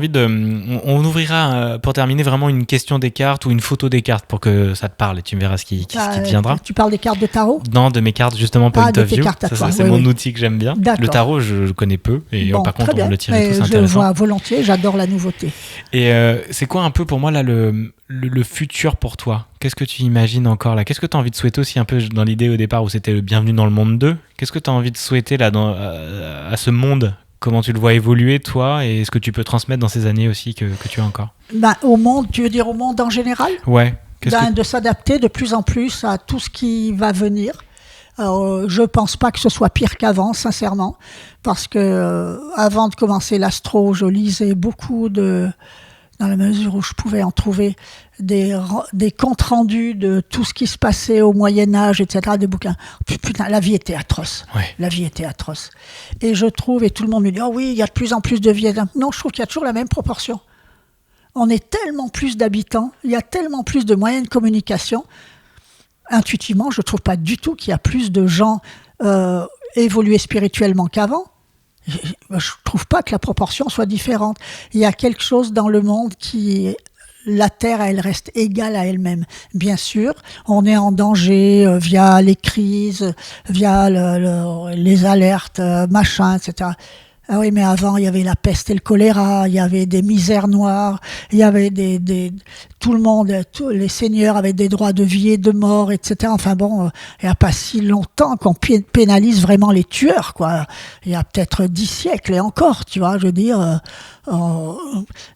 de... On ouvrira, pour terminer, vraiment une question des cartes ou une photo des cartes pour que ça te parle et tu me verras ce qui te viendra. Tu parles des cartes de tarot ? Non, de mes cartes, justement, point of view. C'est mon outil que j'aime bien. D'accord. Le tarot, je connais peu et par contre, on le tire et tout, c'est intéressant. Je vois volontiers, j'adore la nouveauté. Et c'est quoi un peu pour moi là le futur pour toi ? Qu'est-ce que tu imagines encore là ? Qu'est-ce que tu as envie de souhaiter aussi un peu dans l'idée au départ où c'était le bienvenue dans le monde 2 ? Qu'est-ce que tu as envie de souhaiter là à ce monde ? Comment tu le vois évoluer toi et ce que tu peux transmettre dans ces années aussi que tu as encore ? Au monde, tu veux dire au monde en général ? Ouais. De s'adapter de plus en plus à tout ce qui va venir. Je pense pas que ce soit pire qu'avant, sincèrement, parce que avant de commencer l'astro, je lisais beaucoup dans la mesure où je pouvais en trouver des comptes rendus de tout ce qui se passait au Moyen-Âge, etc., des bouquins. Putain, la vie était atroce. Ouais. La vie était atroce. Et je trouve, et tout le monde me dit, oh oui, il y a de plus en plus de vie. Non, je trouve qu'il y a toujours la même proportion. On est tellement plus d'habitants, il y a tellement plus de moyens de communication. Intuitivement, je ne trouve pas du tout qu'il y a plus de gens évolués spirituellement qu'avant. Je ne trouve pas que la proportion soit différente. Il y a quelque chose dans le monde qui... La Terre, elle reste égale à elle-même. Bien sûr, on est en danger via les crises, via les alertes, machin, etc. Ah oui, mais avant, il y avait la peste et le choléra, il y avait des misères noires, il y avait tout le monde, tous les seigneurs avaient des droits de vie et de mort, etc. Enfin bon, il n'y a pas si longtemps qu'on pénalise vraiment les tueurs, quoi. Il y a peut-être 10 siècles et encore, tu vois, je veux dire.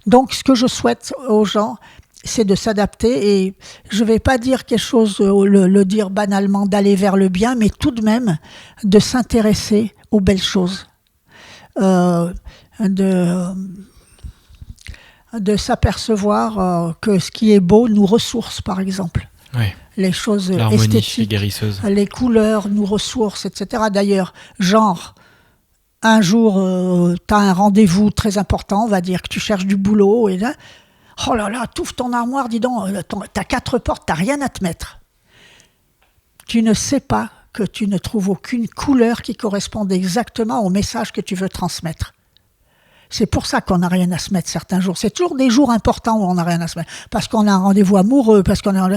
Donc, ce que je souhaite aux gens, c'est de s'adapter, et je ne vais pas dire quelque chose, le dire banalement, d'aller vers le bien, mais tout de même de s'intéresser aux belles choses. De s'apercevoir que ce qui est beau nous ressource, par exemple. Oui. Les choses esthétiques, guérisseuse. Les couleurs nous ressourcent, etc. D'ailleurs, genre, un jour, tu as un rendez-vous très important, on va dire que tu cherches du boulot, et là, oh là là, t'ouvres ton armoire, dis donc, t'as 4 portes, t'as rien à te mettre. Tu ne sais pas que tu ne trouves aucune couleur qui corresponde exactement au message que tu veux transmettre. C'est pour ça qu'on n'a rien à se mettre certains jours. C'est toujours des jours importants où on n'a rien à se mettre. Parce qu'on a un rendez-vous amoureux, parce qu'on n'a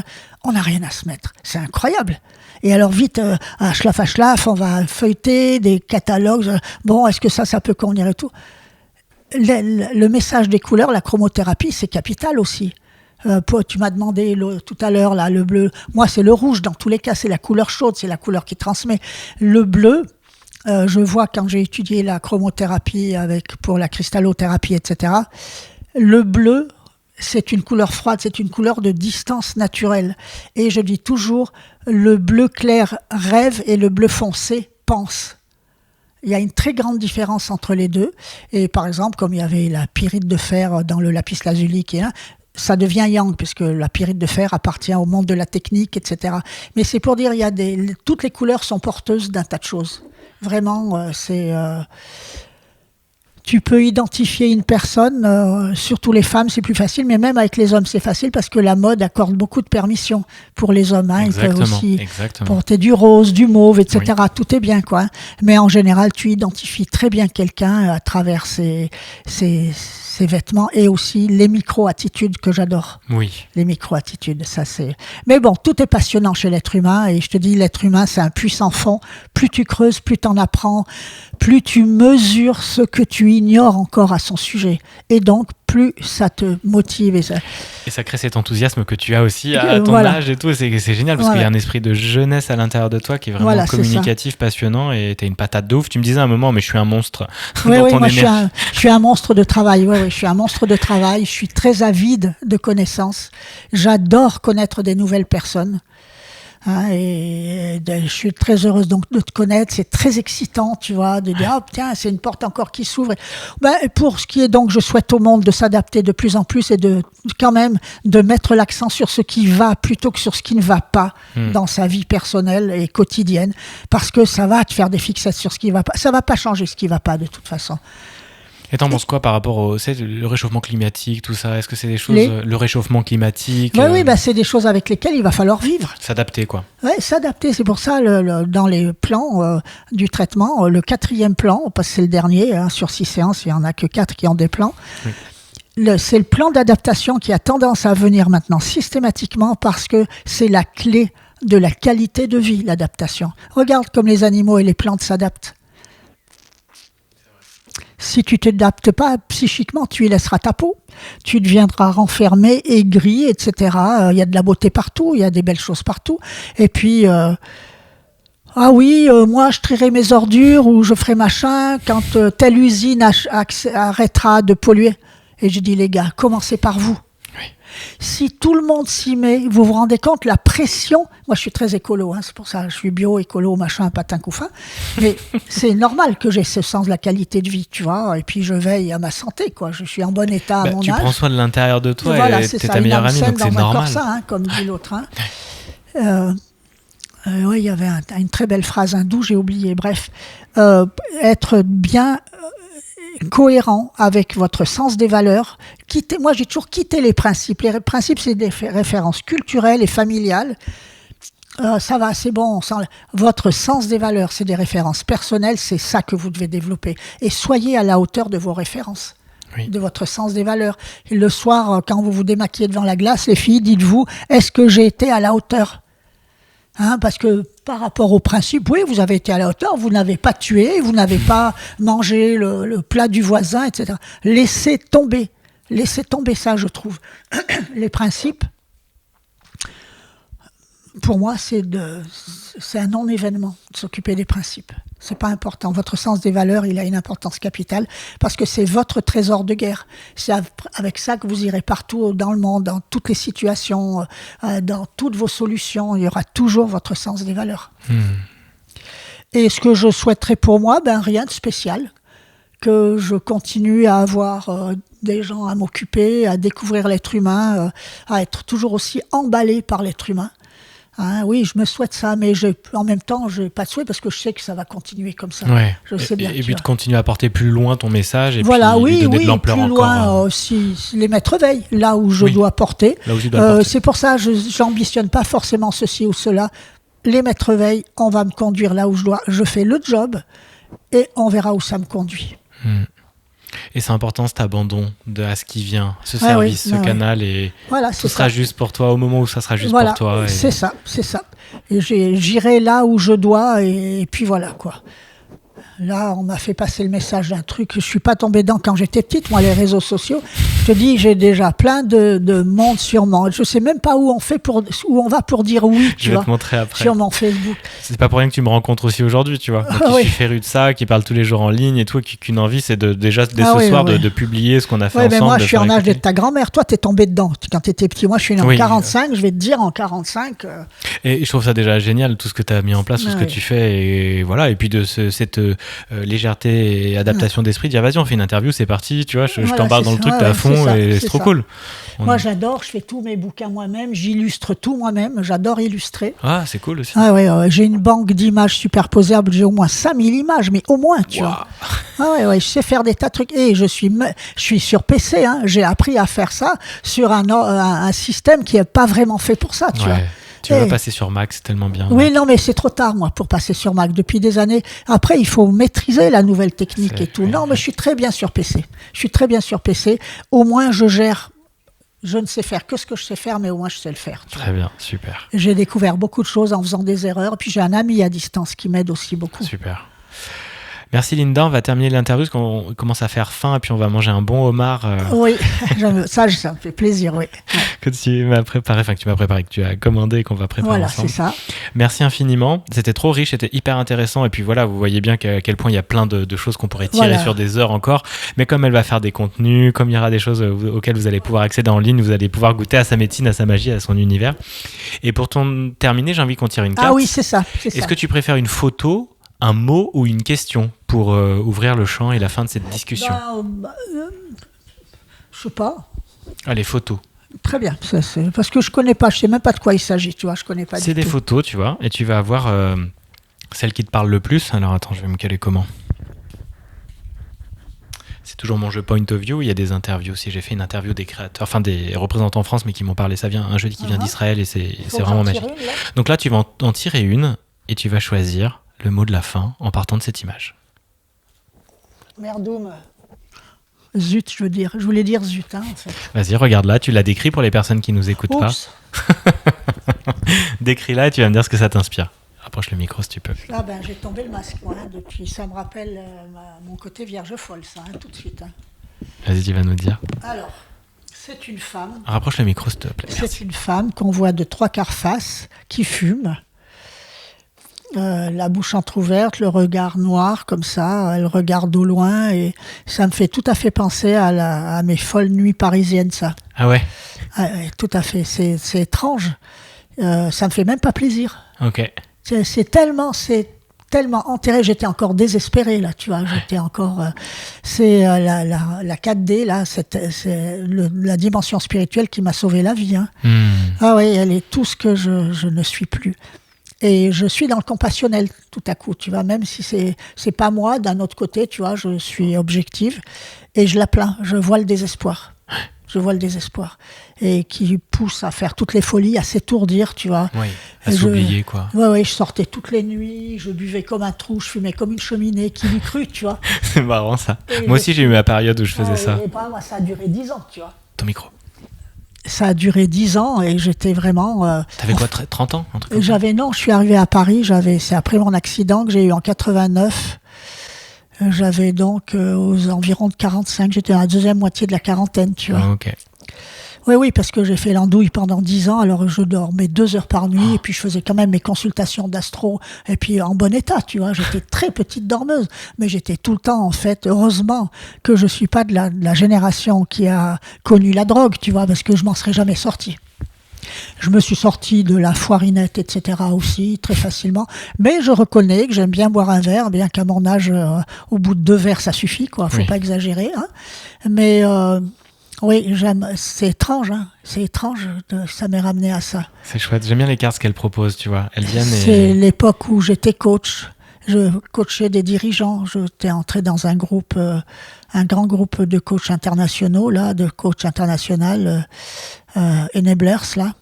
rien à se mettre. C'est incroyable. Et alors vite, à schlaf, on va feuilleter des catalogues. Bon, est-ce que ça peut convenir et tout ? Le message des couleurs, la chromothérapie, c'est capital aussi. Tu m'as demandé tout à l'heure, là, le bleu. Moi, c'est le rouge. Dans tous les cas, c'est la couleur chaude, c'est la couleur qui transmet. Le bleu, je vois quand j'ai étudié la chromothérapie pour la cristallothérapie, etc., le bleu, c'est une couleur froide, c'est une couleur de distance naturelle. Et je dis toujours, le bleu clair rêve et le bleu foncé pense. Il y a une très grande différence entre les deux. Et par exemple, comme il y avait la pyrite de fer dans le lapis lazuli qui est là, ça devient yang, puisque la pyrite de fer appartient au monde de la technique, etc. Mais c'est pour dire, toutes les couleurs sont porteuses d'un tas de choses. Vraiment, tu peux identifier une personne, surtout les femmes, c'est plus facile, mais même avec les hommes, c'est facile parce que la mode accorde beaucoup de permissions pour les hommes. Ils peuvent aussi porter du rose, du mauve, etc. Oui. Tout est bien, quoi. Mais en général, tu identifies très bien quelqu'un à travers ses vêtements et aussi les micro-attitudes que j'adore. Oui. Les micro-attitudes, ça c'est... Mais bon, tout est passionnant chez l'être humain et je te dis, l'être humain, c'est un puissant fond. Plus tu creuses, plus tu en apprends, plus tu mesures ce que tu ignores encore à son sujet. Et donc, plus ça te motive. Et ça crée cet enthousiasme que tu as aussi à ton âge et tout. C'est génial parce qu'il y a un esprit de jeunesse à l'intérieur de toi qui est vraiment communicatif, passionnant et t'es une patate de ouf. Tu me disais à un moment, mais je suis un monstre. Oui, moi je suis un monstre de travail. Oui, je suis un monstre de travail. Je suis très avide de connaissances. J'adore connaître des nouvelles personnes. Et je suis très heureuse donc de te connaître, c'est très excitant, tu vois, de dire tiens, c'est une porte encore qui s'ouvre. Pour ce qui est donc, je souhaite au monde de s'adapter de plus en plus et de quand même de mettre l'accent sur ce qui va plutôt que sur ce qui ne va pas dans sa vie personnelle et quotidienne, parce que ça va te faire des fixettes sur ce qui va pas, ça va pas changer ce qui va pas de toute façon. Et t'en penses quoi par rapport au le réchauffement climatique, tout ça? Est-ce que c'est des choses, le réchauffement climatique Oui, c'est des choses avec lesquelles il va falloir vivre. S'adapter, quoi. Oui, s'adapter. C'est pour ça, dans les plans du traitement, le 4e plan, parce que c'est le dernier, sur 6 séances, il n'y en a que 4 qui ont des plans. Oui. C'est le plan d'adaptation qui a tendance à venir maintenant systématiquement parce que c'est la clé de la qualité de vie, l'adaptation. Regarde comme les animaux et les plantes s'adaptent. Si tu ne t'adaptes pas psychiquement, tu y laisseras ta peau. Tu deviendras renfermé, aigri, etc. Il y a de la beauté partout, il y a des belles choses partout. Et puis, moi je trierai mes ordures ou je ferai machin quand telle usine arrêtera de polluer. Et je dis, les gars, commencez par vous. Si tout le monde s'y met, vous vous rendez compte, la pression... Moi, je suis très écolo, c'est pour ça, je suis bio, écolo, machin, patin, couffin. Mais c'est normal que j'ai ce sens de la qualité de vie, tu vois. Et puis, je veille à ma santé, quoi. Je suis en bon état à mon âge. Tu prends soin de l'intérieur de toi et t'es ta meilleure amie, donc c'est normal. Corsa, comme dit l'autre. Il y avait une très belle phrase hindoue, j'ai oublié. Bref, être bien... cohérent avec votre sens des valeurs. Moi, j'ai toujours quitté les principes. Les principes, c'est des références culturelles et familiales. Ça va, c'est bon. Votre sens des valeurs, c'est des références personnelles. C'est ça que vous devez développer. Et soyez à la hauteur de vos références, de votre sens des valeurs. Et le soir, quand vous vous démaquillez devant la glace, les filles, dites-vous, est-ce que j'ai été à la hauteur ? Parce que par rapport au principe, oui, vous avez été à la hauteur, vous n'avez pas tué, vous n'avez pas mangé le plat du voisin, etc. Laissez tomber ça, je trouve. Les principes, pour moi, c'est un non-événement de s'occuper des principes. C'est pas important. Votre sens des valeurs, il a une importance capitale parce que c'est votre trésor de guerre. C'est avec ça que vous irez partout dans le monde, dans toutes les situations, dans toutes vos solutions. Il y aura toujours votre sens des valeurs. Et ce que je souhaiterais pour moi, rien de spécial. Que je continue à avoir des gens à m'occuper, à découvrir l'être humain, à être toujours aussi emballé par l'être humain. Oui, je me souhaite ça, mais en même temps, je n'ai pas de souhait parce que je sais que ça va continuer comme ça. Ouais. Je sais bien. Et puis de continuer à porter plus loin ton message et voilà, puis lui donner de l'ampleur plus encore. Loin, les mettre veille, là où je dois porter. Là où tu dois porter. C'est pour ça que je n'ambitionne pas forcément ceci ou cela. Les mettre veille, on va me conduire là où je dois. Je fais le job et on verra où ça me conduit. Et c'est important cet abandon à ce qui vient, ce service, ce canal, et ce sera juste pour toi au moment où ça sera juste pour toi. C'est ça. Et j'irai là où je dois, et puis voilà, quoi. Là, on m'a fait passer le message d'un truc, je ne suis pas tombée dedans quand j'étais petite, moi, les réseaux sociaux. Je te dis, j'ai déjà plein de monde sur mon... Je sais même pas où on va pour dire oui, tu Je vais vois, te montrer après. sur mon Facebook. C'est pas pour rien que tu me rencontres aussi aujourd'hui, tu vois. Moi qui suis féru de ça, qui parle tous les jours en ligne et tout, qu'une envie, c'est déjà dès ce soir de publier ce qu'on a fait Oui, ensemble. mais moi, je suis en âge d'être ta grand-mère. Toi, t'es tombé dedans quand t'étais petit. Moi, je suis né en 45. Je vais te dire, en 45... Et je trouve ça déjà génial, tout ce que tu as mis en place, tout ce que tu fais. Et voilà. Et puis de cette légèreté et adaptation d'esprit, dire vas-y, on fait une interview, c'est parti, tu vois, je t'embarque dans le truc, t'es à fond et c'est trop cool. Moi, j'adore, je fais tous mes bouquins moi-même, j'illustre tout moi-même, j'adore illustrer. Ah, c'est cool aussi. Ah ouais, j'ai une banque d'images superposables, j'ai au moins 5000 images, mais au moins, tu vois. Ah ouais, je sais faire des tas de trucs. Et je suis sur PC, hein, j'ai appris à faire ça sur un système qui n'est pas vraiment fait pour ça, tu vois. Tu vas passer sur Mac, c'est tellement bien. Oui, non, mais c'est trop tard, moi, pour passer sur Mac. Depuis des années. Après, il faut maîtriser la nouvelle technique et tout. Non, mais je suis très bien sur PC. Je suis très bien sur PC. Au moins, je gère. Je ne sais faire que ce que je sais faire, mais au moins, je sais le faire. Très bien, super. J'ai découvert beaucoup de choses en faisant des erreurs. Puis, j'ai un ami à distance qui m'aide aussi beaucoup. Super. Merci Linda, on va terminer l'interview parce qu'on commence à faire faim et puis on va manger un bon homard. Oui, ça me fait plaisir, oui. Que tu m'as préparé, que tu as commandé et qu'on va préparer ensemble. Voilà, c'est ça. Merci infiniment, c'était trop riche, c'était hyper intéressant et puis voilà, vous voyez bien à quel point il y a plein de choses qu'on pourrait tirer sur des heures encore, mais comme elle va faire des contenus, comme il y aura des choses auxquelles vous allez pouvoir accéder en ligne, vous allez pouvoir goûter à sa médecine, à sa magie, à son univers. Et pour terminer, j'ai envie qu'on tire une carte. Ah oui, c'est ça. Est-ce que tu préfères une photo, un mot ou une question pour ouvrir le champ et la fin de cette discussion? Je sais pas. Allez, photos. Très bien, parce que je connais pas, je sais même pas de quoi il s'agit, tu vois, je connais pas. C'est des photos, tu vois, et tu vas avoir celle qui te parle le plus. Alors attends, je vais me caler comment? C'est toujours mon jeu Point of View, il y a des interviews aussi. J'ai fait une interview des créateurs, enfin des représentants en France, mais qui m'ont parlé. Ça vient un jeudi qui vient d'Israël et c'est vraiment magique. Donc là, tu vas en tirer une et tu vas choisir le mot de la fin en partant de cette image. Merdoum. Zut, je voulais dire zut. Hein, en fait. Vas-y, regarde là, tu l'as décrit pour les personnes qui nous écoutent pas. Décris-la et tu vas me dire ce que ça t'inspire. Rapproche le micro si tu peux. Là, j'ai tombé le masque, moi, depuis. Ça me rappelle mon côté vierge folle, ça, tout de suite. Hein. Vas-y, tu vas nous dire. Alors, c'est une femme. Rapproche le micro, s'il te plaît. C'est une femme qu'on voit de 3/4 face, qui fume. La bouche entrouverte, le regard noir comme ça, elle regarde au loin et ça me fait tout à fait penser à mes folles nuits parisiennes, ça. Ah ouais? Tout à fait, c'est étrange. Ça me fait même pas plaisir. Ok. C'est tellement enterré, j'étais encore désespérée là, tu vois, j'étais encore... c'est la 4D là, c'est la dimension spirituelle qui m'a sauvé la vie. Hein. Ah oui, elle est tout ce que je ne suis plus. Et je suis dans le compassionnel tout à coup, tu vois, même si c'est pas moi, d'un autre côté, tu vois, je suis objective et je la plains, je vois le désespoir. Je vois le désespoir. Et qui pousse à faire toutes les folies, à s'étourdir, tu vois. Oui, à s'oublier, quoi. Oui, je sortais toutes les nuits, je buvais comme un trou, je fumais comme une cheminée, qui l'eût cru, tu vois. C'est marrant, ça. Moi aussi, j'ai eu ma période où je faisais ça. Et moi, ça a duré 10 ans, tu vois. Ton micro. Ça a duré 10 ans et j'étais vraiment... T'avais quoi, 30 ans un truc comme ça? Non, je suis arrivée à Paris, c'est après mon accident que j'ai eu en 89. J'avais donc aux environs de 45, j'étais dans la deuxième moitié de la quarantaine, tu vois. Ah, ok. Oui, parce que j'ai fait l'andouille pendant 10 ans, alors je dormais 2 heures par nuit, et puis je faisais quand même mes consultations d'astro, et puis en bon état, tu vois, j'étais très petite dormeuse, mais j'étais tout le temps, en fait, heureusement que je suis pas de la génération qui a connu la drogue, tu vois, parce que je m'en serais jamais sortie. Je me suis sortie de la foirinette, etc. aussi, très facilement. Mais je reconnais que j'aime bien boire un verre, bien qu'à mon âge, au bout de 2 verres, ça suffit, quoi. Faut pas exagérer, hein. Mais oui, j'aime. C'est étrange, hein. C'est étrange. Ça m'est ramené à ça. C'est chouette. J'aime bien les cartes qu'elle propose, tu vois. Elles viennent. C'est l'époque où j'étais coach. Je coachais des dirigeants. J'étais entré dans un groupe, un grand groupe de coachs internationaux, là, de coachs internationaux, Enablers, là.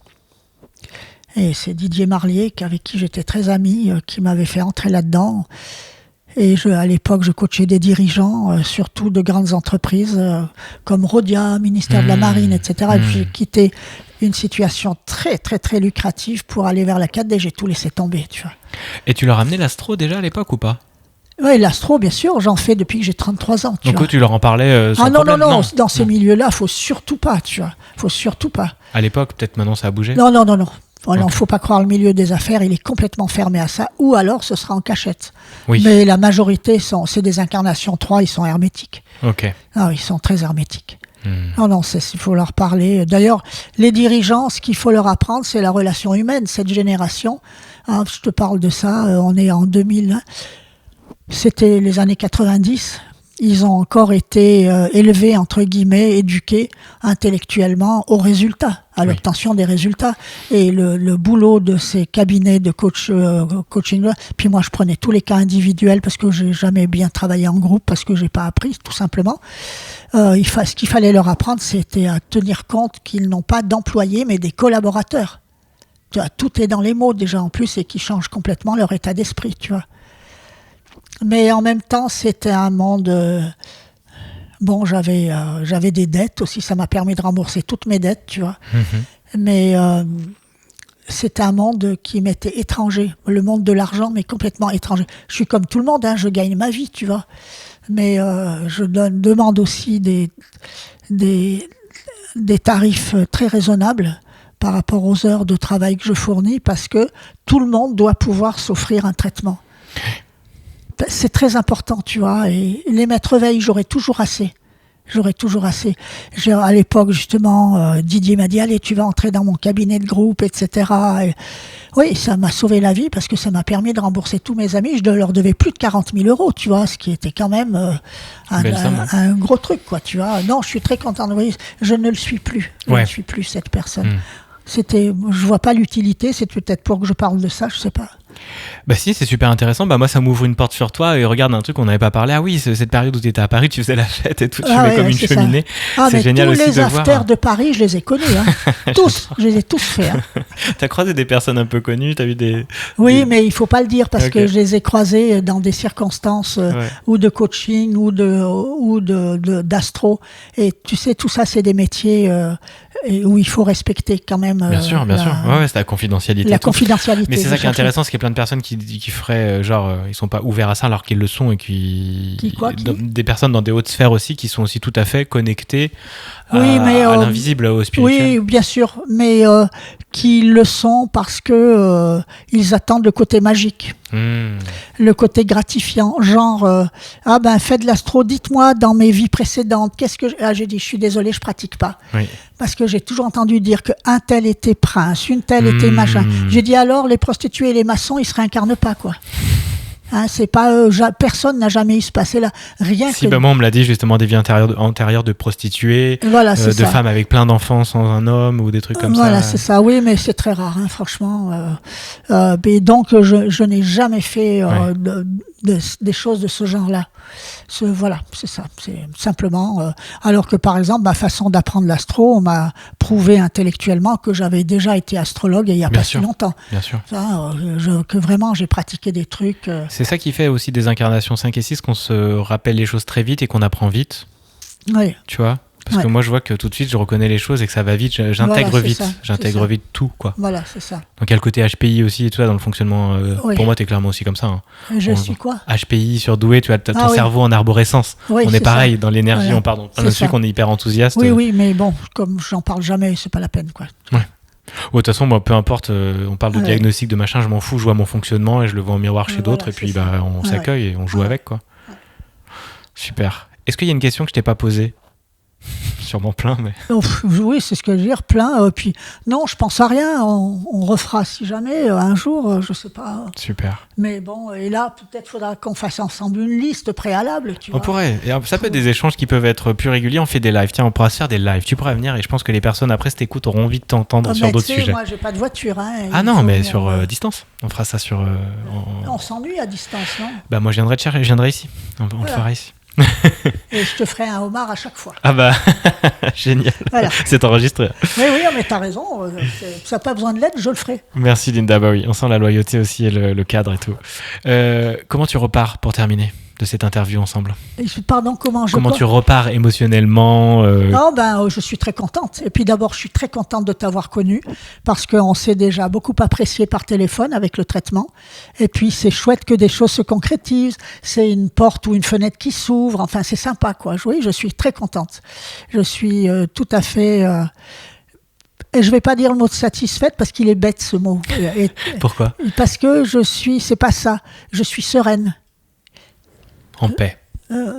Et c'est Didier Marlier, avec qui j'étais très ami, qui m'avait fait entrer là-dedans. Et à l'époque, je coachais des dirigeants, surtout de grandes entreprises, comme Rhodia, ministère de la Marine, etc. Et puis j'ai quitté une situation très, très, très lucrative pour aller vers la 4D. J'ai tout laissé tomber, tu vois. Et tu leur as amené l'astro déjà à l'époque ou pas? Oui, l'astro, bien sûr, j'en fais depuis que j'ai 33 ans. Donc tu leur en parlais sans non, problème? non, dans ces milieux-là, faut surtout pas, tu vois. Faut surtout pas. À l'époque, peut-être maintenant ça a bougé? Non. Voilà, faut pas croire le milieu des affaires, il est complètement fermé à ça, ou alors ce sera en cachette. Oui. Mais la majorité, c'est des incarnations 3, ils sont hermétiques. Ok. Non, ils sont très hermétiques. Non, il faut leur parler. D'ailleurs, les dirigeants, ce qu'il faut leur apprendre, c'est la relation humaine. Cette génération, je te parle de ça, on est en 2000, c'était les années 90. Ils ont encore été élevés, entre guillemets, éduqués intellectuellement au résultat, à l'obtention des résultats. Et le boulot de ces cabinets de coaching, puis moi je prenais tous les cas individuels parce que j'ai jamais bien travaillé en groupe, parce que j'ai pas appris, tout simplement. Ce qu'il fallait leur apprendre, c'était à tenir compte qu'ils n'ont pas d'employés, mais des collaborateurs. Tu vois, tout est dans les mots déjà en plus, et qui changent complètement leur état d'esprit, tu vois. Mais en même temps, c'était un monde... Bon, j'avais des dettes aussi, ça m'a permis de rembourser toutes mes dettes, tu vois. Mais c'était un monde qui m'était étranger. Le monde de l'argent, mais complètement étranger. Je suis comme tout le monde, je gagne ma vie, tu vois. Mais je demande aussi des tarifs très raisonnables par rapport aux heures de travail que je fournis, parce que tout le monde doit pouvoir s'offrir un traitement. C'est très important, tu vois, et les maîtres veille, j'aurais toujours assez. À l'époque, justement, Didier m'a dit, allez, tu vas entrer dans mon cabinet de groupe, etc. Et, oui, ça m'a sauvé la vie, parce que ça m'a permis de rembourser tous mes amis. Je leur devais plus de 40 000 euros, tu vois, ce qui était quand même un gros truc, quoi, tu vois. Non, je suis très content de voir, je ne le suis plus. Je ne suis plus cette personne. Je vois pas l'utilité, c'est peut-être pour que je parle de ça, je sais pas. Bah si, c'est super intéressant. Bah moi, ça m'ouvre une porte sur toi, et regarde un truc qu'on n'avait pas parlé. Ah oui, cette période où tu étais à Paris, tu faisais la fête et tout, tu fais comme une cheminée. C'est génial aussi de voir. Tous les afters de Paris, je les ai connus. Tous, je les ai tous faits. T'as croisé des personnes un peu connues, t'as vu des... Oui, mais il faut pas le dire, parce que je les ai croisés dans des circonstances ou de coaching ou d'astro. Et tu sais, tout ça, c'est des métiers où il faut respecter quand même. Bien sûr. Ouais, c'est la confidentialité. La confidentialité. Mais c'est ça qui est intéressant, c'est qu'il y a plein de personnes qui feraient ils sont pas ouverts à ça alors qu'ils le sont, et des personnes dans des hautes sphères aussi qui sont aussi tout à fait connectées à l'invisible, au spirituel. Oui, bien sûr, mais qui le sont parce que ils attendent le côté magique. Le côté gratifiant, genre faites de l'astro, dites-moi dans mes vies précédentes, j'ai dit, je suis désolé, je pratique pas. Oui. Parce que j'ai toujours entendu dire qu'un tel était prince, une telle était machin. J'ai dit, alors les prostituées et les maçons, ils se réincarnent pas, quoi. C'est pas personne n'a jamais eu ce passé là, rien si, moi on me l'a dit justement, des vies antérieures de prostituées, voilà, de femmes avec plein d'enfants sans un homme, ou des trucs comme ça. Voilà, c'est ça, oui, mais c'est très rare, franchement. Mais donc je n'ai jamais fait des choses de ce genre-là. Voilà, c'est ça. C'est simplement. Alors que par exemple, ma façon d'apprendre l'astro, on m'a prouvé intellectuellement que j'avais déjà été astrologue il n'y a pas si longtemps. Bien sûr. Que vraiment j'ai pratiqué des trucs. C'est ça qui fait aussi des incarnations 5 et 6, qu'on se rappelle les choses très vite et qu'on apprend vite. Oui. Tu vois ? Parce que moi, je vois que tout de suite, je reconnais les choses et que ça va vite. J'intègre vite. J'intègre vite tout, quoi. Voilà, c'est ça. Donc, il y a le côté HPI aussi et tout ça dans le fonctionnement. Pour moi, t'es clairement aussi comme ça. Je suis quoi ? HPI, surdoué, tu as ton cerveau en arborescence. On est pareil dans l'énergie, on part dans plein de trucs, on est hyper enthousiaste. Oui, mais bon, comme j'en parle jamais, c'est pas la peine, quoi. Ouais. De toute façon, moi, peu importe, on parle de diagnostic, de machin, je m'en fous, je vois mon fonctionnement et je le vois en miroir chez d'autres, et puis on s'accueille et on joue avec, quoi. Super. Est-ce qu'il y a une question que je t'ai pas posée ? Sûrement plein, mais... Oui, c'est ce que je veux dire, plein. Puis non, je pense à rien. On refera si jamais, un jour, je sais pas. Super. Mais bon, et là, peut-être faudra qu'on fasse ensemble une liste préalable, tu vois. On pourrait. Et ça peut être des échanges qui peuvent être plus réguliers. On fait des lives. Tiens, on pourra se faire des lives. Tu pourras venir, et je pense que les personnes après cette écoute auront envie de t'entendre sur d'autres sujets. Moi, j'ai pas de voiture. Non, mais sur distance. On fera ça sur... On s'ennuie à distance, non ? Bah, moi, je viendrai te chercher. Je viendrai ici. On le fera ici. Et je te ferai un homard à chaque fois. Ah bah, génial. Voilà. C'est enregistré. Oui, mais t'as raison. Ça n'a pas besoin de l'aide, je le ferai. Merci Linda. Bah oui, on sent la loyauté aussi et le cadre et tout. Comment tu repars pour terminer de cette interview ensemble? Pardon, comment tu repars émotionnellement je suis très contente. Et puis d'abord, je suis très contente de t'avoir connue parce qu'on s'est déjà beaucoup apprécié par téléphone avec le traitement. Et puis c'est chouette que des choses se concrétisent. C'est une porte ou une fenêtre qui s'ouvre. Enfin, c'est sympa, quoi. Oui, je suis très contente. Je suis tout à fait... Et je ne vais pas dire le mot satisfaite parce qu'il est bête, ce mot. Pourquoi? Parce que c'est pas ça. Je suis sereine. En paix.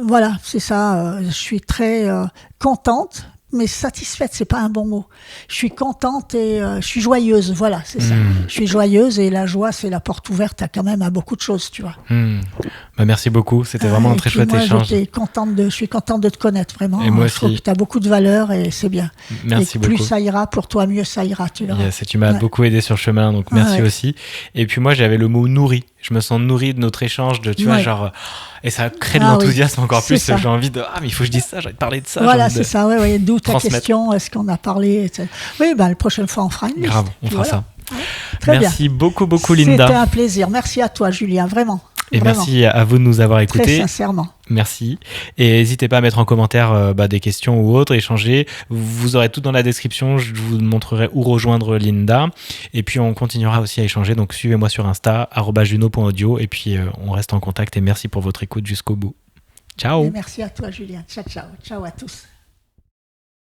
Voilà, c'est ça. Je suis très contente, mais satisfaite, c'est pas un bon mot. Je suis contente et je suis joyeuse. Voilà, c'est ça. Je suis joyeuse et la joie, c'est la porte ouverte à beaucoup de choses, tu vois. Merci beaucoup. C'était vraiment un très chouette échange. Je suis contente de te connaître, vraiment. Et moi je trouve que tu as beaucoup de valeur et c'est bien. Merci beaucoup. Plus ça ira pour toi, mieux ça ira, tu verras. Yes, et tu m'as beaucoup aidé sur le chemin, donc merci aussi. Et puis moi, j'avais le mot nourri. Je me sens nourri de notre échange, tu vois, genre... Et ça crée de l'enthousiasme encore plus. Ça. J'ai envie de... mais il faut que je dise ça, j'ai envie de parler de ça. Voilà, c'est ça, oui. D'où ta question, est-ce qu'on a parlé, etc. Oui, la prochaine fois, on fera une liste. Grave, on fera ça. Très merci beaucoup, Linda. C'était un plaisir. Merci à toi, Julien, vraiment. Et merci à vous de nous avoir écoutés. Très sincèrement. Merci. Et n'hésitez pas à mettre en commentaire des questions ou autres, échanger. Vous aurez tout dans la description. Je vous montrerai où rejoindre Linda. Et puis, on continuera aussi à échanger. Donc, suivez-moi sur Insta, @juno.audio. Et puis, on reste en contact. Et merci pour votre écoute jusqu'au bout. Ciao. Et merci à toi, Julien. Ciao, ciao. Ciao à tous.